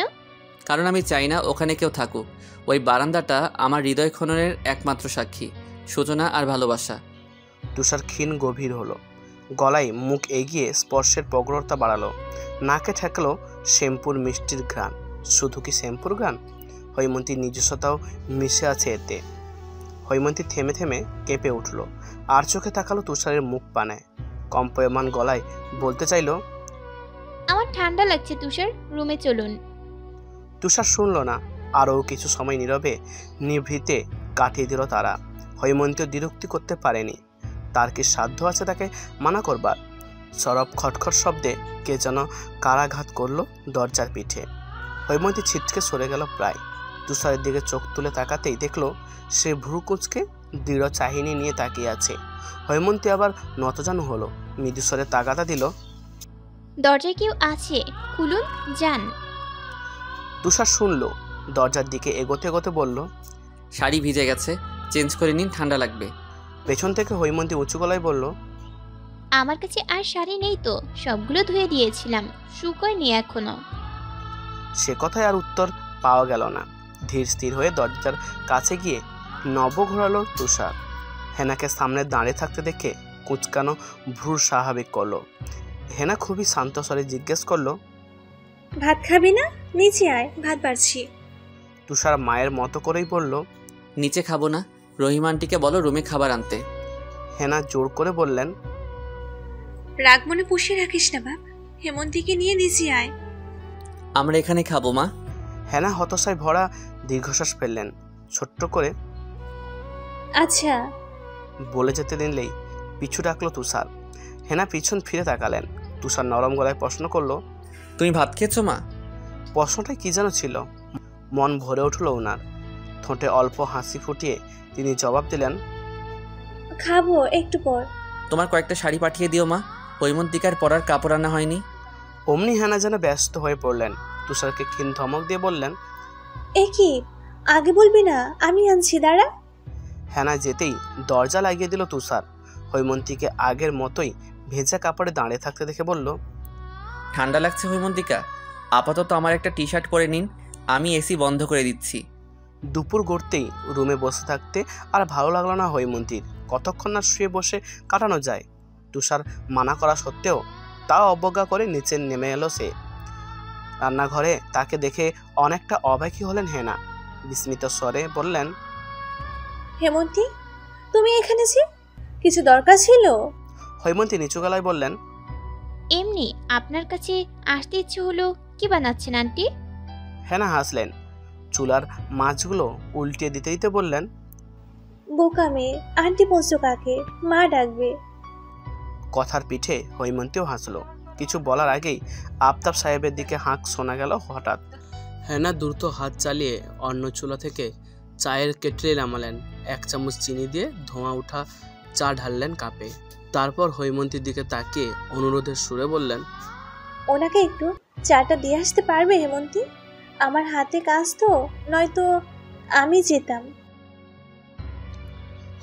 কারণ আমি চাই না ওখানে কেউ থাকুক। ওই বারান্দাটা আমার হৃদয় খননের একমাত্র সাক্ষী, সূচনা আর ভালোবাসা। তুষার ক্ষীণ গভীর হলো, গলায় মুখ এগিয়ে স্পর্শের প্রগড়তা বাড়ালো। নাকে ঠেকলো শ্যাম্পুর মিষ্টির ঘ্রাণ। শুধু কি শ্যাম্পুর ঘ্রাণ? হৈমন্তীর নিজস্বতাও মিশে আছে এতে। হৈমন্তী থেমে থেমে কেঁপে উঠল, আর চোখে তাকালো তুষারের মুখ পানে। কম্পয়মান গলায় বলতে চাইল, আমার ঠান্ডা লাগছে তুষার, রুমে চলুন। তুষার শুনল না। আরও কিছু সময় নীরবে নিভৃতে কাটিয়ে দিল তারা। হৈমন্তী দ্বিরুক্তি করতে পারেনি। তার কি সাধ্য আছে তাকে মানা করবার? সরব খটখট শব্দে কে যেন কারাঘাত করলো দরজার পিঠে। হৈমন্তী ছিটকে সরে গেল প্রায়। তুষারের দিকে চোখ তুলে তাকাতেই দেখলো সে ভ্রু কুঁচকে দৃঢ় চাহিনী নিয়ে তাকিয়ে আছে। হৈমন্তী আবার নতজানু হলো, মৃদুস্বরে তাগাদা দিল, দরজায় কেউ আছে, খুলুন, যান। তুষার শুনল, দরজার দিকে এগোতে এগোতে বলল, শাড়ি ভিজে গেছে, চেঞ্জ করে নিন, ঠান্ডা লাগবে। পেছন থেকে হৈমন্তী উঁচু গলায় বলল, আমার কাছে আর শাড়ি নেই তো, সবগুলো ধুয়ে দিয়েছিলাম, শুকোয়নি এখনো। সে কথায় আর উত্তর পাওয়া গেল না। ধীর স্থির হয়ে দরজার কাছে গিয়ে নব ঘোরালো তুষার। হেনাকে সামনে দাঁড়িয়ে থাকতে দেখে কুচকানো ভ্রু স্বাভাবিক করলো। হেনা খুবই শান্ত স্বরে জিজ্ঞেস করলো, ভাত খাবি না? নিচে আয়, ভাত বাড়ছি। তুষার মায়ের মতো করেই বলল, নিচে খাবো না, রহিমানটিকে বলো রুমে খাবার আনতে। হেনা জোর করে বললেন, রাগ মনে পুষিয়ে রাখিস না বাপ, হেমন্তীকে নিয়ে নিচে আয়। আমরা এখানে খাবো মা। হেনা হতাশায় ভরা দীর্ঘশ্বাস ফেললেন। ছোট্ট করে আচ্ছা বলে যেতে দিলেই পিছু ডাকলো তুষার। হেনা পিছন ফিরে তাকালেন। তুষার নরম গলায় প্রশ্ন করলো, তুমি ভাত খেয়েছো মা? প্রশ্নটাই কি যেন ছিল, মন ভরে উঠল ওনার। ঠোঁটে অল্প হাসি ফুটিয়ে তিনি জবাব দিলেন, খাবো একটু পর। তোমার কয়েকটা শাড়ি পাঠিয়ে দিও মা, হৈমন্তিকার পরার কাপড় আনা হয়নি। অমনি হেনা যেন ব্যস্ত হয়ে পড়লেন। তুষারকে ক্ষীণ ধমক দিয়ে বললেন, এ কি, আগে বলবি না? আমি আনছি, দাঁড়া। হেনা যেতেই দরজা লাগিয়ে দিল তুষার। হৈমন্তীকে আগের মতোই ভেজা কাপড়ে দাঁড়িয়ে থাকতে দেখে বলল, ঠান্ডা লাগছে হৈমন্তিকা, আপাতত আমার একটা টি শার্ট পরে নিন, আমি এসি বন্ধ করে দিচ্ছি। দুপুর গড়তেই রুমে বসে থাকতে আর ভালো লাগলো না হৈমন্তীর। কতক্ষণ না শুয়ে বসে কাটানো যায়। তুষার মানা করা সত্ত্বেও তাও অবজ্ঞা করে নিচে নেমে এলো সে। রান্নাঘরে তাকে দেখে অনেকটা অবাকই হলেন হেনা। বিস্মিত স্বরে বললেন, হেমন্তী, তুমি এখানে যে, কিছু দরকার ছিল? হৈমন্তী নিচু গলায় বললেন, এমনি আপনার কাছে আসতে ইচ্ছে হলো। কি বানাচ্ছেন আন্টি? হেনা হাসলেন। চুলার মাছগুলো উল্টিয়ে দিতে দিতে বললেন, বোকা মেয়ে, আন্টি বলছো কাকে? মা ডাকবে। কথার পিঠে হৈমন্তীও হাসলো। কিছু বলার আগেই আফতাব সাহেবের দিকে হাঁক শোনা গেল হঠাৎ। হেনা দ্রুত হাত চালিয়ে অন্য চুলা থেকে চায়ের কেটলি নামালেন। 1 চামচ চিনি দিয়ে ধোঁয়া উঠা চা ঢাললেন কাপে। তারপর হৈমন্তীর দিকে তাকিয়ে অনুরোধের সুরে বললেন, ওনাকে একটু চাটা দিয়ে আসতে পারবে হেমন্তী? আমার হাতে কাজ তো, নয়তো আমি যেতাম।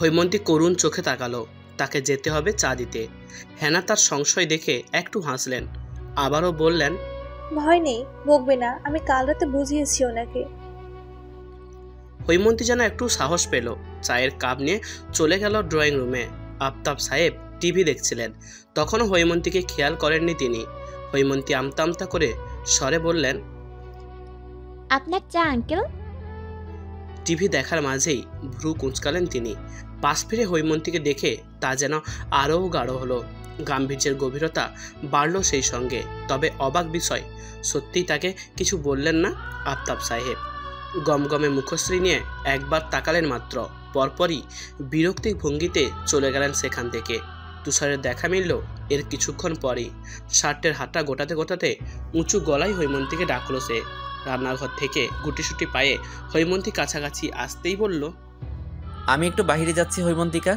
হৈমন্তী করুণ চোখে তাকালো। তাকে যেতে হবে চা দিতে। হেনা তার সংশয় দেখে একটু হাসলেন, আবারও বললেন, ভয় নেই, বকবে না, আমি কাল রাতে বুঝিয়েছি ওনাকে। হৈমন্তী যেন একটু সাহস পেল। চায়ের কাপ নিয়ে চলে গেল ড্রয়িং রুমে। আফতাব সাহেব টিভি দেখছিলেন। তখনও হৈমন্তীকে খেয়াল করেননি তিনি। হৈমন্তী আমতা আমতা করে স্বরে বললেন, আপনার চা আঙ্কেল। টিভি দেখার মাঝেই ভ্রু কুঁচকালেন তিনি। পাশ ফিরে হৈমন্তীকে দেখে তা যেন আরও গাঢ় হলো। গাম্ভীর্যের গভীরতা বাড়ল সেই সঙ্গে। তবে অবাক বিষয়, সত্যিই তাকে কিছু বললেন না আফতাব সাহেব। গমগমে মুখশ্রী নিয়ে একবার তাকালেন মাত্র, পরপরই বিরক্তিক ভঙ্গিতে চলে গেলেন সেখান থেকে। তুষারের দেখা মিলল এর কিছুক্ষণ পরেই। শার্টের হাতটা গোটাতে গোটাতে উঁচু গলায় হৈমন্তীকে ডাকলো সে। রান্নাঘর থেকে গুটিসুটি পায়ে হৈমন্তী কাছাকাছি আসতেই বলল, আমি একটু বাইরে যাচ্ছি হৈমন্তিকা,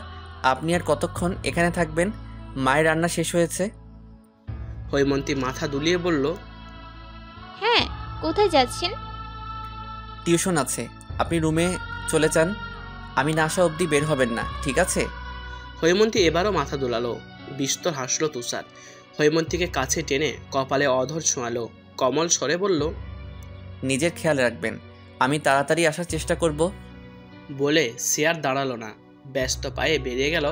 আপনি আর কতক্ষণ এখানে থাকবেন? মায়ের রান্না শেষ হয়েছে। হৈমন্তী মাথা দুলিয়ে বলল, হ্যাঁ, কোথায় যাচ্ছেন? টিউশন আছে, আপনি রুমে চলে যান। আমি না আসা অবধি বের হবেন না, ঠিক আছে? হৈমন্তী এবারও মাথা দুলালো। বিস্তর হাসল তুষার। হৈমন্তীকে কাছে টেনে কপালে অধর ছোঁয়ালো। কমল স্বরে বলল, নিজের খেয়াল রাখবেন, আমি তাড়াতাড়ি আসার চেষ্টা করব। বলে সে আর দাঁড়ালো না। ব্যস্ত পায়ে বেরিয়ে গেল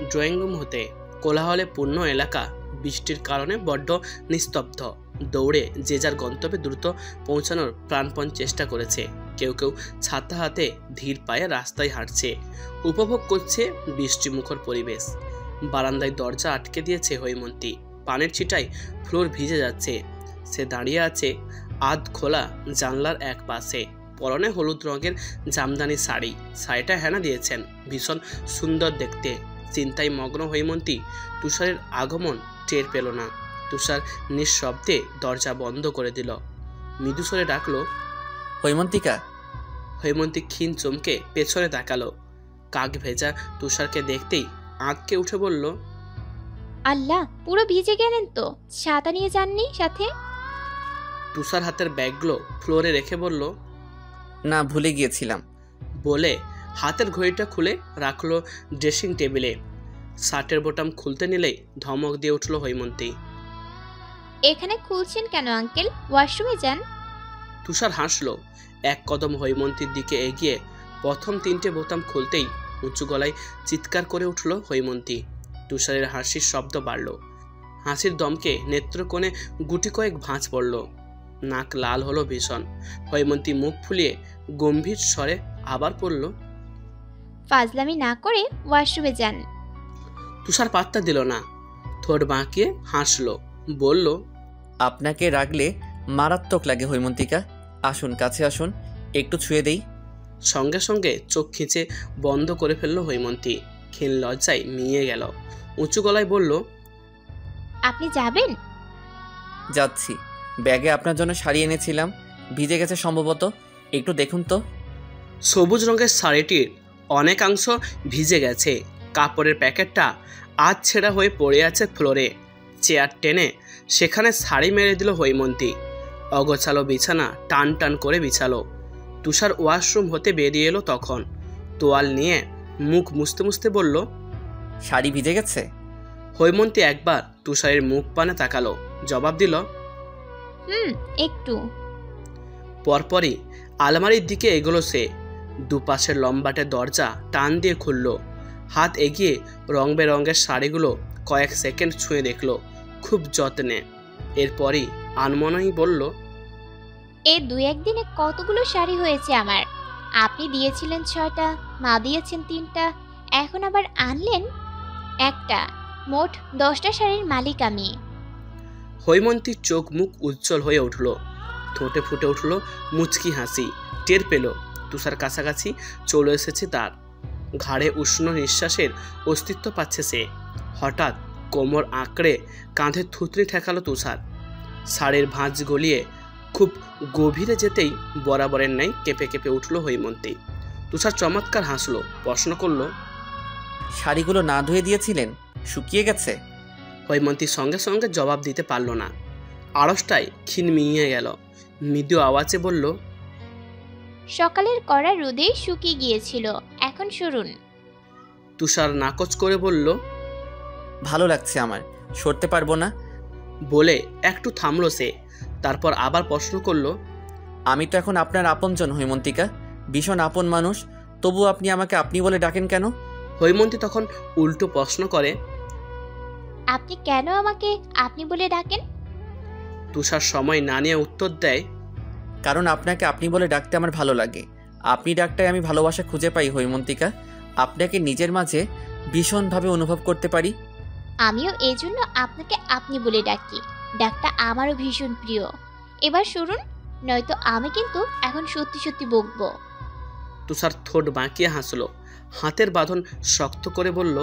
ড্রয়িং রুম হতে। কোলাহলে পূর্ণ এলাকা। বৃষ্টির কারণে বড্ড নিস্তব্ধ। দৌড়ে যে যার গন্তব্যে দ্রুত পৌঁছানোর প্রাণপণ চেষ্টা করেছে। কেউ কেউ ছাতা হাতে ধীর পায়ে রাস্তায় হাঁটছে, উপভোগ করছে বৃষ্টিমুখর পরিবেশ। বারান্দায় দরজা আটকে দিয়েছে হৈমন্তী। পানের ছিটায় ফ্লোর ভিজে যাচ্ছে। সে দাঁড়িয়ে আছে আধ খোলা জানলার এক পাশে। পরনে হলুদ রঙের জামদানি শাড়ি। শাড়িটা হেনা দিয়েছেন, ভীষণ সুন্দর দেখতে। চিন্তায় মগ্ন হৈমন্তী তুষারের আগমন টের পেল না। তুষার নিঃশব্দে দরজা বন্ধ করে দিল। মৃদুস্বরে ডাকলো, হৈমন্তিকা। হৈমন্তী ক্ষীণ চমকে পেছনে তাকালো। কাক ভেজা তুষারকে দেখতেই আঁতকে উঠে বলল, আল্লাহ, পুরো ভিজে গেলেন তো, ছাতা নিয়ে যাননি সাথে? তুষার হাতের ব্যাগগুলো ফ্লোরে রেখে বলল, না, ভুলে গিয়েছিলাম। বলে হাতের ঘড়িটা খুলে রাখলো ড্রেসিং টেবিলে। শার্টের বোতাম খুলতে নিলেই ধমক দিয়ে উঠল হৈমন্তী। এখানে খুলছেন কেন আঙ্কেল? ওয়াশরুমে যান। তুষার হাসলো। এক কদম হৈমন্তীর দিকে এগিয়ে প্রথম 3টে বোতাম খুলতেই উঁচু গলায় চিৎকার করে উঠল হৈমন্তী। তুষারের হাসির শব্দ বাড়ল। হাসির দমকে নেত্রকোণে গুটি কয়েক ভাঁজ পড়ল। নাক লাল হলো ভীষণ। হৈমন্তী মুখ ফুলিয়ে গম্ভীর স্বরে আবার পড়ল, ফাজলামি না করে ওয়াশরুমে যান। তুষার পাত্তা দিল না। ঠোঁট বাঁকিয়ে হাসলো, বলল, আপনাকে রাগলে মারাত্মক লাগে হৈমন্তিকা। আসুন, কাছে আসুন, একটু ছুঁয়ে দেই। সঙ্গে সঙ্গে চোখ খিঁচে বন্ধ করে ফেলল হৈমন্তী। ক্ষীণ লজ্জায় মিয়ে গেল। উঁচু গলায় বলল, আপনি যাবেন? যাচ্ছি। ব্যাগে আপনার জন্য শাড়ি এনেছিলাম, ভিজে গেছে সম্ভবত, একটু দেখুন তো। সবুজ রঙের শাড়িটির অনেকাংশ ভিজে গেছে। কাপড়ের প্যাকেটটা আধ ছেঁড়া হয়ে পড়ে আছে ফ্লোরে। চেয়ার টেনে সেখানে শাড়ি মেরে দিল হৈমন্তী। অগোছালো বিছানা টান টান করে বিছালো। তুষার ওয়াশরুম হতে বেরিয়ে এলো তখন। তোয়াল নিয়ে মুখ মুছতে মুছতে বলল, শাড়ি ভিজে গেছে? হৈমন্তী একবার তুষারের মুখ পানে তাকালো, জবাব দিল, একটু। পরপরই আলমারির দিকে এগোলো সে। দুপাশের লম্বাটে দরজা টান দিয়ে খুলল। হাত এগিয়ে রং বেরঙের শাড়িগুলো কয়েক সেকেন্ড ছুঁয়ে দেখলো খুব যত্নে। এরপরই আনমনেই বলল, এই 2-1 দিনে কতগুলো শাড়ি হয়েছে আমার। আপনি দিয়েছিলেন 6টা, মা দিয়েছেন 3টা, এখন আবার আনলেন একটা। মোট 10টা শাড়ির মালিক আমি। হৈমন্তীর চোখ মুখ উজ্জ্বল হয়ে উঠল, ঠোঁটে ফুটে উঠল মুচকি হাসি। টের পেল তুষার কাছাকাছি চলে এসেছে তার। ঘাড়ে উষ্ণ নিঃশ্বাসের অস্তিত্ব পাচ্ছে সে। হঠাৎ কোমর আঁকড়ে কাঁধে থুতনি ঠেকালো তুষার। শাড়ির ভাঁজ গলিয়ে খুব গভীরে যেতেই বরাবরের ন্যায় কেঁপে কেঁপে উঠল হৈমন্তী। তুষার চমৎকার হাসলো, প্রশ্ন করল, শাড়িগুলো না ধুয়ে দিয়েছিলেন, শুকিয়ে গেছে? হৈমন্তী সঙ্গে সঙ্গে জবাব দিতে পারল না। আড়সটায় ক্ষীণ মিইয়ে গেল। মৃদু আওয়াজে বলল, সকালের কড়া রোদেই শুকিয়ে গিয়েছিল, এখন সরুন। তুষার নাকচ করে বলল, ভালো লাগছে আমার, সরতে পারবো না। বলে একটু থামলো সে। তারপর আবার প্রশ্ন করল, আমি তো এখন আপনার আপনজন হৈমন্তিকা, ভীষণ আপন মানুষ, তবু আপনি আমাকে আপনি বলে ডাকেন কেন? হৈমন্তী তখন উল্টো প্রশ্ন করে, আপনি কেন আমাকে আপনি বলে ডাকেন? তুষার সময় না নিয়ে উত্তর দেয়, কারণ আপনাকে আপনি বলে ডাকতে আমার ভালো লাগে। আপনি ডাকটায় আমি ভালোবাসা খুঁজে পাই হৈমন্তিকা, আপনাকে নিজের মাঝে ভীষণভাবে অনুভব করতে পারি। আমিও এই জন্য আপনাকে আপনি বলে ডাকি, ডাকটা আমারও ভীষণ প্রিয়। এবার শুনুন, নয়তো আমি কিন্তু এখন সত্যি সত্যি বকবো। তুষার ঠোঁট বাঁকিয়ে হাসলো, হাতের বাঁধন শক্ত করে বলল,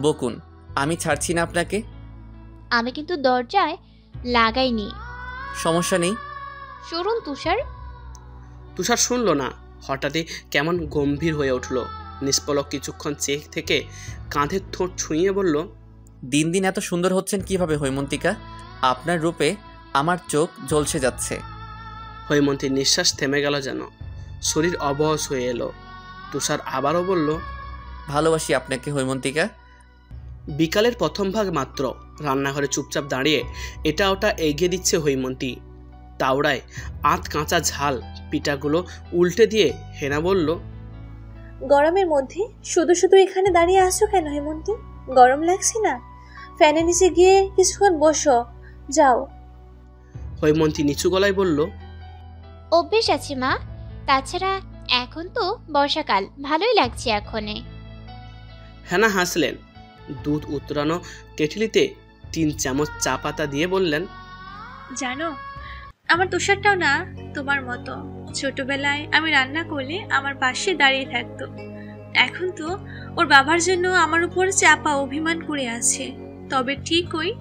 বকুন, আমি ছাড়ছি না আপনাকে। আমি কিন্তু দরজায় লাগাইনি। সমস্যা নেই, শুনুন তুষার। তুষার শুনল না। হঠাৎই কেমন গম্ভীর হয়ে উঠল। নিষ্পলক কিছুক্ষণ চেক থেকে কাঁধের ঠোঁট ছুঁয়ে বলল, দিন দিন এত সুন্দর হচ্ছেন কিভাবে হৈমন্তিকা? আপনার রূপে আমার চোখ ঝলসে যাচ্ছে। হৈমন্তীর নিঃশ্বাস থেমে গেল যেন, শরীর অবশ হয়ে এলো। তুষার আবারও বলল, ভালোবাসি আপনাকে হৈমন্তিকা। বিকালের প্রথম ভাগ মাত্র। রান্নাঘরে চুপচাপ দাঁড়িয়ে এটা ওটা এগিয়ে দিচ্ছে হৈমন্তী। তাওড়ায় আধ কাঁচা ঝাল পিঠাগুলো উল্টে দিয়ে হেনা বলল, গরমের মধ্যে শুধু শুধু এখানে দাঁড়িয়ে আছো কেন হেমন্তী? গরম লাগছে না? ফ্যানের নিচে গিয়ে কিছুক্ষণ বসো, যাও। হৈমন্তী নিচু গলায় বলল, অভ্যেস আছে মা, তাছাড়া এখন তো বর্ষাকাল, ভালোই লাগছে এখনে। হেনা হাসলেন। দুধ উতরানো কেটলিতে 3 চামচ চা পাতা দিয়ে বললেন, জানো, আমার তুষারটাও না তোমার মতো। ছোটবেলায় আমি রান্না করলে আমার পাশে দাঁড়িয়ে থাকতো। এখন তো ওর বাবার জন্য আমার উপর চাপা অভিমান করে আছে। তবে ঠিকই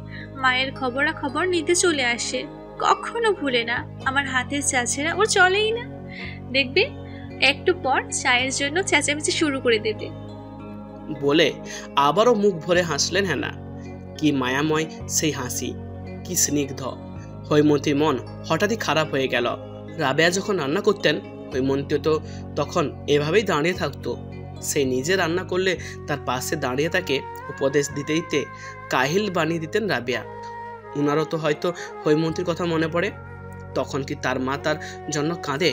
মায়ের খবরাখবর নিতে চলে আসে, কখনো ভুলে না। আমার হাতের চা ছেঁড়া ওর চলেই না। দেখবে একটু পর চায়ের জন্য চেঁচামেচি শুরু করে দেবে। বলে আবারও মুখ ভরে হাসলেন হেনা। কি মায়াময় সেই হাসি, কি স্নিগ্ধ। হৈমন্তীর মন হঠাৎই খারাপ হয়ে গেল। রাবেয়া যখন রান্না করতেন, হৈমন্তী তো তখন এভাবেই দাঁড়িয়ে থাকতো। সে নিজে রান্না করলে তার পাশে দাঁড়িয়ে তাকে উপদেশ দিতে দিতে কাহিল বানিয়ে দিতেন রাবেয়া। উনারও তো হয়তো হৈমন্তীর কথা মনে পড়ে। তখন কি তার মা তার জন্য কাঁদে?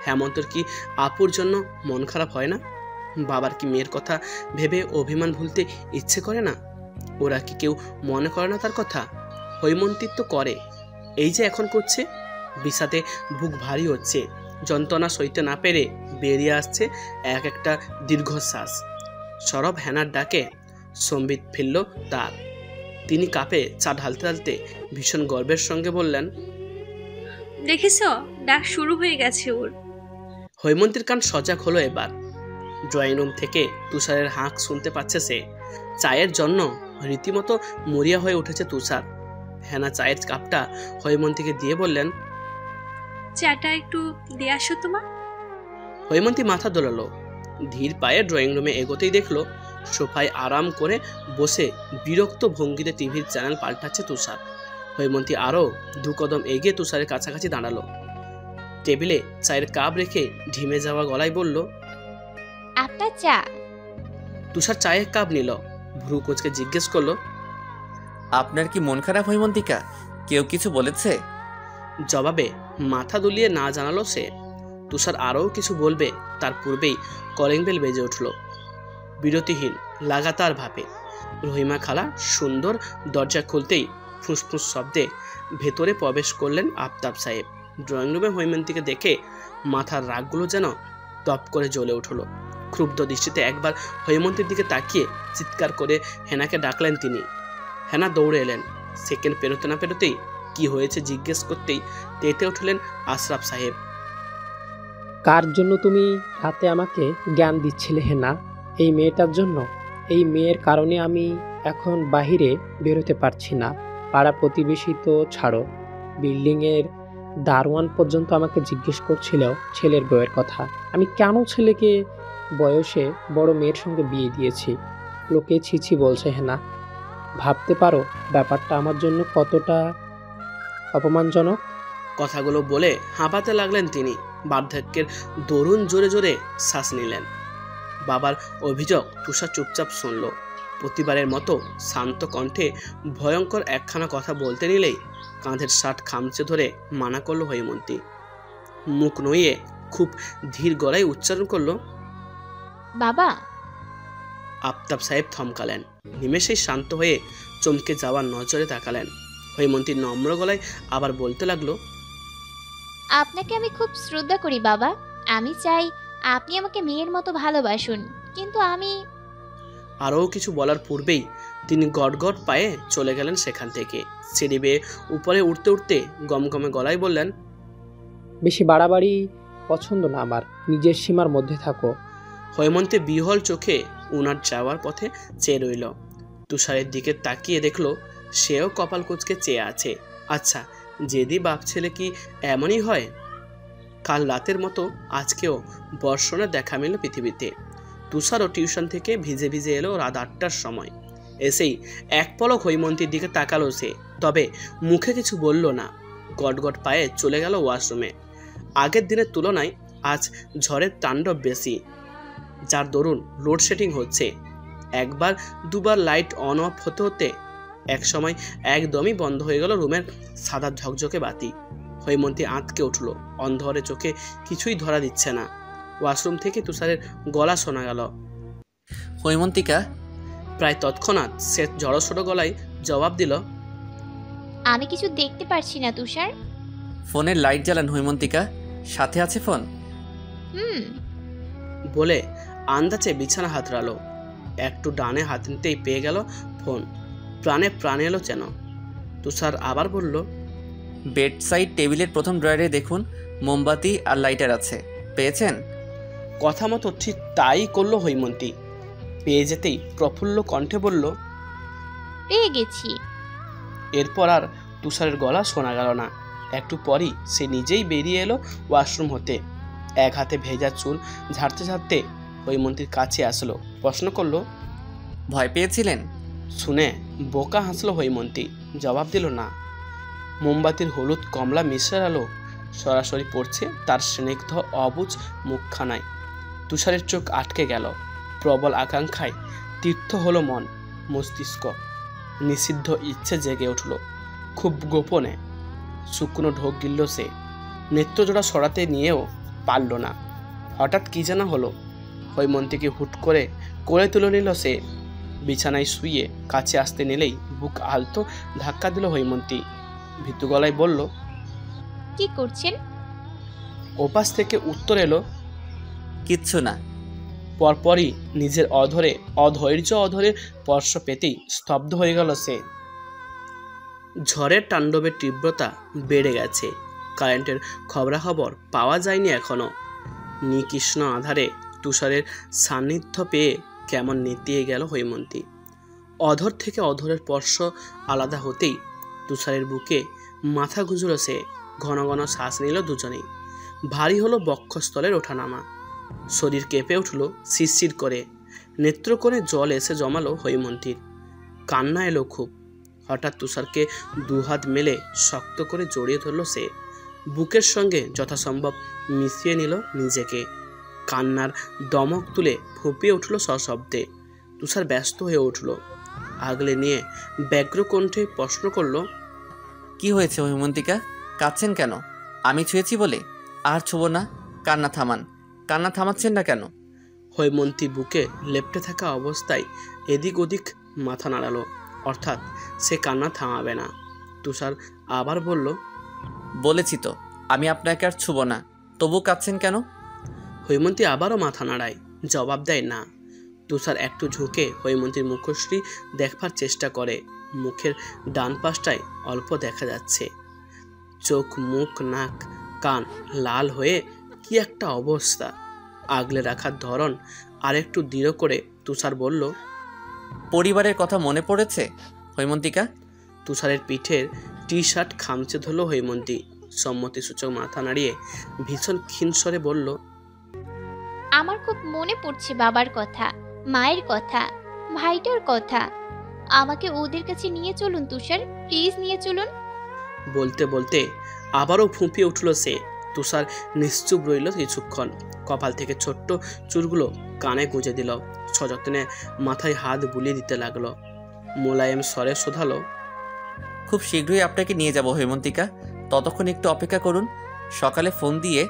হেমন্তর কি আপুর জন্য মন খারাপ হয় না? বাবার কি মেয়ের কথা ভেবে অভিমান ভুলতে ইচ্ছে করে না? ওরা কি কেউ মনে করে না তার কথা? হৈমন্তীর তো করে, এই যে এখন করছে। বিষাদে বুক ভারী হচ্ছে, যন্ত্রণা সইতে না পেরে বেরিয়ে আসছে এক একটা দীর্ঘশ্বাস। সরব হেনার ডাকে সম্বিত ফেলল তার। তিনি কাপে চা ঢালতে ঢালতে ভীষণ গর্বের সঙ্গে বললেন, দেখেছ, ডাক শুরু হয়ে গেছে ওর। হৈমন্তীর কান সজাগ হলো এবার। ড্রয়িং রুম থেকে তুষারের হাঁক শুনতে পাচ্ছে সে। চায়ের জন্য রীতিমতো মরিয়া হয়ে উঠেছে তুষার। হেনা চায়ের কাপটা হৈমন্তীকে দিয়ে বললেন, চাটা একটু দিয়ে আসো তোমা। হৈমন্তী মাথা দোলালো। ধীর পায়ে ড্রয়িং রুমে এগোতেই দেখলো সোফায় আরাম করে বসে বিরক্ত ভঙ্গিতে টিভির চ্যানেল পাল্টাচ্ছে তুষার। হৈমন্তী আরও 2 কদম এগিয়ে তুষারের কাছাকাছি দাঁড়ালো। টেবিলে চায়ের কাপ রেখে ঢিমে যাওয়া গলায় বলল, আপনার চা। তুষার চায়ের কাপ নিল, ভ্রু কোচকে জিজ্ঞেস করলো, আপনার কি মন খারাপ হৈমন্তিকা? কেউ কিছু বলেছে? জবাবে মাথা দুলিয়ে না জানালো সে। তুষার আরও কিছু বলবে তার পূর্বেই কলিং বেল বেজে উঠল বিরতিহীন লাগাতার ভাবে। রহিমা খালা সুন্দর দরজা খুলতেই ফুসফুস শব্দে ভেতরে প্রবেশ করলেন আফতাব সাহেব। ড্রয়িং রুমে হৈমন্তীকে দেখে মাথার রাগগুলো যেন টপ করে জ্বলে উঠল। ক্ষুব্ধ দৃষ্টিতে একবার হৈমন্তীর দিকে তাকিয়ে চিৎকার করে হেনাকে ডাকলেন তিনি। হেনা দৌড়ে এলেন। সেকেন্ড পেরোতে না পেরোতেই কি হয়েছে জিজ্ঞেস করতেই তেতে উঠলেন আশরাফ সাহেব। কার জন্য তুমি রাতে আমাকে জ্ঞান দিচ্ছিলে হেনা? এই মেয়েটার জন্য। এই মেয়ের কারণে আমি এখন বাহিরে বেরোতে পারছি না। পাড়া প্রতিবেশী তো ছাড়ো, বিল্ডিংয়ের দারোয়ান পর্যন্ত আমাকে জিজ্ঞেস করছিল ছেলের বউয়ের কথা। আমি কেন ছেলেকে বয়সে বড় মেয়ের সঙ্গে বিয়ে দিয়েছি। লোকে ছিছি বলছে হেনা। ভাবতে পারো ব্যাপারটা আমার জন্য কতটা অপমানজনক। কথাগুলো বলে হাঁপাতে লাগলেন তিনি। বার্ধক্যের দরুন জোরে জোরে শ্বাস নিলেন। বাবার অভিযোগ তুষার চুপচাপ শুনল। প্রতিবারের মতো শান্ত কণ্ঠে ভয়ঙ্কর একখানা কথা বলতে নিলেই কাঁধের শার্ট খামচে ধরে মানা করলো হৈমন্তী। মুখ নইয়ে খুব ধীর গলায় উচ্চারণ করলো, বাবা। আফতাব সাহেব থমকালেন। নিমেষেই শান্ত হয়ে চমকে যাওয়ার নজরে তাকালেন। হৈমন্তী নম্র গলায় আবার বলতে লাগলো, আপনাকে আমি খুব শ্রদ্ধা করি বাবা। আমি চাই আপনি আমাকে মেয়ের মতো ভালোবাসুন, কিন্তু আমি। আরও কিছু বলার পূর্বেই তিনি গটগট পায়ে চলে গেলেন সেখান থেকে। সিঁড়ি বেয়ে উপরে উঠতে উঠতে গমগমে গলায় বললেন, বেশি বাড়াবাড়ি পছন্দ না আমার, নিজের সীমার মধ্যে থাকো। হৈমন্তী বিহল চোখে উনার যাওয়ার পথে চেয়ে রইল। তুষারের দিকে তাকিয়ে দেখলো সেও কপাল কুঁচকে চেয়ে আছে। আচ্ছা, যেদি বাপ ছেলে কি এমনই হয়? কাল রাতের মতো আজকেও বর্ষণের দেখা মিলল পৃথিবীতে। তুষারও টিউশন থেকে ভিজে ভিজে এলো রাত 8টার সময়। এসেই এক পলক হৈমন্তীর দিকে তাকালো সে, তবে মুখে কিছু বলল না। গটগট পায়ে চলে গেল ওয়াশরুমে। আগের দিনের তুলনায় আজ ঝড়ের তাণ্ডব বেশি, যার দরুন লোডশেডিং হচ্ছে। একবার দুবার লাইট অন অফ হতে হতে একসময় একদমই বন্ধ হয়ে গেল রুমের সাদা ঝকঝকে বাতি। হৈমন্তী আঁতকে উঠল। অন্ধকারে চোখে কিছুই ধরা দিচ্ছে না। ওয়াশরুম থেকে তুষারের গলা শোনা গেল, হৈমন্তিকা। প্রায় তৎক্ষণাৎ সে জড়সড় গলায় জবাব দিল, আমি কিছু দেখতে পারছি না তুষার। ফোনের লাইট জ্বালান হৈমন্তিকা, সাথে আছে ফোন। বলে আন্দাজে বিছানা হাতড়ালো। একটু ডানে হাত নিতেই পেয়ে গেল ফোন। প্রাণে প্রাণ এলো যেন। তুষার আবার বলল, বেড সাইড টেবিলের প্রথম ড্রয়ারে দেখুন, মোমবাতি আর লাইটার আছে। পেয়েছেন? কথা মতো ঠিক তাই করলো হৈমন্তী। পেয়ে যেতেই প্রফুল্ল কণ্ঠে বলল, পেয়ে গেছি। এরপর আর তুষারের গলা শোনা গেল না। একটু পরই সে নিজেই বেরিয়ে এলো ওয়াশরুম হতে। এক হাতে ভেজা চুল ঝাড়তে ঝাড়তে হৈমন্তীর কাছে আসলো। প্রশ্ন করলো, ভয় পেয়েছিলেন? শুনে বোকা হাসলো হৈমন্তী। জবাব দিল না। মোমবাতির হলুদ কমলা মিশ্রের আলো সরাসরি পড়ছে তার স্নিগ্ধ অবুজ মুখখানায়। তুষারের চোখ আটকে গেল। প্রবল আকাঙ্ক্ষায় তীর্থ হলো মন মস্তিষ্ক। নিষিদ্ধ ইচ্ছে জেগে উঠল। খুব গোপনে শুকনো ঢোক গিলল সে। নেত্রজোড়া সরাতে নিয়েও পারল না। হঠাৎ কি জানা হলো। হৈমন্তীকে হুট করে কোলে তুলে নিল সে। বিছানায় শুয়ে কাছে আসতে নিলেই বুক আলতো ধাক্কা দিল হৈমন্তী। ভীতু গলায় বলল, কি করছেন? ওপাশ থেকে উত্তর এলো, কিচ্ছু না। পরপরই নিজের অধৈর্য স্পর্শ পেতেই স্তব্ধ হয়ে গেল সে। ঝড়ের তাণ্ডবের তীব্রতা বেড়ে গেছে। কারেন্টের খবরাখবর পাওয়া যায়নি এখনো। নিকৃষ্ণ আধারে তুষারের সান্নিধ্য পেয়ে কেমন নেতিয়ে গেল হৈমন্তী। অধর থেকে অধরের স্পর্শ আলাদা হতেই তুষারের বুকে মাথা গুঁজল সে। ঘন ঘন শ্বাস নিল দুজনেই। ভারী হলো বক্ষস্থলের ওঠানামা। শরীর কেঁপে উঠল শিরশির করে। নেত্রকোণে জল এসে জমালো হৈমন্তীর। কান্না এলো খুব। হঠাৎ তুষারকে দুহাত মেলে শক্ত করে জড়িয়ে ধরল সে। বুকের সঙ্গে যথাসম্ভব মিশিয়ে নিল নিজেকে। কান্নার দমক তুলে ফুঁপিয়ে উঠল সশব্দে। তুষার ব্যস্ত হয়ে উঠল। আগলে নিয়ে ব্যগ্র কণ্ঠে প্রশ্ন করল, কি হয়েছে হৈমন্তিকা? কাঁদছেন কেন? আমি ছুঁয়েছি বলে? আর ছোব না। কান্না থামান। কান্না থামাচ্ছেন না কেন? হৈমন্তী বুকে লেপ্টে থাকা অবস্থায় এদিক ওদিক মাথা নাড়ালো। অর্থাৎ সে কান্না থামাবে না। তুষার আবার বলল, বলেছি তো আমি আপনাকে আর ছুব না, তবু কাঁদছেন কেন? হৈমন্তী আবারও মাথা নাড়ায়। জবাব দেয় না। তুষার একটু ঝুঁকে হৈমন্তীর মুখশ্রী দেখবার চেষ্টা করে। মুখের ডান পাশটায় অল্প দেখা যাচ্ছে। চোখ, মুখ, নাক, কান লাল হয়ে কি একটা অবস্থা। আগলে রাখার ধরন আরেকটু দৃঢ় করে তুষার বলল, পরিবারের কথা মনে পড়েছে হৈমন্তিকা? তুষারের পিঠের টি শার্ট খামচে ধরল হৈমন্তী। সম্মতিসূচক মাথা নাড়িয়ে ভীষণ ক্ষীণ স্বরে বলল, আমার খুব মনে পড়ছে বাবার কথা, মায়ের কথা, ভাইটার কথা। আমাকে ওদের কাছে নিয়ে চলুন তুষার, প্লিজ নিয়ে চলুন। বলতে বলতে আবারও ফুঁপিয়ে উঠল সে। তুষার নিশ্চুপ রইল কিছুক্ষণ। কপাল থেকে ছোট্ট চুলগুলো কানে গুঁজে দিল। সযত্নে মাথায় হাত বুলিয়ে দিতে লাগলো। মোলায়েম স্বরে শোধালো, খুব শীঘ্রই আপনাকে নিয়ে যাব হৈমন্তিকা, ততক্ষণ একটু অপেক্ষা করুন। সকালে ফোন দিয়ে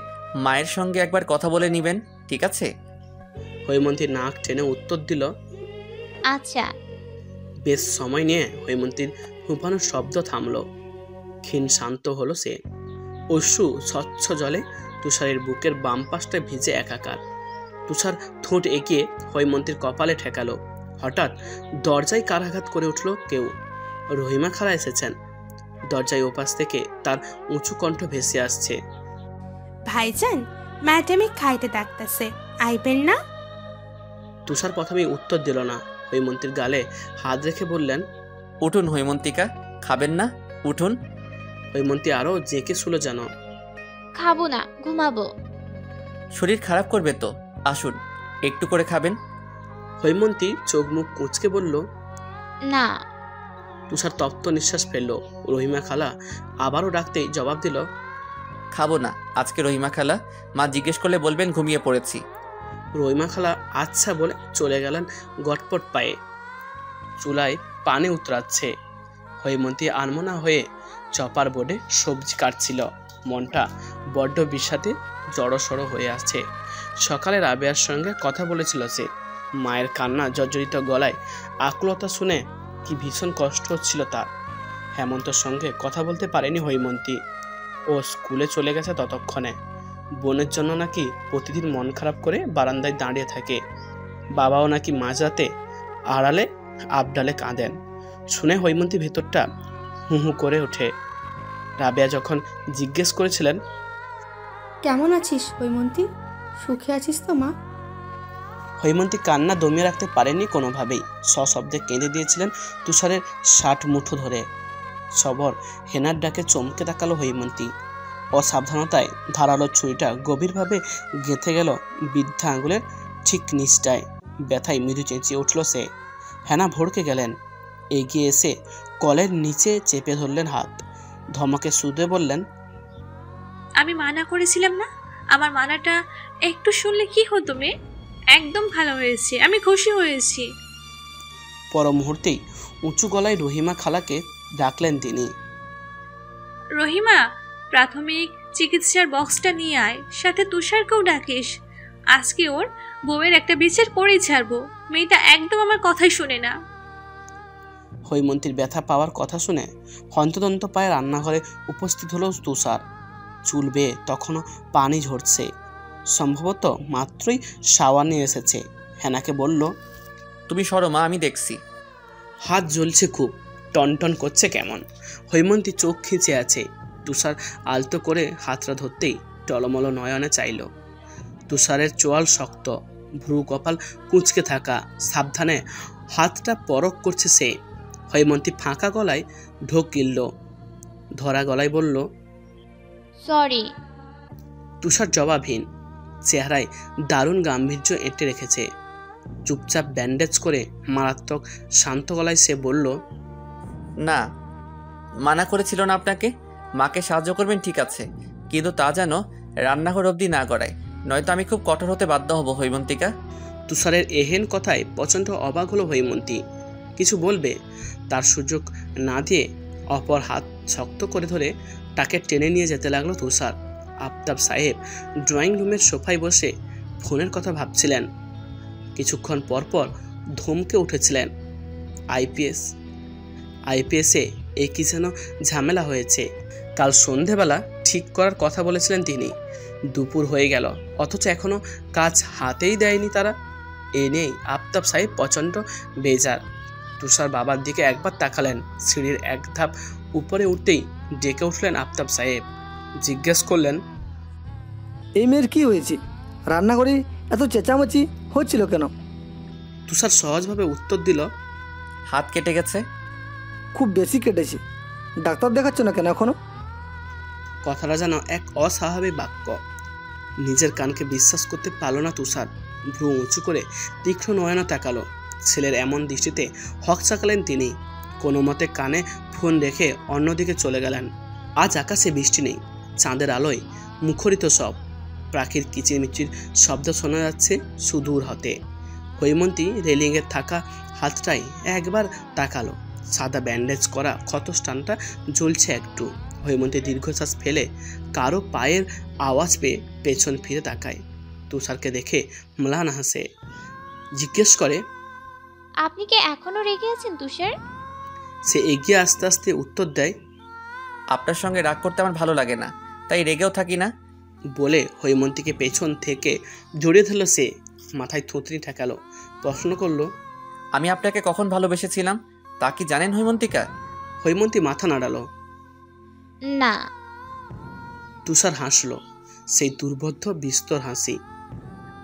মায়ের সঙ্গে একবার কথা বলে নেবেন, ঠিক আছে? হৈমন্তী নাক টেনে উত্তর দিল। আচ্ছা। বেশ সময় নিয়ে হৈমন্তীর হুঁফানোর শব্দ থামল। ক্ষীণ শান্ত হলো সে। অশ্রু স্বচ্ছ জলে তুষারের বুকের বাম পাশটা ভিজে একাকার। তুষার ঠোঁট এগিয়ে হৈমন্তীর কপালে ঠেকালো। হঠাৎ দরজায় কারাঘাত করে উঠল কেউ। রহিমা খালা এসেছেন। দরজায় ওপাশ থেকে তার উঁচু কণ্ঠ ভেসে আসছে, ভাইজান, ম্যাডামে খাইতে ডাকতেছে, আইবেন না? তুষার প্রথমে উত্তর দিল না। হৈমন্তীর গালে হাত রেখে বললেন, উঠুন হৈমন্তিকা, খাবেন না? উঠুন। হৈমন্তী আরো জেকে শুলো যেন। খাবো না, ঘুমাবো। শরীর খারাপ করবে তো, আসুন একটু করে খাবেন। হৈমন্তী চোখ মুখ কুঁচকে বলল, না। তুষার তপ্ত নিঃশ্বাস ফেলল। রহিমা খালা আবারও ডাকতেই জবাব দিল, খাবো না আজকে রহিমা খালা, মা জিজ্ঞেস করলে বলবেন ঘুমিয়ে পড়েছি। রহিমা খালা আচ্ছা বলে চলে গেলেন গটপট পায়ে। চুলায় পানি উতরাচ্ছে। হৈমন্তী আনমনা হয়ে চপার বোর্ডে সবজি কাটছিল। মনটা বড্ড বিষাদে জড়সড় হয়ে আসছে। সকালে রাবেয়ার সঙ্গে কথা বলেছিল সে। মায়ের কান্না জর্জরিত গলায় আকুলতা শুনে কি ভীষণ কষ্ট হচ্ছিল তার। হেমন্তর সঙ্গে কথা বলতে পারেনি হৈমন্তী। ও স্কুলে চলে গেছে ততক্ষণে। বোনের জন্য নাকি প্রতিদিন মন খারাপ করে বারান্দায় দাঁড়িয়ে থাকে। বাবাও নাকি মাঝরাতে আড়ালে আবডালে কাঁদেন। শুনে হৈমন্তী ভেতরটা হু হু করে ওঠে। রাবেয়া যখন জিজ্ঞেস করেছিলেন, কেমন আছিস হৈমন্তী, সুখে আছিস তো মা? হৈমন্তী কান্না দমিয়ে রাখতে পারেনি কোনোভাবেই। সশব্দে কেঁদে দিয়েছিলেন তুষারের শার্ট মুঠো ধরে। সবর হেনার ডাকে চমকে তাকালো হৈমন্তী। অসাবধানতায় ধারালো ছুরিটা গভীরভাবে গেঁথে গেল বৃদ্ধা আঙুলের ঠিক নিচটায়। ব্যথায় মৃদু চেঁচিয়ে উঠল সে। হেনা ভড়কে গেলেন। এগিয়ে এসে কলের নিচে চেপে ধরলেন হাত। ধমকে শুধু বললেন, আমি মানা করেছিলাম না? আমার মানাটা একটু শুনলে কি হতো মেয়ে? একদম ভালো হয়েছে, আমি খুশি হয়েছি। পর মুহূর্তেই উঁচু গলায় রহিমা খালাকে ডাকলেন তিনি। রহিমা, প্রাথমিক চিকিৎসার বক্সটা নিয়ে আয়, সাথে তুষারকেও ডাকিস। আজকে ওর বউয়ের একটা বিচার করেই ছাড়বো। মেয়েটা একদম আমার কথাই শোনে না। হৈমন্তীর ব্যথা পাওয়ার কথা শুনে হন্তদন্ত পায়ে রান্নাঘরে উপস্থিত হলো তুষার। চুল বেয়ে তখনও পানি ঝরছে। সম্ভবত মাত্রই শাওয়ার নিয়ে এসেছে। হেনাকে বলল, তুমি সরো মা, আমি দেখছি। হাত জ্বলছে খুব, টনটন করছে কেমন। হৈমন্তী চোখ খিঁচে আছে। তুষার আলতো করে হাতটা ধরতেই টলমল নয়নে চাইল। তুষারের চোয়াল শক্ত, ভ্রু কপাল কুঁচকে থাকা। সাবধানে হাতটা পরখ করছে সে। হৈমন্তী ফাঁকা গলায় ঢোক গিলল। ধরা গলায় বলল, সরি। তুষার জবাবহীন। চেহারায় দারুণ গাম্ভীর্য এঁটে রেখেছে। চুপচাপ ব্যান্ডেজ করে মারাত্মক শান্ত গলায় সে বলল, না, মানা করেছিল না আপনাকে? মাকে সাহায্য করবেন ঠিক আছে, কিন্তু তা যেন রান্নাঘর অবধি না গড়ায়, নয়তো আমি খুব কঠোর হতে বাধ্য হব হৈমন্তিকা। তুষারের এহেন কথায় প্রচণ্ড অবাক হলো হৈমন্তী। কিছু বলবে, তার সুযোগ না দিয়ে অপর হাত শক্ত করে ধরে তাকে টেনে নিয়ে যেতে লাগলো তুষার। আফতাব সাহেব ড্রয়িং রুমের সোফায় বসে ফোনের কথা ভাবছিলেন। কিছুক্ষণ পরপর ধমকে উঠেছিলেন, আইপিএসে কি যেন ঝামেলা হয়েছে। কাল সন্ধেবেলা ঠিক করার কথা বলেছিলেন তিনি। দুপুর হয়ে গেল, অথচ এখনো কাজ হাতেই দেয়নি তারা। এ নিয়েই আফতাব সাহেব প্রচণ্ড বেজার। তুষার বাবার দিকে একবার তাকালেন। সিঁড়ির এক ধাপ উপরে উঠতেই ডেকে উঠলেন আফতাব সাহেব। জিজ্ঞেস করলেন, এই মেয়ের কি হয়েছে? রান্নাঘরে এত চেঁচামেচি হচ্ছিল কেন? তুষার সহজভাবে উত্তর দিল, হাত কেটে গেছে। খুব বেশি কেটেছে। ডাক্তার দেখাচ্ছ না কেন এখনো? কথাটা যেন এক অস্বাভাবিক বাক্য। নিজের কানকে বিশ্বাস করতে পারল না তুষার। ভ্রু উঁচু করে তীক্ষ্ণ নয়না তাকালো। ছেলের এমন দৃষ্টিতে হক চাকালেন তিনি। কোনো মতে কানে ফোন রেখে অন্যদিকে চলে গেলেন। আজ আকাশে বৃষ্টি নেই, চাঁদের আলোয় মুখরিত সব। পাখির কিচিরমিচির শব্দ শোনা যাচ্ছে সুদূর হতে। হৈমন্তী রেলিংয়ে থাকা হাতটাই একবার তাকালো। সাদা ব্যান্ডেজ করা ক্ষতস্থানটা জ্বলছে একটু। হৈমন্তী দীর্ঘশ্বাস ফেলে কারো পায়ের আওয়াজ পেয়ে পেছন ফিরে তাকায়। তুষারকে দেখে ম্লান হাসে। জিজ্ঞেস করে, আপনি কি এখনো রেগে আছেন তুষার? সে এগিয়ে আস্তে আস্তে উত্তর দেয়, আপনার সঙ্গে রাগ করতে আমার ভালো লাগে না, তাই রেগেও থাকি না। বলে হৈমন্তীকে পেছন থেকে জড়িয়ে ধরল সে। মাথায় থুতনি ঠেকালো। প্রশ্ন করলো, আমি আপনাকে কখন ভালোবেসেছিলাম তা কি জানেন হৈমন্তিকা? হৈমন্তী মাথা নাড়ালো। না। তুষার হাসলো, সেই দুর্বোধ্য বিস্তর হাসি।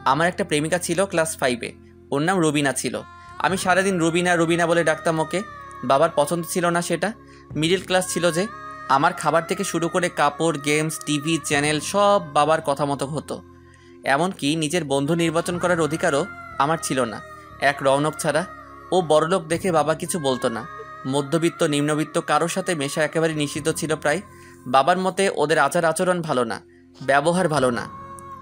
আমার একটা প্রেমিকা ছিল ক্লাস 5-এ, ওর নাম রবিনা ছিল। আমি সারাদিন রবিনা রবিনা বলে ডাকতাম ওকে। বাবার পছন্দ ছিল না সেটা। মিডল ক্লাস ছিল যে। আমার খাবার থেকে শুরু করে কাপড়, গেমস, টিভি চ্যানেল সব বাবার কথা মতো হতো। এমনকি নিজের বন্ধু নির্বাচন করার অধিকারও আমার ছিল না, এক রৌনক ছাড়া। ও বড়লোক দেখে বাবা কিছু বলতো না। মধ্যবিত্ত নিম্নবিত্ত কারোর সাথে মেশা একেবারে নিষিদ্ধ ছিল প্রায়। বাবার মতে ওদের আচার আচরণ ভালো না, ব্যবহার ভালো না,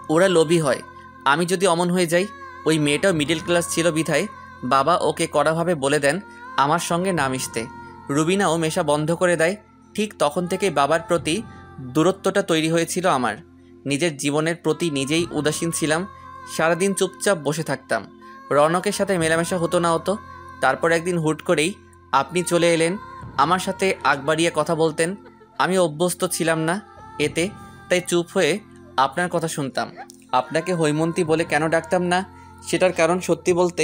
ওরা লোভী হয়। আমি যদি অমন হয়ে যাই, ওই মেয়েটাও মিডল ক্লাস ছিল বিধায় বাবা ওকে কড়াভাবে বলে দেন আমার সঙ্গে না মিশতে। রুবিনাও মেশা বন্ধ করে দেয়। ঠিক তখন থেকেই বাবার প্রতি দূরত্বটা তৈরি হয়েছিল আমার। নিজের জীবনের প্রতি নিজেই উদাসীন ছিলাম। সারাদিন চুপচাপ বসে থাকতাম। রৌনকের সাথে মেলামেশা হতো না হতো। তারপর একদিন হুট করেই আপনি চলে এলেন, আমার সাথে আগ বাড়িয়ে কথা বলতেন। আমি অভ্যস্ত ছিলাম না এতে, তাই চুপ হয়ে আপনার কথা শুনতাম। আপনাকে হৈমন্তী বলে কেন ডাকতাম না সেটার কারণ সত্যি বলতে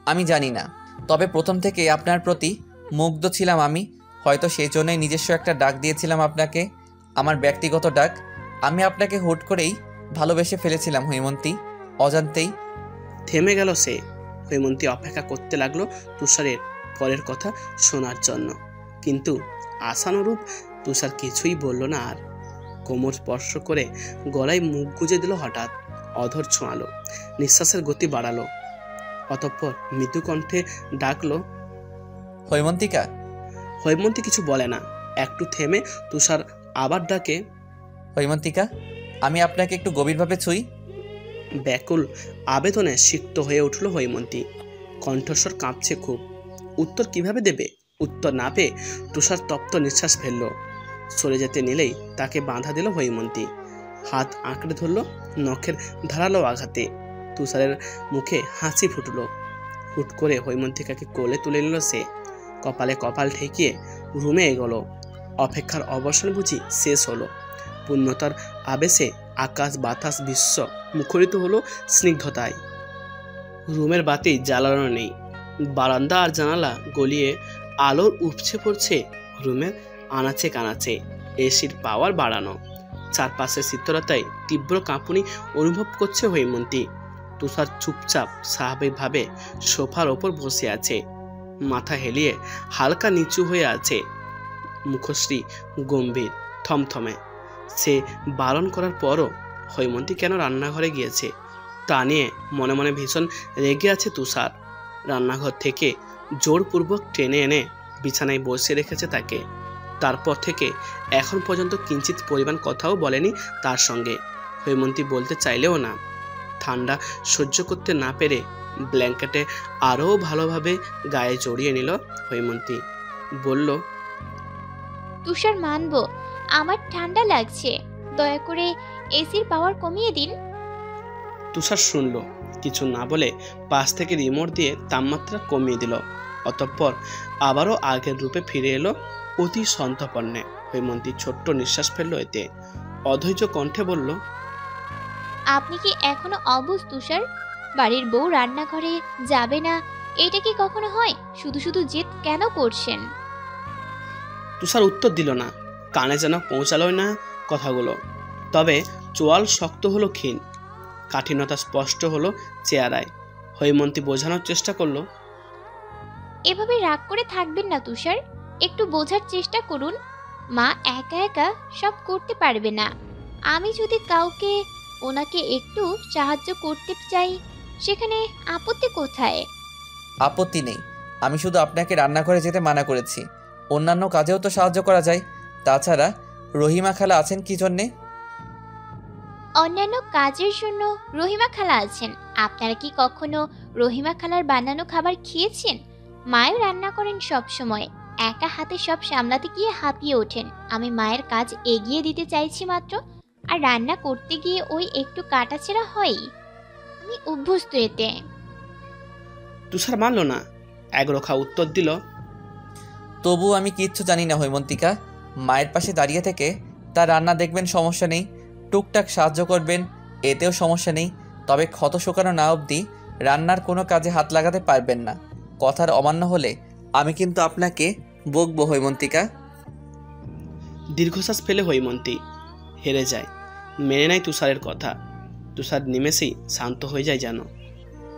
আমি জানি না। তবে প্রথম থেকে আপনার প্রতি মুগ্ধ ছিলাম আমি। হয়তো সেই জন্যই নিজস্ব একটা ডাক দিয়েছিলাম আপনাকে, আমার ব্যক্তিগত ডাক। আমি আপনাকে হুট করেই ভালোবেসে ফেলেছিলাম হৈমন্তী, অজান্তেই। থেমে গেল সে। হৈমন্তী অপেক্ষা করতে লাগলো তুষারের পরের কথা শোনার জন্য। কিন্তু আশানুরূপ তুষার কিছুই বলল না আর। কোমর স্পর্শ করে গলায় মুখ গুজে দিল হঠাৎ। অধর ছোঁয়ালো, নিঃশ্বাসের গতি বাড়ালো। অতঃপর মৃদু কণ্ঠে ডাকলো, হৈমন্তিকা। হৈমন্তী কিছু বলে না। একটু থেমে তুষার আবার ডাকে, হৈমন্তিকা, আমি আপনাকে একটু গভীরভাবে ছুঁই। ব্যাকুল আবেদনে সিক্ত হয়ে উঠল হৈমন্তী। কণ্ঠস্বর কাঁপছে খুব। উত্তর কিভাবে দেবে? উত্তর না পেয়ে তুষার তপ্ত নিঃশ্বাস ফেলল। সরে যেতে নিলেই তাকে বাঁধা দিল হৈমন্তী। হাত আঁকড়ে ধরল নখের ধারালো আঘাতে। তুষারের মুখে হাসি ফুটল। হুট করে হৈমন্তিকাকে কোলে তুলে নিল সে। কপালে কপাল ঠেকিয়ে রুমে এগোলো। অপেক্ষার অবসান বুঝি শেষ হলো। পূর্ণতার আবেশে আকাশ বাতাস বিশ্ব মুখরিত হলো স্নিগ্ধতায়। রুমের বাতি জ্বালানো নেই। বারান্দা আর জানালা গলিয়ে আলোর উপচে পড়ছে রুমের আনাচে কানাচে। এসির পাওয়ার বাড়ানো। চারপাশে শীতলতায় তীব্র কাঁপুনি অনুভব করছে হৈমন্তী। তুষার চুপচাপ স্বাভাবিকভাবে সোফার ওপর বসে আছে। মাথা হেলিয়ে হালকা নিচু হয়ে আছে। মুখশ্রী গম্ভীর, থমথমে। সে বারণ করার পরও হৈমন্তী কেন রান্নাঘরে গিয়েছে তা নিয়ে মনে মনে ভীষণ রেগে আছে তুষার। রান্নাঘর থেকে জোরপূর্বক টেনে এনে বিছানায় বসে রেখেছে তাকে। তারপর থেকে এখন পর্যন্ত কিঞ্চিত পরিমাণ কথাও বলেনি তার সঙ্গে। হৈমন্তী বলতে চাইলেও না। ঠান্ডা সহ্য করতে না পেরে ব্ল্যাঙ্কেটে আরও ভালোভাবে গায়ে জড়িয়ে নিল হৈমন্তী। বলল, তুষার, মানবো আমার ঠান্ডা লাগছে, দয়া করে এসির পাওয়ার কমিয়ে দিন। তুষার শুনল। কিছু না বলে পাশ থেকে রিমোট দিয়ে তাপমাত্রা কমিয়ে দিল। অতঃপর আবারও আগের রূপে ফিরে এলো অতি সন্তর্পণে। হৈমন্তী ছোট্ট নিঃশ্বাস ফেলল এতে। অধৈর্য কণ্ঠে বলল, আপনি কি এখনো অবুঝ তুষার? বাড়ির বউ রান্নাঘরে যাবে না এটা কি কখনো হয়? শুধু শুধু জেদ কেন করছেন? তুষার উত্তর দিল না, কানে যেন পৌঁছালোই না কথাগুলো। তবে চোয়াল শক্ত হলো ক্ষীণ, কাঠিন্যতা স্পষ্ট হলো চেহারায়। হৈমন্তী বোঝানোর চেষ্টা করলো, এভাবে রাগ করে থাকবেন না তুষার, একটু বোঝার চেষ্টা করুন। মা একা একা সব করতে পারবে না। আমি যদি কাউকে ওনাকে একটু সাহায্য করতে চাই, সেখানে আপত্তি কোথায়? আপত্তি নেই, আমি শুধু আপনাকে রান্নাঘরে যেতে মানা করেছি। অন্যান্য কাজেও তো সাহায্য করা যায়। তাছাড়া রহিমা খালা আছেন কি জন্যে? অন্যান্য কাজের জন্য রহিমা খালা আছেন। আপনারা কি কখনো রহিমা খালার বানানো খাবার খেয়েছেন? মায়ের রান্না করেন সব সময়, একা হাতে সব সামলাতে গিয়ে হাঁপিয়ে ওঠেন। আমি মায়ের কাজ এগিয়ে দিতে চাইছি মাত্র, আর রান্না করতে গিয়ে ওই একটু কাটাছেঁড়া হয়। আমি অভ্যস্ত এতে। তুষার মানল না, একরোখা উত্তর দিল, তবু আমি কিচ্ছু জানি না হৈমন্তিকা। মায়ের পাশে দাঁড়িয়ে থেকে তার রান্না দেখবেন, সমস্যা নেই। টুকটাক সাহায্য করবেন, এতেও সমস্যা নেই। তবে ক্ষত শুকানো না অবধি রান্নার কোনো কাজে হাত লাগাতে পারবেন না। কথার অমান্য হলে আমি কিন্তু আপনাকে বকবো হৈমন্তিকা। দীর্ঘশ্বাস ফেলে হৈমন্তী হেরে যায়, মেনে নেয় তুষারের কথা। তুষার নিমেষেই শান্ত হয়ে যায় যেন।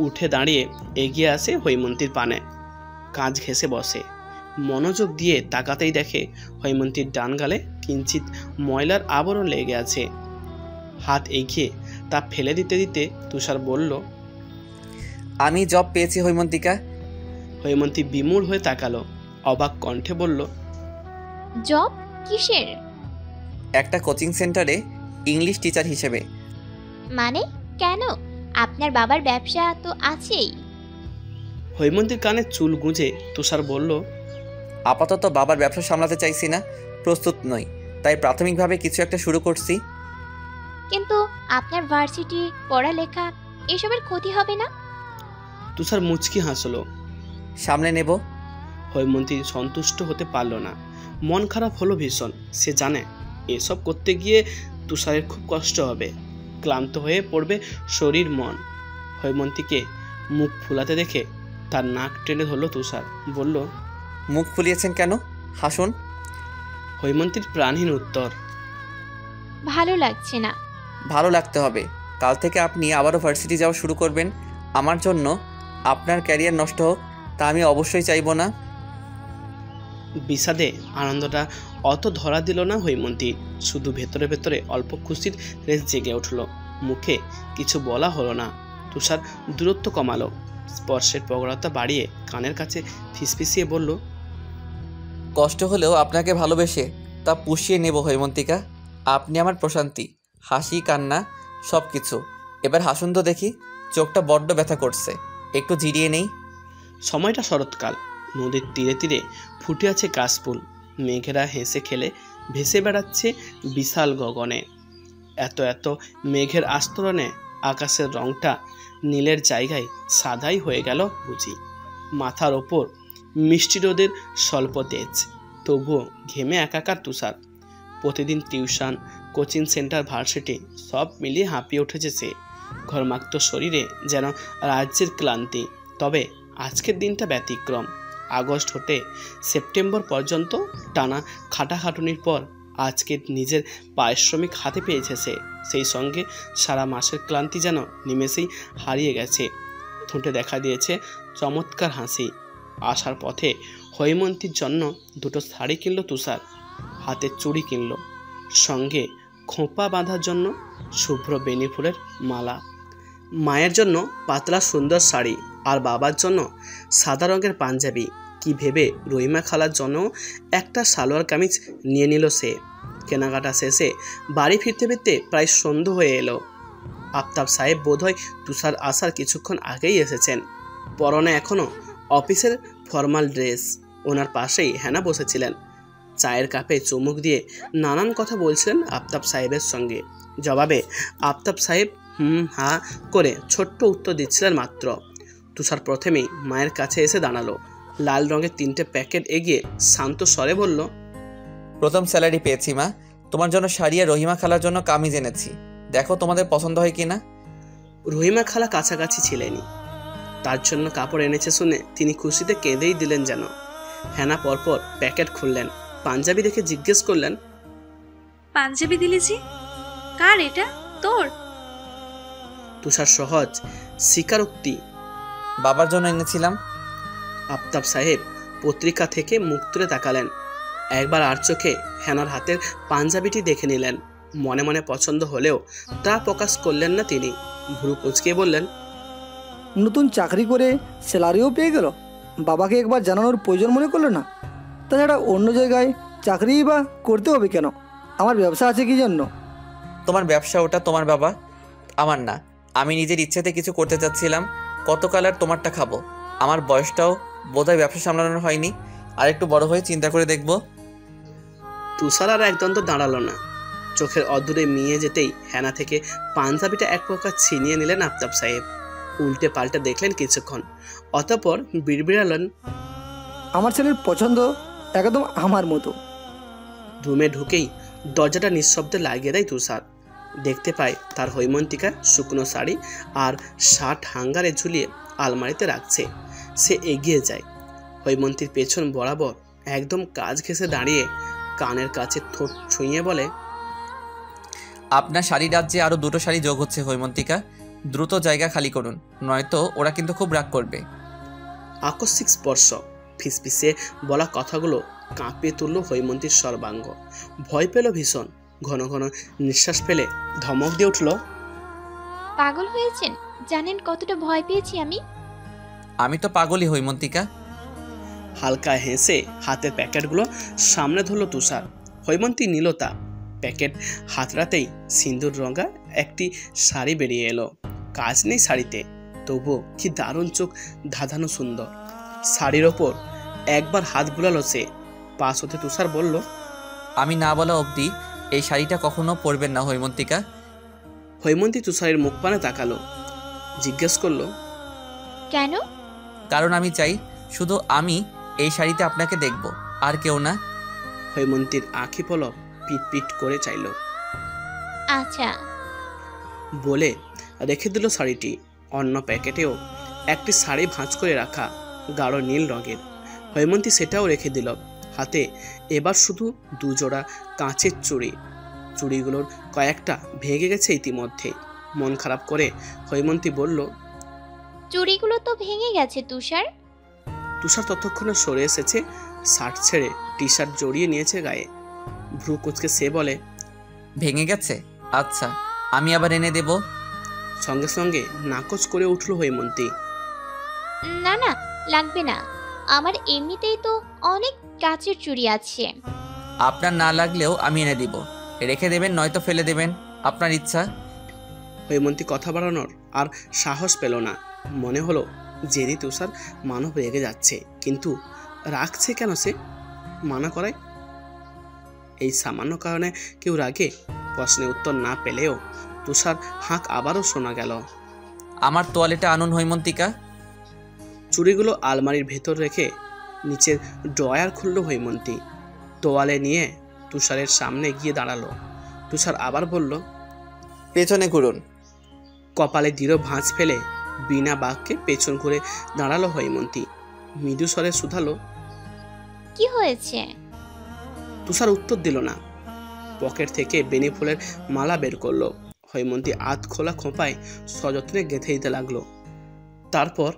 উঠে দাঁড়িয়ে এগিয়ে আসে হৈমন্তীর পানে, কাঁচ ঘেঁষে বসে। মনোযোগ দিয়ে তাকাতেই দেখে হৈমন্তীর ডান গালে কিঞ্চিত ময়লার আবরণ লেগে আছে। হাত এগিয়ে তা ফেলে দিতে দিতে তুষার বলল, আমি জব পেয়েছি হৈমন্তিকা। হৈমন্তী বিমূঢ় হয়ে তাকালো, অবাক কণ্ঠে বলল, জব? কিসের? একটা কোচিং সেন্টারে ইংলিশ টিচার হিসেবে। মানে কেন? আপনার বাবার ব্যবসা তো আছেই। হৈমন্তীর কানে চুল গুঁজে তুষার বলল, আপাতত বাবার ব্যবসা সামলাতে চাইছি না, প্রস্তুত নই, তাই প্রাথমিকভাবে কিছু একটা শুরু করছি। কিন্তু আপনার ভার্সিটি, পড়ালেখা, এসবের ক্ষতি হবে না? তুষার মুচকি হাসলো। সামলে নেব। হৈমন্তী সন্তুষ্ট হতে পারল না, মন খারাপ হলো ভীষণ। সে জানে এসব করতে গিয়ে তুষারের খুব কষ্ট হবে, ক্লান্ত হয়ে পড়বে শরীর মন। হৈমন্তীকে মুখ ফুলাতে দেখে তার নাক টেনে ধরল তুষার, বলল, মুখ ফুলিয়েছেন কেন? হাসুন। হৈমন্তীর প্রাণহীন উত্তর, ভালো লাগছে না। ভালো লাগতে হবে। কাল থেকে আপনি আবারও ভার্সিটি যাওয়া শুরু করবেন। আমার জন্য আপনার ক্যারিয়ার নষ্ট হোক, তা আমি অবশ্যই চাইব না। বিষাদে আনন্দটা অত ধরা দিল না হৈমন্তী, শুধু ভেতরে ভেতরে অল্প খুশির রেশ জেগে উঠল। মুখে কিছু বলা হলো না। তুষার দূরত্ব কমালো, স্পর্শের প্রগড়তা বাড়িয়ে কানের কাছে ফিসফিসিয়ে বলল, কষ্ট হলেও আপনাকে ভালোবেসে তা পুষিয়ে নেব হৈমন্তিকা। আপনি আমার প্রশান্তি, হাসি কান্না সব কিছু। এবার হাসুন তো দেখি, চোখটা বড্ড ব্যথা করছে, একটু জিরিয়ে নেই। সময়টা শরৎকাল, নদীর তীরে তীরে ফুটে আছে কাশফুল। মেঘেরা হেসে খেলে ভেসে বেড়াচ্ছে বিশাল গগনে। এত এত মেঘের আস্তরণে আকাশের রংটা নীলের জায়গায় সাদাই হয়ে গেল বুঝি। মাথার ওপর মিষ্টি রোদের স্বল্প তেজ, তবুও ঘেমে একাকার তুষার। প্রতিদিন টিউশন, কোচিং সেন্টার, ভার্সিটি সব মিলিয়ে হাঁপিয়ে উঠেছে সে। ঘরমাক্ত শরীরে যেন রাজ্যের ক্লান্তি। তবে আজকের দিনটা ব্যতিক্রম। আগস্ট হতে সেপ্টেম্বর পর্যন্ত টানা খাটাখাটুনির পর আজকে নিজের পারিশ্রমিক হাতে পেয়েছে সে। সেই সঙ্গে সারা মাসের ক্লান্তি যেন নিমেষেই হারিয়ে গেছে। ঠোঁটে দেখা দিয়েছে চমৎকার হাসি। আসার পথে হৈমন্তীর জন্য দুটো শাড়ি কিনল তুষার, হাতে চুড়ি কিনল, সঙ্গে খোঁপা বাঁধার জন্য শুভ্র বেনি ফুলের মালা। মায়ের জন্য পাতলা সুন্দর শাড়ি, আর বাবার জন্য সাদা রঙের পাঞ্জাবি। কি ভেবে রহিমা খালার জন্য একটা সালোয়ার কামিজ নিয়ে নিল সে। কেনাকাটা শেষে বাড়ি ফিরতে ফিরতে প্রায় সন্ধ্যা হয়ে এলো। আফতাব সাহেব বোধহয় তুষার আসার কিছুক্ষণ আগেই এসেছেন। পরনে এখনও অফিসের ফর্মাল ড্রেস। ওনার পাশেই হেনা বসেছিলেন, চায়ের কাপে চুমুক দিয়ে নানান কথা বলছিলেন আফতাব সাহেবের সঙ্গে। জবাবে আফতাব সাহেব হা করে ছোট্ট উত্তর দিচ্ছিলেন মাত্র। তুষার প্রথমেই মায়ের কাছে এসে দাঁড়ালো। লাল রঙের 3টে প্যাকেট এগিয়ে শান্ত স্বরে বলল, প্রথম স্যালারি পেয়েছি মা, তোমার জন্য শাড়ি আর রহিমা খালার জন্য কামিজ এনেছি, দেখো তোমাদের পছন্দ হয় কিনা। রহিমা খালা কাছাকাছি ছিলেনই, তার জন্য কাপড় এনেছে শুনে তিনি খুশিতে কেঁদেই দিলেন যেন। হেনা পরপর প্যাকেট খুললেন, পাঞ্জাবি দেখে জিজ্ঞেস করলেন, পাঞ্জাবি দিলি জি? কার এটা? তোর? তুষার সহজ স্বীকারোক্তি, বাবার জন্য এনেছিলাম। আফতাব সাহেব পত্রিকা থেকে মুখ তুলে তাকালেন। একবার আর চোখে হেনার হাতের পাঞ্জাবিটি দেখে নিলেন। মনে মনে পছন্দ হলেও তা প্রকাশ করলেন না তিনি। ভ্রু কুঁচকে বললেন, নতুন চাকরি করে স্যালারিও পেয়ে গেল, বাবাকে একবার জানানোর প্রয়োজন মনে করলো না? তাছাড়া অন্য জায়গায় চাকরিই বা করতে হবে কেন? আমার ব্যবসা আছে কি জন্য? তোমার ব্যবসা, ওটা তোমার বাবা, আমার না। আমি নিজের ইচ্ছাতে কিছু করতে চাচ্ছিলাম। কতকাল আর তোমারটা খাবো? আমার বয়সটাও বোধহয় ব্যবসা সামলানোর হয়নি। আর একটু বড় হয়ে চিন্তা করে দেখব। তুষার আর একদন্ত দাঁড়ালো না। চোখের অদূরে মিয়ে যেতেই হেনা থেকে পাঞ্জাবিটা এক প্রকার ছিনিয়ে নিলেন আফতাব সাহেব। উল্টে পাল্টে দেখলেন কিছুক্ষণ, অতঃপর বিড়বিড়ালেন, আমার ছেলের পছন্দ একদম আমার মতো। রুমে ঢুকেই দরজাটা নিঃশব্দে লাগিয়ে দেয় তুষার। দেখতে পায় তার হৈমন্তিকা শুকনো শাড়ি আর শার্ট হাঙ্গারে ঝুলিয়ে আলমারিতে রাখছে। সে এগিয়ে যায়, হৈমন্তীর পেছন বরাবর একদম কাজ ঘেঁষে দাঁড়িয়ে কানের কাছে ঠোঁট ছুঁয়ে বলে, আপনার শাড়ি রাজ্যে আরও 2টো শাড়ি যোগ হচ্ছে হৈমন্তিকা। দ্রুত জায়গা খালি করুন, নয়তো ওরা কিন্তু খুব রাগ করবে। আকস্মিক স্পর্শ, ফিসফিসে বলা কথাগুলো কাঁপিয়ে তুলল হৈমন্তীর সর্বাঙ্গ। ভয় পেল ভীষণ। ঘন ঘন নিঃশ্বাস ফেলে ধমক দিয়ে উঠল, পাগল হয়েছেন? জানেন কতটা ভয় পেয়েছি আমি? আমি তো পাগলই হৈমন্তিকা। হালকা হেসে হাতের প্যাকেটগুলো সামনে ধরল তুষার। হৈমন্তী নিল তা। প্যাকেট হাতড়াতেই সিন্দুর রঙা একটি শাড়ি বেরিয়ে এলো। কাজ নেই শাড়িতে, তবুও কি দারুণ চোখ ধাঁধানো সুন্দর। শাড়ির ওপর একবার হাত বুলালো সে। পাশ হতে তুষার বলল, আমি না বলা অবধি এই শাড়িটা কখনো পরবেন না হৈমন্তিকা। হৈমন্তী তুষারের মুখ পানে তাকালো, জিজ্ঞেস করলো, কেন? কারণ আমি চাই শুধু আমি এই শাড়িতে আপনাকে দেখব, আর কেউ না। হৈমন্তীর আঁখি পলক পিট পিট করে চাইল। আচ্ছা বলে রেখে দিল শাড়িটি। অন্য প্যাকেটেও একটি শাড়ি ভাঁজ করে রাখা, গাঢ় নীল রঙের। হৈমন্তী সেটাও রেখে দিল। হাতে এবার শুধু 2 জোড়া কাঁচের চুড়ি। চুড়িগুলোর কয়েকটা ভেঙে গেছে ইতিমধ্যে। মন খারাপ করে হৈমন্তী বলল, চুড়িগুলো তো ভেঙে গেছে তুষার। তুষার ততক্ষণে সরে এসেছে, শার্ট ছেড়ে টি শার্ট জড়িয়ে নিয়েছে গায়ে। ভ্রু কুঁচকে সে বলে, ভেঙে গেছে? আচ্ছা, আমি আবার এনে দেব। সঙ্গে সঙ্গে নাকচ করে উঠল হৈমন্তী। না না, লাগবে না। আমার এমনিতেই তো অনেক কাচের চুড়ি আছে। আপনার না লাগলেও আমি এনে দিব। রেখে দেবেন নয়তো ফেলে দেবেন, আপনার ইচ্ছা। হৈমন্তী কথা বাড়ানোর আর সাহস পেল না। মনে হলো জেরি তুষার মানব রেগে যাচ্ছে, কিন্তু রাখছে কেন সে? মানা করায় এই সামান্য কারণে কেউ রাগে? প্রশ্নের উত্তর না পেলেও তুষার হাঁক আবারও শোনা গেল, আমার তোয়ালেটা আনুন হৈমন্তিকা। চুড়িগুলো আলমারির ভেতর রেখে নিচের ড্রয়ার খুলল হৈমন্তী। তোয়ালে নিয়ে তুষারের সামনে গিয়ে দাঁড়ালো। তুষার আবার বলল, পেছনে ঘুরুন। কপালে দৃঢ় ভাঁজ ফেলে বিনা বাক্যে পেছন ঘুরে দাঁড়ালো হৈমন্তী। মৃদু স্বরে শুধালো, কি হয়েছে? তুষার উত্তর দিল না। পকেট থেকে বেনি ফুলের মালা বের করলো। হৈমন্তী আধ খোলা খোঁপায় সযত্নে গেঁথে দিতে লাগলো। তারপর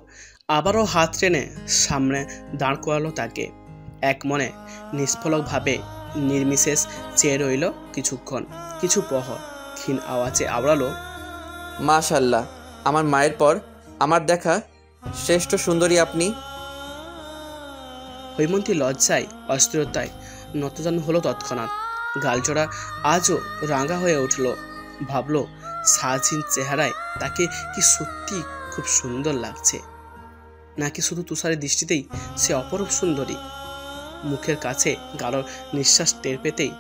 আবারও হাত টেনে সামনে দাঁড় করালো তাকে। এক মনে নিষ্ফলকভাবে নির্বিশেষ চেয়ে রইল কিছুক্ষণ। কিছু প্রহর ক্ষীণ আওয়াজে আওড়ালো, মাশাল্লাহ, আমার মায়ের পর আমার দেখা শ্রেষ্ঠ সুন্দরী আপনি। হৈমন্তী লজ্জায় অস্থিরতায় নতজান হলো তৎক্ষণাৎ। গালজোড়া আজও রাঙা হয়ে উঠল। ভাবল, সাজিন চেহারায় তাকে কি সত্যি খুব সুন্দর লাগছে, নাকি শুধু তুষারের দৃষ্টিতেই সে অপরূপ সুন্দরী? মুখের কাছে গাঢ় নিঃশ্বাস টের পেতেই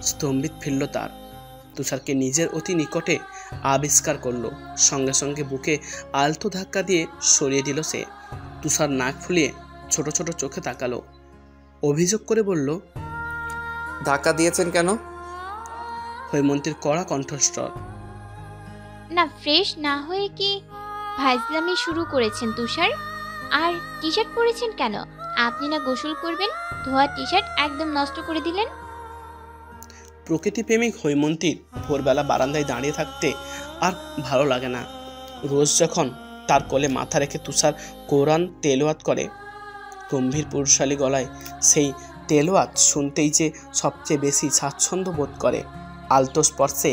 স্তম্ভিত ফিরল তার। তুষারকে নিজের অতি নিকটে আবিষ্কার করলো। সঙ্গে সঙ্গে বুকে আলতো ধাক্কা দিয়ে সরিয়ে দিল সে। তুষার নাক ফুলিয়ে ছোট ছোট চোখে তাকালো, অভিযোগ করে বলল, ধাক্কা দিয়েছেন কেন? হৈমন্তীর কড়া কণ্ঠস্বর, না, ফ্রেশ না হয়ে কি ফাইজলামি শুরু করেছেন তুষার। আর টি শার্ট পরেছেন কেন? আপনি না গোসল করবেন, ধোয়া টি শার্ট একদম নষ্ট করে দিলেন। প্রকৃতিপ্রেমিক হৈমন্তীর ভোরবেলা বারান্দায় দাঁড়িয়ে থাকতে আর ভালো লাগে না। রোজ যখন তার কোলে মাথা রেখে তুষার কোরআন তেলাওয়াত করে, গম্ভীর পুরুষালী গলায় সেই তেলাওয়াত শুনতেই যে সবচেয়ে বেশি স্বাচ্ছন্দ্য বোধ করে। আলতো স্পর্শে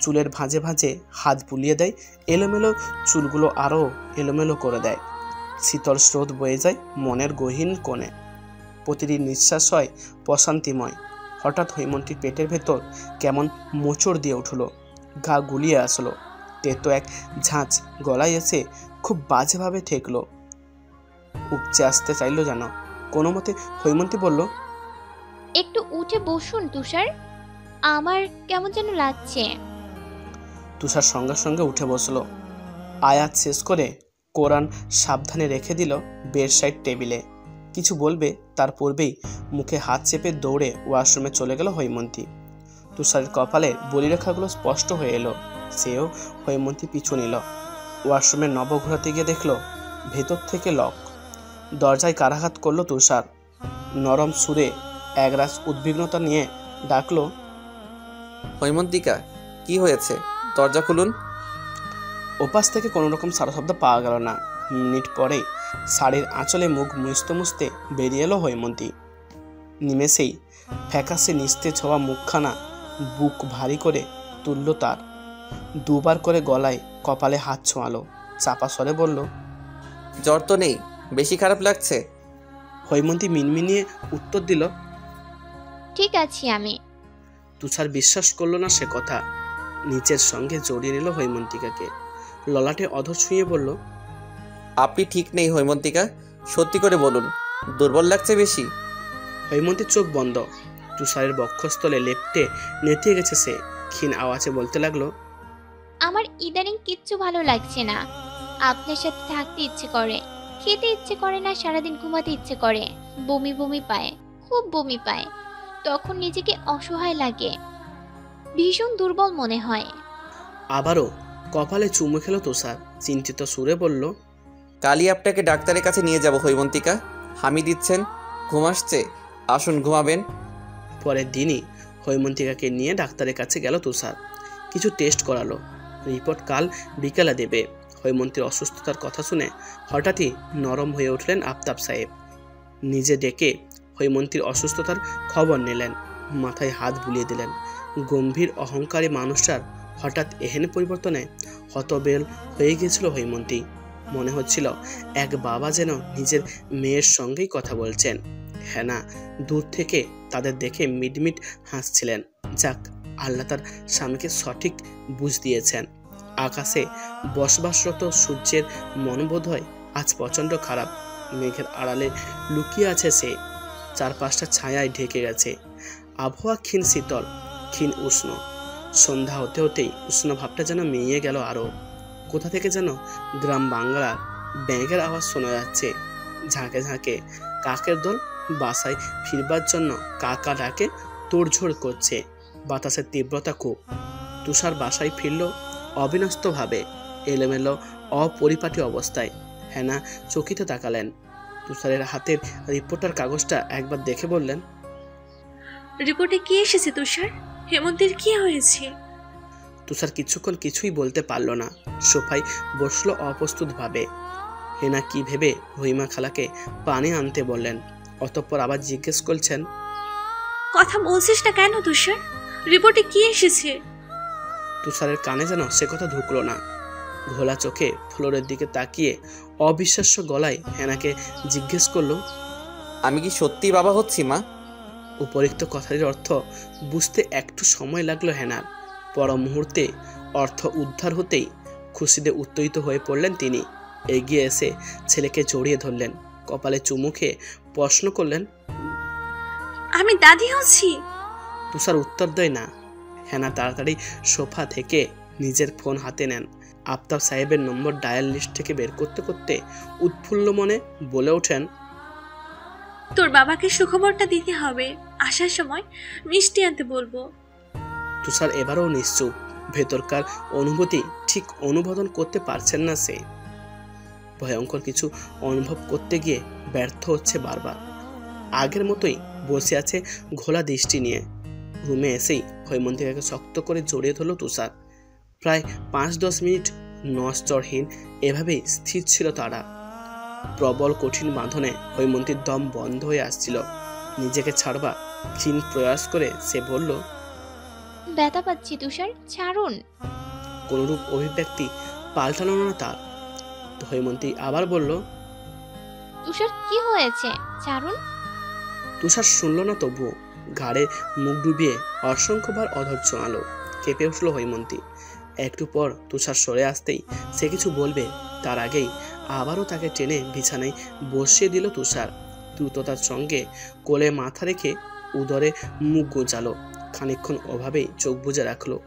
চুলের ভাঁজে ভাঁজে হাত বুলিয়ে দেয়, এলোমেলো চুলগুলো আরও এলোমেলো করে দেয়। শীতল স্রোত বয়ে যায় মনের গহীন কোণে, প্রতিটি নিঃশ্বাস হয় প্রশান্তিময়। হঠাৎ হৈমন্তীর পেটের ভেতর কেমন মোচড় দিয়ে উঠল, গা গুলিয়ে আসলো। তেতো এক ঝাঁঝ গলায় এসে খুব বাজেভাবে ঠেকলো, উপচে আসতে চাইলো যেন। কোনো মতে হৈমন্তী বলল, একটু উঠে বসুন তুষার, আমার কেমন যেন লাগছে। তুষার সঙ্গে সঙ্গে উঠে বসলো। আয়াত শেষ করে কোরআন সাবধানে রেখে দিল বেড সাইড টেবিলে। কিছু বলবে তার পূর্বেই মুখে হাত চেপে দৌড়ে ওয়াশরুমে চলে গেল হৈমন্তী। তুষারের কপালে বলিরেখাগুলো স্পষ্ট হয়ে এলো, সেও হৈমন্তী পিছু নিল। ওয়াশরুমের নব ঘোরাতে গিয়ে দেখলো ভেতর থেকে লক। দরজায় কারাঘাত করলো তুষার, নরম সুরে একরাশ উদ্বিগ্নতা নিয়ে ডাকলো, হৈমন্তিকা, কি হয়েছে? দরজা খুলুন। ওপাশ থেকে কোনো রকম সারা শব্দ পাওয়া গেল না। মিনিট পরেই শাড়ির আঁচলে মুখ মুছতে মুছতে বেরিয়ে এলো হৈমন্তী। নিমেষেই ফ্যাকাশে নিস্তেজ হওয়া মুখখানা বুক ভারী করে তুলল তার। দুবার করে গলায় কপালে হাত ছোঁয়ালো, চাপা স্বরে বলল, জ্বর তো নেই, বেশি খারাপ লাগছে? হৈমন্তী মিনমিনিয়ে উত্তর দিল, ঠিক আছি আমি। তুষার বিশ্বাস করলো না সে কথা। নিচের সঙ্গে জড়িয়ে নিল হৈমন্তিকাকে, ললাটে অধর ছুঁয়ে বলল, আপনি ঠিক নেই হৈমন্তিকা, সত্যি করে বলুন, দুর্বল লাগছে বেশি? হৈমন্তীর চোখ বন্ধ, তুষারের বক্ষস্থলে লেপ্টে নেতিয়ে গেছে সে। ক্ষীণ আওয়াজে বলতে লাগলো, আমার ইদানিং কিচ্ছু ভালো লাগছে না। আপনার সাথে থাকতে ইচ্ছে করে, খেতে ইচ্ছে করে না, সারাদিন ঘুমাতে ইচ্ছে করে, বমি বমি পায়, খুব বমি পায়। তখন নিজেকে অসহায় লাগে, ভীষণ দুর্বল মনে হয়। আবারও কপালে চুমু খেলো তুষার, চিন্তিত সুরে বলল, কালই আপনাকে ডাক্তারের কাছে নিয়ে যাব হৈমন্তিকা, হামি দিচ্ছেন, ঘুম আসছে, আসুন ঘুমাবেন। পরের দিনই হৈমন্তিকাকে নিয়ে ডাক্তারের কাছে গেল তুষার। কিছু টেস্ট করালো, রিপোর্ট কাল বিকালে দেবে। হৈমন্তীর অসুস্থতার কথা শুনে হঠাৎই নরম হয়ে উঠলেন আফতাব সাহেব। নিজে ডেকে হৈমন্তীর অসুস্থতার খবর নিলেন, মাথায় হাত বুলিয়ে দিলেন। গম্ভীর অহংকারী মানুষটার হঠাৎ এহেন পরিবর্তনে হতবেল হয়ে গিয়েছিল হৈমন্তী। মনে হচ্ছিল এক বাবা যেন নিজের মেয়ের সঙ্গেই কথা বলছেন। হ্যাঁ না, দূর থেকে তাদের দেখে মিটমিট হাসছিলেন। যাক, আল্লাহ তার স্বামীকে সঠিক বুঝ দিয়েছেন। আকাশে বসবাসরত সূর্যের মনোবোধ হয় আজ প্রচণ্ড খারাপ। মেঘের আড়ালে লুকিয়ে আছে সে, চারপাশটা ছায়ায় ঢেকে গেছে। আবহাওয়া ক্ষীণ শীতল, ক্ষীণ উষ্ণ। সন্ধ্যা হতে হতেই উষ্ণ ভাবটা যেন মিইয়ে গেল আরও। কোথা থেকে যেন গ্রাম বাংলার ব্যাঙের আওয়াজ শোনা যাচ্ছে। ঝাঁকে ঝাঁকে কাকের দল বাসায় ফিরবার জন্য কাকা ডাকে তোড়ঝোড় করছে। বাতাসের তীব্রতা খুব। তুষার বাসায় ফিরল অবিন্যস্তভাবে, এলোমেলো অপরিপাটি অবস্থায়। হেনা চকিতে তাকালেন। তুষারের হাতের রিপোর্টার কাগজটা একবার দেখে বললেন, রিপোর্টে কি এসেছে তুষার? হেমন্তের কি হয়েছে? তুষার কিছুক্ষণ কিছুই বলতে পারল না। সোফায় বসলো অপ্রস্তুতভাবে। হেনা কি ভেবে রহিমা খালাকে পানি আনতে বললেন। অতঃপর আবার জিজ্ঞেস করছেন, কথা বলছিস না কেন তুষার? রিপোর্টে কি এসেছে? তুষারের কানে যেন সে কথা ঢুকলো না। ঘোলা চোখে ফ্লোরের দিকে তাকিয়ে অবিশ্বাস্য গলায় হেনাকে জিজ্ঞেস করলো, আমি কি সত্যি বাবা হচ্ছি মা? উপরিক্ত কথাটির অর্থ বুঝতে একটু সময় লাগলো হেনার। পর মুহূর্তে অর্থ উদ্ধার হতেই খুশিতে উত্তেজিত হয়ে পড়লেন তিনি। এগিয়ে এসে ছেলেকে জড়িয়ে ধরলেন, কপালে চুমু খেয়ে প্রশ্ন করলেন, আমি দাদি হচ্ছি? তুষার উত্তর দেয় না। হেনা তাড়াতাড়ি সোফা থেকে নিজের ফোন হাতে নেন। আফতাব সাহেবের নম্বর ডায়াল লিস্ট থেকে বের করতে করতে উৎফুল্ল মনে বলে ওঠেন, তোর বাবাকে সুখবরটা দিতে হবে, আসার সময় মিষ্টি আনতে বলবো। তুষার এবারও নিশ্চুপ। ভেতরকার অনুভূতি ঠিক অনুমোদন করতে পারছেন না সে। ভয়ঙ্কর কিছু অনুভব করতে গিয়ে ব্যর্থ হচ্ছে বারবার। আগের মতোই বসে আছে ঘোলা দৃষ্টি নিয়ে। রুমে এসেই হৈমন্তিকাকে শক্ত করে জড়িয়ে ধরল তুষার। প্রায় 5-10 মিনিট নড়চড়হীন এভাবেই স্থির ছিল তারা। প্রবল কঠিন বাঁধনে হৈমন্তীর দম বন্ধ হয়ে আসছিল। নিজেকে ছাড়বা ক্ষীণ প্রয়াস করে সে বলল, ব্যথা পাচ্ছি তুষার, ছাড়ুন। কোনরূপ অভিব্যক্তি পাল্টালো না তার। হৈমন্তী আবার বলল, তুষার কি হয়েছে, ছাড়ুন। তুষার শুনল না তবুও ঘাড়ে মুখ ডুবিয়ে অসংখ্যবার অধৈর্য আলো। কেঁপে উঠল হৈমন্তী। একটু পর তুষার সরে আসতেই সে কিছু বলবে তার আগেই আবারও তাকে টেনে বিছানায় বসিয়ে দিল তুষার। দ্রুততার সঙ্গে কোলে মাথা রেখে উদরে মুখ গোজালো। খানিকক্ষণ ওভাবেই চোখ বুজে রাখলো।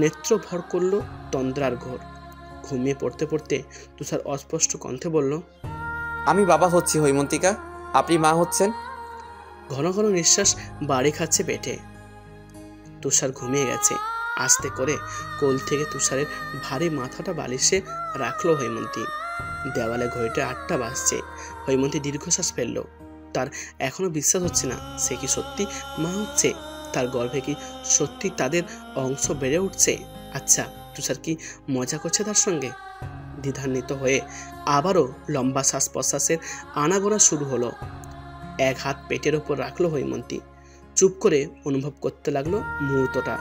নেত্র ভর করলো তন্দ্রার ঘোর। ঘুমিয়ে পড়তে পড়তে তুষার অস্পষ্ট কণ্ঠে বলল, আমি বাবা হচ্ছি হৈমন্তিকা, আপনি মা হচ্ছেন। ঘন ঘন নিঃশ্বাস বাড়ি খাচ্ছে পেটে। তুষার ঘুমিয়ে গেছে। আস্তে করে কোল থেকে তুষারের ভারী মাথাটা বালিশে রাখলো হৈমন্তী। দেওয়ালে ঘড়িতে 8টা বাজছে। হৈমন্তী দীর্ঘশ্বাস ফেললো। তার এখনো বিশ্বাস হচ্ছে না সে কি সত্যি মা হচ্ছে। তার গর্ভে কি সত্যি তাদের অংশ বেড়ে উঠছে। আচ্ছা, তুষার কি মজা করছে তার সঙ্গে? দ্বিধান্বিত হয়ে আবারও লম্বা শ্বাস প্রশ্বাসের আনাগোনা শুরু হলো। এক হাত পেটের ওপর রাখলো হৈমন্তী। চুপ করে অনুভব করতে লাগলো মুহূর্তটা।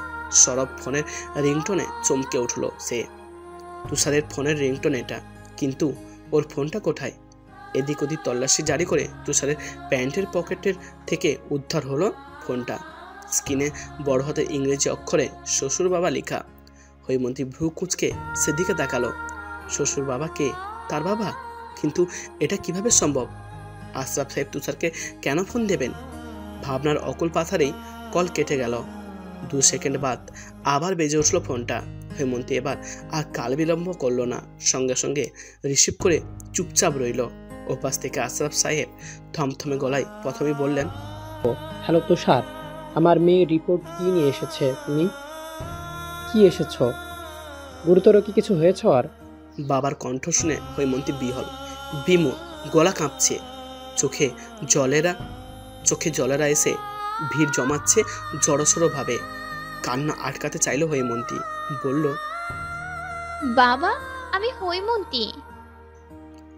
সরব ফোনের রিংটোনে চমকে উঠল সে। তুষারের ফোনের রিংটোন এটা, কিন্তু ওর ফোনটা কোথায়? এদিক ওদিক তল্লাশি জারি করে তুষারের প্যান্টের পকেটের থেকে উদ্ধার হলো ফোনটা। স্ক্রিনে বড় হাতে ইংরেজি অক্ষরে শ্বশুর বাবা লেখা। হৈমন্তী ভ্রু কুঁচকে সেদিকে তাকালো। শ্বশুর বাবা কে? তার বাবা? কিন্তু এটা কিভাবে সম্ভব? আশরাফ সাহেব তুষারকে কেন ফোন দেবেন? ভাবনার অকুল পাথারেই কল কেটে গেল। 2 সেকেন্ড বাদ আবার বেজে উঠল ফোনটা। হৈমন্তী এবার আর কাল বিলম্ব করলো না। সঙ্গে সঙ্গে রিসিভ করে চুপচাপ রইল। ওপাশ থেকে আশরাফ সাহেব থমথমে গলায় প্রথমেই বললেন, হ্যালো তুষার, আমার মেয়ে রিপোর্ট কি নিয়ে এসেছে? তুমি কি এসেছ? গুরুতর কি কিছু হয়েছে? আর বাবার কণ্ঠ শুনে হৈমন্তী বিহল, বিমূঢ়, গলা কাঁপছে। চোখে জলেরা এসে ভিড় জমাচ্ছে জড়সড় ভাবে। কান্না আটকাতে চাইল হৈমন্তী। বলল, বাবা, আমি হৈমন্তী।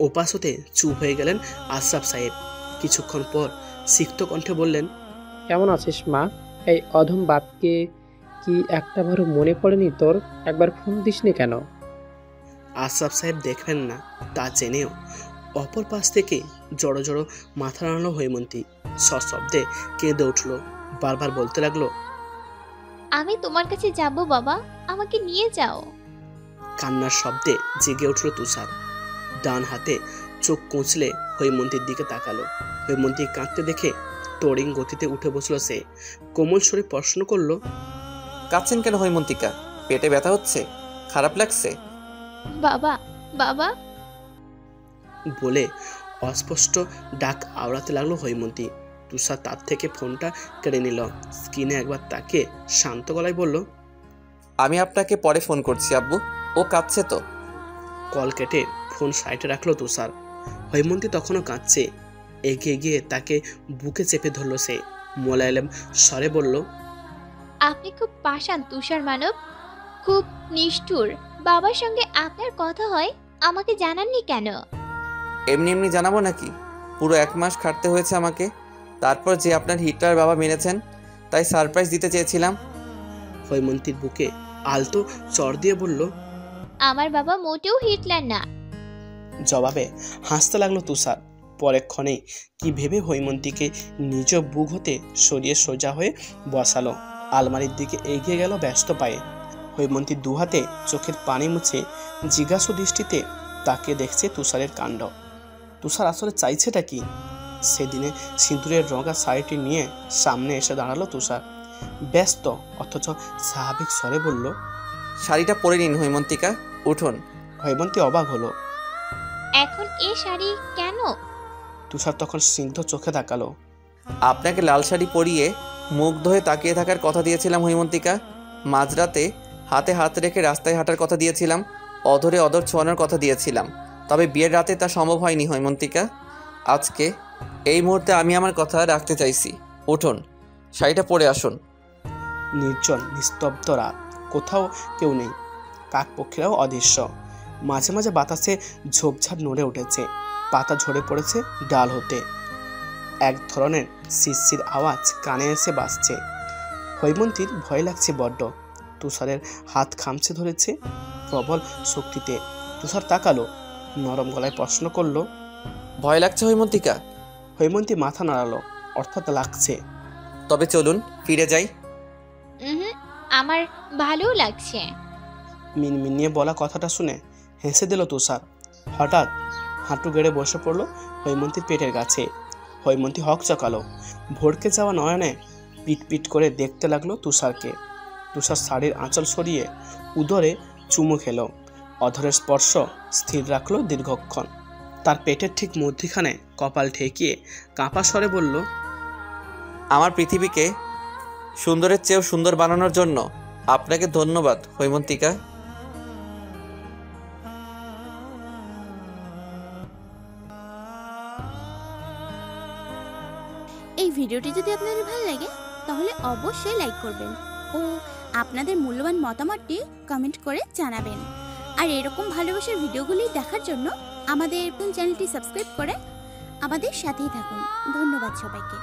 ওপাশ হতে চুপ হয়ে গেলেন আশরাফ সাহেব। কিছুক্ষণ পর সিক্ত কণ্ঠে বললেন, কেমন আছিস মা? এই অধম বাপকে কি একটাবারও মনে পড়েনি তোর? একবার ফোন দিসনি কেন? আশরাফ সাহেব দেখবেন না তা জেনেও অপর পাশ থেকে জড়ো জড়ো মাথা নাড়ালো হৈমন্তী। সশব্দে কেঁদে উঠল। বারবার বলতে লাগলো, আমি তোমার কাছে যাব বাবা, আমাকে নিয়ে যাও। কান্নার শব্দে জেগে উঠল তুষার। ডান হাতে চোখ কচলে হৈমন্তীর দিকে তাকালো। হৈমন্তী কাঁদতে দেখে তড়িং গতিতে উঠে বসলো সে। কোমল স্বরে প্রশ্ন করলো, কাঁদছেন কেন হৈমন্তিকা? পেটে ব্যথা হচ্ছে? খারাপ লাগছে? বাবা, বাবা বলে অস্পষ্ট ডাক আওড়াতে লাগলো হৈমন্তী। তুষার তার থেকে ফোনটা কেড়ে নিল। স্ক্রিনে একবার তাকে শান্ত গলায় বলল, আমি আপনাকে পরে ফোন করছি আব্বু, ও কাঁদছে তো। কল কেটে ফোন সাইডে রাখলো তুষার। হৈমন্তী তখনও কাঁদছে। এগিয়ে গিয়ে তাকে বুকে চেপে ধরলো সে। মোলায়েম স্বরে বলল, আপনি খুব পাষাণ তুষার মানব, খুব নিষ্ঠুর। বাবার সঙ্গে আপনার কথা হয়, আমাকে জানাননি কেন? এমনি এমনি জানাবো নাকি? পুরো 1 মাস খাটতে হয়েছে আমাকে। তারপর যে আপনার হিটলার বাবা মেনেছেন, তাই সারপ্রাইজ দিতে চেয়েছিলাম। হৈমন্তীর বুকে আলতো চড় দিয়ে বলল, আমার বাবা মোটেও হিটলার না। জবাবে হাসতে লাগলো তুষার। পরেক্ষণেই কি ভেবে হৈমন্তীকে নিজ বুক হতে সরিয়ে সোজা হয়ে বসালো। আলমারির দিকে এগিয়ে গেল ব্যস্ত পায়ে। হৈমন্তী দুহাতে চোখের পানি মুছে জিজ্ঞাসু দৃষ্টিতে তাকে দেখছে তুষারের কাণ্ড। তুষার আসলে চাইছেটা কি? সেদিনে সিঁদুরের রঙা শাড়িটি নিয়ে সামনে এসে দাঁড়ালো তুষার। ব্যস্ত অথচ স্বাভাবিক স্বরে বলল, শাড়িটা পরে নিন হৈমন্তিকা, উঠুন। হৈমন্তী অবাক হলো। এখন এ শাড়ি কেন? তুষার তখন স্নিগ্ধ চোখে তাকালো। আপনাকে লাল শাড়ি পরিয়ে মুগ্ধ হয়ে তাকিয়ে থাকার কথা দিয়েছিলাম হৈমন্তিকা। মাঝরাতে হাতে হাত রেখে রাস্তায় হাঁটার কথা দিয়েছিলাম। অধরে অধর ছোঁয়ানোর কথা দিয়েছিলাম। তবে বিয়ের রাতে তা সম্ভব হয়নি হৈমন্তিকা। আজকে এই মুহূর্তে আমি আমার কথা রাখতে চাইছি। উঠুন, শাড়িটা পরে আসুন। নির্জন নিস্তব্ধ রাত, কোথাও কেউ নেই, কাকপক্ষীরাও অদৃশ্য। মাঝে মাঝে বাতাসে ঝোপঝাপ নড়ে উঠেছে, পাতা ঝরে পড়েছে ডাল হতে। এক ধরনের শিরশির আওয়াজ কানে এসে বাজছে। হৈমন্তীর ভয় লাগছে বড্ড। তুষারের হাত খামচে ধরেছে প্রবল শক্তিতে। তুষার তাকালো, নরম গলায় প্রশ্ন করলো, ভয় লাগছে হৈমন্তিকা? হৈমন্তী মাথা নাড়ালো, অর্থাৎ লাগছে। তবে চলুন ফিরে যাই। আমার ভালো লাগছে। মিনমিনিয়ে বলা কথাটা শুনে হেসে দিল তুষার। হঠাৎ হাঁটু গেড়ে বসে পড়ল হৈমন্তীর পেটের কাছে। হৈমন্তী হক চকালো, ভড়কে যাওয়া নয়নে পিট পিট করে দেখতে লাগলো তুষারকে। তুষার শাড়ির আঁচল সরিয়ে উদরে চুমু খেলো, অধরের স্পর্শ স্থির রাখলো দীর্ঘক্ষণ। তার পেটের ঠিক মধ্যিখানে কপাল ঠেকিয়ে কাঁপা স্বরে বলল, আমার পৃথিবীকে সুন্দরের চেয়েও সুন্দর বানানোর জন্য আপনাকে ধন্যবাদ হৈমন্তিকা। এই ভিডিওটি যদি আপনাদের ভালো লাগে তাহলে অবশ্যই লাইক করবেন ও আপনাদের মূল্যবান মতামতটি কমেন্ট করে জানাবেন। আর এরকম ভালোবাসার ভিডিওগুলি দেখার জন্য আমাদের চ্যানেলটি সাবস্ক্রাইব করে আমাদের সাথেই থাকুন। ধন্যবাদ সবাইকে।